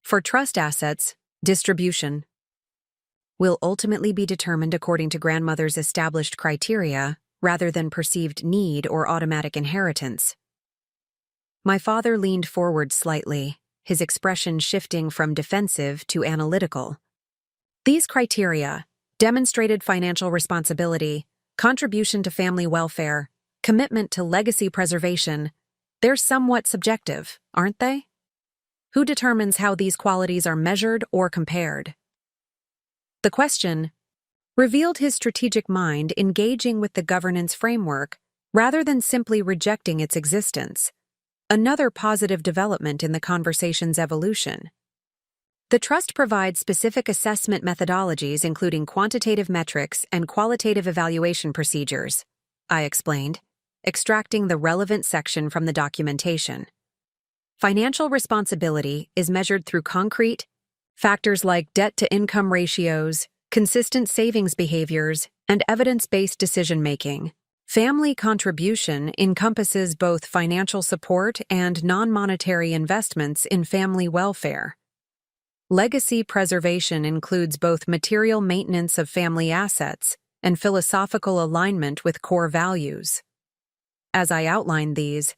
For trust assets, distribution will ultimately be determined according to grandmother's established criteria rather than perceived need or automatic inheritance. My father leaned forward slightly, his expression shifting from defensive to analytical. These criteria, demonstrated financial responsibility, contribution to family welfare, commitment to legacy preservation, they're somewhat subjective, aren't they? Who determines how these qualities are measured or compared? The question revealed his strategic mind engaging with the governance framework rather than simply rejecting its existence, another positive development in the conversation's evolution. The trust provides specific assessment methodologies including quantitative metrics and qualitative evaluation procedures, I explained, extracting the relevant section from the documentation. Financial responsibility is measured through concrete factors like debt-to-income ratios, consistent savings behaviors, and evidence-based decision-making. Family contribution encompasses both financial support and non-monetary investments in family welfare. Legacy preservation includes both material maintenance of family assets and philosophical alignment with core values. As I outlined these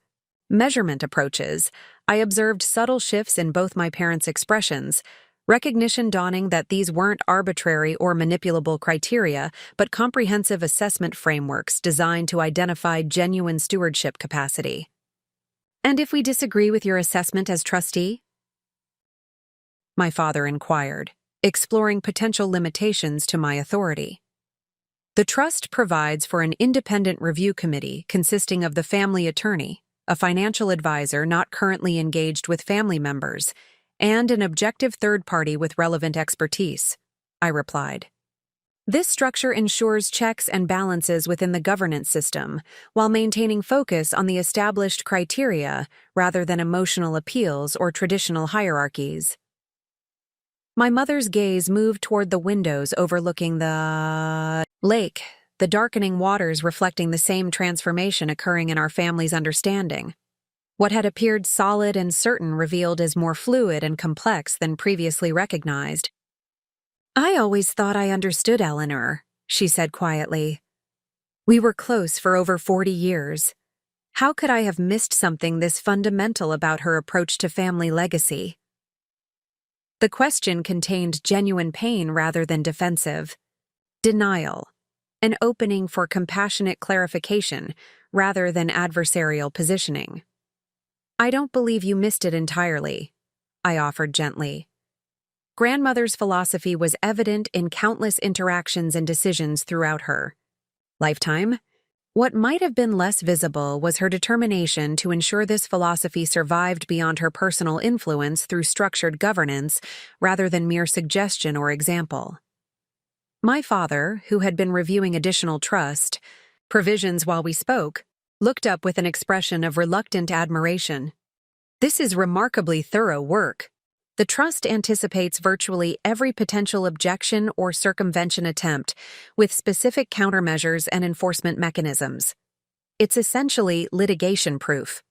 measurement approaches, I observed subtle shifts in both my parents' expressions, Recognition dawning that these weren't arbitrary or manipulable criteria, but comprehensive assessment frameworks designed to identify genuine stewardship capacity. "And if we disagree with your assessment as trustee?" my father inquired, exploring potential limitations to my authority. "The trust provides for an independent review committee consisting of the family attorney, a financial advisor not currently engaged with family members, and an objective third party with relevant expertise," I replied. "This structure ensures checks and balances within the governance system, while maintaining focus on the established criteria rather than emotional appeals or traditional hierarchies." My mother's gaze moved toward the windows overlooking the lake, the darkening waters reflecting the same transformation occurring in our family's understanding. What had appeared solid and certain revealed as more fluid and complex than previously recognized. "I always thought I understood Eleanor," she said quietly. "We were close for over 40 years. How could I have missed something this fundamental about her approach to family legacy?" The question contained genuine pain rather than defensive. Denial. An opening for compassionate clarification rather than adversarial positioning. "I don't believe you missed it entirely," I offered gently. Grandmother's philosophy was evident in countless interactions and decisions throughout her lifetime. What might have been less visible was her determination to ensure this philosophy survived beyond her personal influence through structured governance rather than mere suggestion or example. My father, who had been reviewing additional trust provisions while we spoke, looked up with an expression of reluctant admiration. "This is remarkably thorough work. The trust anticipates virtually every potential objection or circumvention attempt, with specific countermeasures and enforcement mechanisms. It's essentially litigation-proof."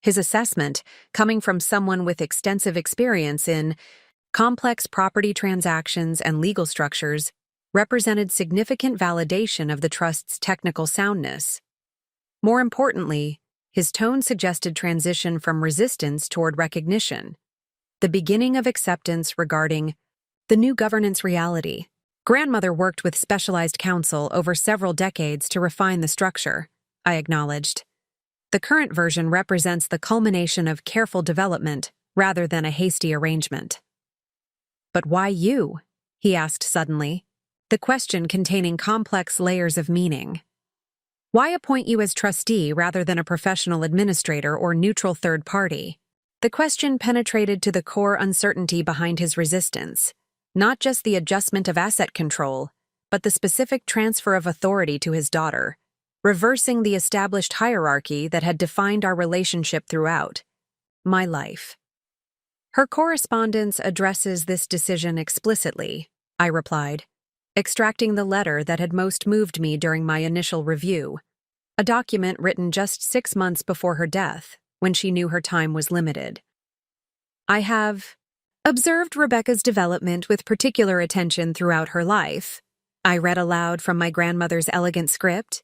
His assessment, coming from someone with extensive experience in complex property transactions and legal structures, represented significant validation of the trust's technical soundness. More importantly, his tone suggested transition from resistance toward recognition, the beginning of acceptance regarding the new governance reality. Grandmother worked with specialized counsel over several decades to refine the structure, I acknowledged. The current version represents the culmination of careful development rather than a hasty arrangement. "But why you?" he asked suddenly, the question containing complex layers of meaning. "Why appoint you as trustee rather than a professional administrator or neutral third party?" The question penetrated to the core uncertainty behind his resistance, not just the adjustment of asset control, but the specific transfer of authority to his daughter, reversing the established hierarchy that had defined our relationship throughout my life. "Her correspondence addresses this decision explicitly," I replied, extracting the letter that had most moved me during my initial review, a document written just 6 months before her death, when she knew her time was limited. "I have observed Rebecca's development with particular attention throughout her life," I read aloud from my grandmother's elegant script.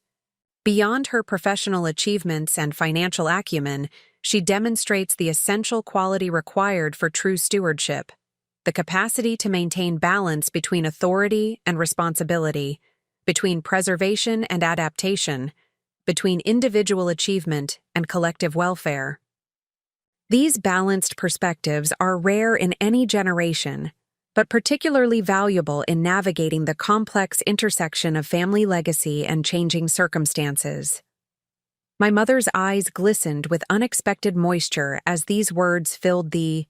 "Beyond her professional achievements and financial acumen, she demonstrates the essential quality required for true stewardship, the capacity to maintain balance between authority and responsibility, between preservation and adaptation, between individual achievement and collective welfare. These balanced perspectives are rare in any generation, but particularly valuable in navigating the complex intersection of family legacy and changing circumstances." My mother's eyes glistened with unexpected moisture as these words filled the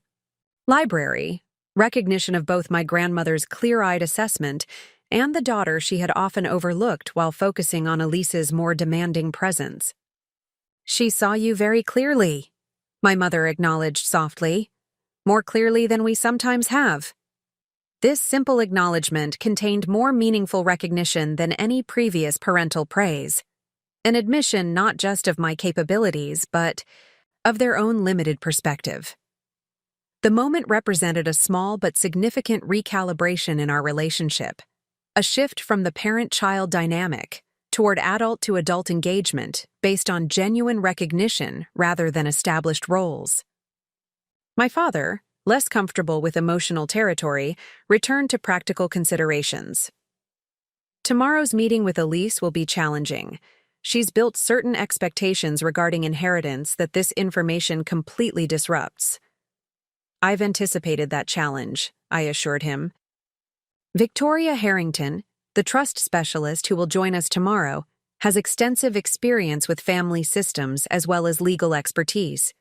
library, recognition of both my grandmother's clear-eyed assessment and the daughter she had often overlooked while focusing on Elise's more demanding presence. "She saw you very clearly," my mother acknowledged softly, "more clearly than we sometimes have." This simple acknowledgement contained more meaningful recognition than any previous parental praise, an admission not just of my capabilities, but of their own limited perspective. The moment represented a small but significant recalibration in our relationship, a shift from the parent-child dynamic toward adult-to-adult engagement based on genuine recognition rather than established roles. My father, less comfortable with emotional territory, returned to practical considerations. Tomorrow's meeting with Elise will be challenging. She's built certain expectations regarding inheritance that this information completely disrupts. I've anticipated that challenge, I assured him. Victoria Harrington, the trust specialist who will join us tomorrow, has extensive experience with family systems as well as legal expertise.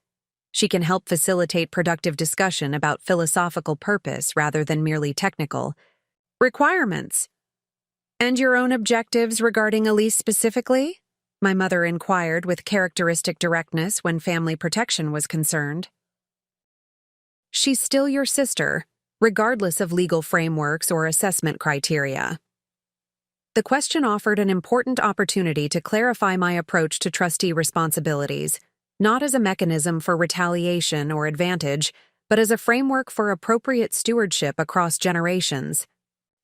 She can help facilitate productive discussion about philosophical purpose rather than merely technical requirements. And your own objectives regarding Elise specifically? My mother inquired with characteristic directness when family protection was concerned. She's still your sister, regardless of legal frameworks or assessment criteria. The question offered an important opportunity to clarify my approach to trustee responsibilities, not as a mechanism for retaliation or advantage, but as a framework for appropriate stewardship across generations.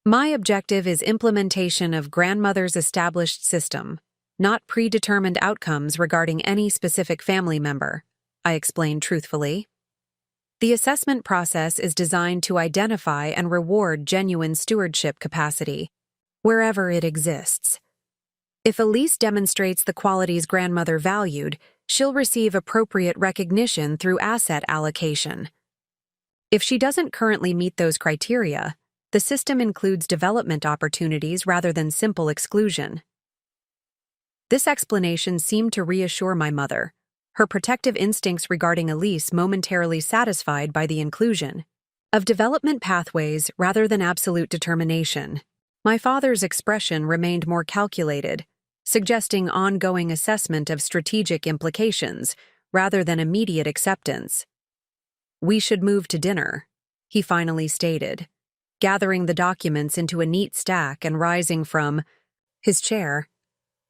My objective is implementation of grandmother's established system, not predetermined outcomes regarding any specific family member, I explained truthfully. The assessment process is designed to identify and reward genuine stewardship capacity, wherever it exists. If Elise demonstrates the qualities grandmother valued, she'll receive appropriate recognition through asset allocation. If she doesn't currently meet those criteria, the system includes development opportunities rather than simple exclusion. This explanation seemed to reassure my mother, her protective instincts regarding Elise momentarily satisfied by the inclusion of development pathways rather than absolute determination. My father's expression remained more calculated, suggesting ongoing assessment of strategic implications rather than immediate acceptance. We should move to dinner, he finally stated, gathering the documents into a neat stack and rising from his chair.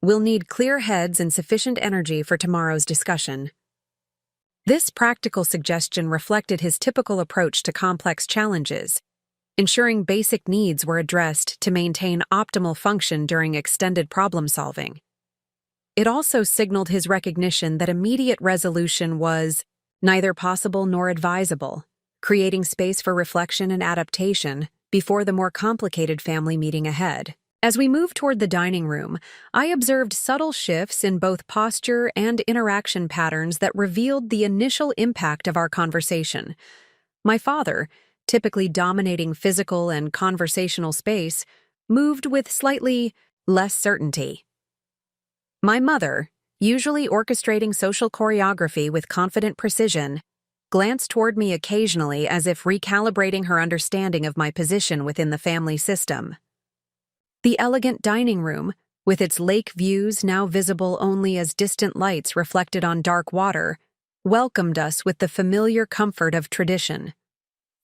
We'll need clear heads and sufficient energy for tomorrow's discussion. This practical suggestion reflected his typical approach to complex challenges, ensuring basic needs were addressed to maintain optimal function during extended problem-solving. It also signaled his recognition that immediate resolution was neither possible nor advisable, creating space for reflection and adaptation before the more complicated family meeting ahead. As we moved toward the dining room, I observed subtle shifts in both posture and interaction patterns that revealed the initial impact of our conversation. My father, typically dominating physical and conversational space, moved with slightly less certainty. My mother, usually orchestrating social choreography with confident precision, glanced toward me occasionally as if recalibrating her understanding of my position within the family system. The elegant dining room, with its lake views now visible only as distant lights reflected on dark water, welcomed us with the familiar comfort of tradition.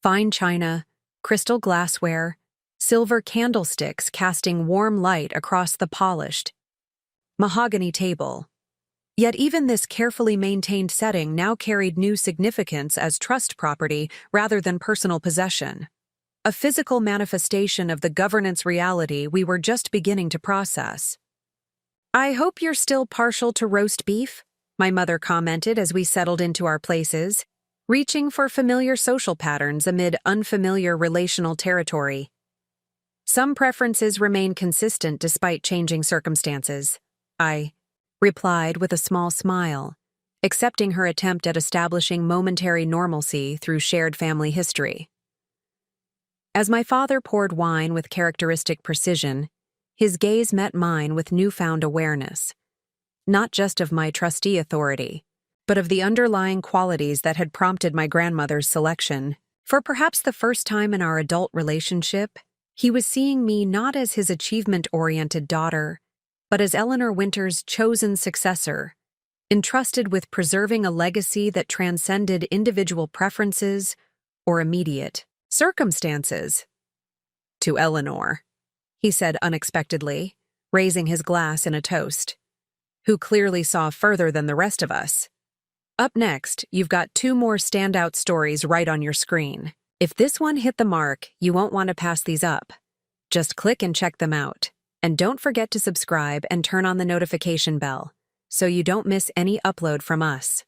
Fine china, crystal glassware, silver candlesticks casting warm light across the polished mahogany table. Yet even this carefully maintained setting now carried new significance as trust property rather than personal possession. A physical manifestation of the governance reality we were just beginning to process. I hope you're still partial to roast beef, my mother commented as we settled into our places, reaching for familiar social patterns amid unfamiliar relational territory. Some preferences remain consistent despite changing circumstances, I replied with a small smile, accepting her attempt at establishing momentary normalcy through shared family history. As my father poured wine with characteristic precision, his gaze met mine with newfound awareness, not just of my trustee authority, but of the underlying qualities that had prompted my grandmother's selection. For perhaps the first time in our adult relationship, he was seeing me not as his achievement-oriented daughter, but as Eleanor Winter's chosen successor, entrusted with preserving a legacy that transcended individual preferences or immediate circumstances. To Eleanor, he said unexpectedly, raising his glass in a toast, who clearly saw further than the rest of us. Up next, you've got 2 more standout stories right on your screen. If this one hit the mark, you won't want to pass these up. Just click and check them out. And don't forget to subscribe and turn on the notification bell so you don't miss any upload from us.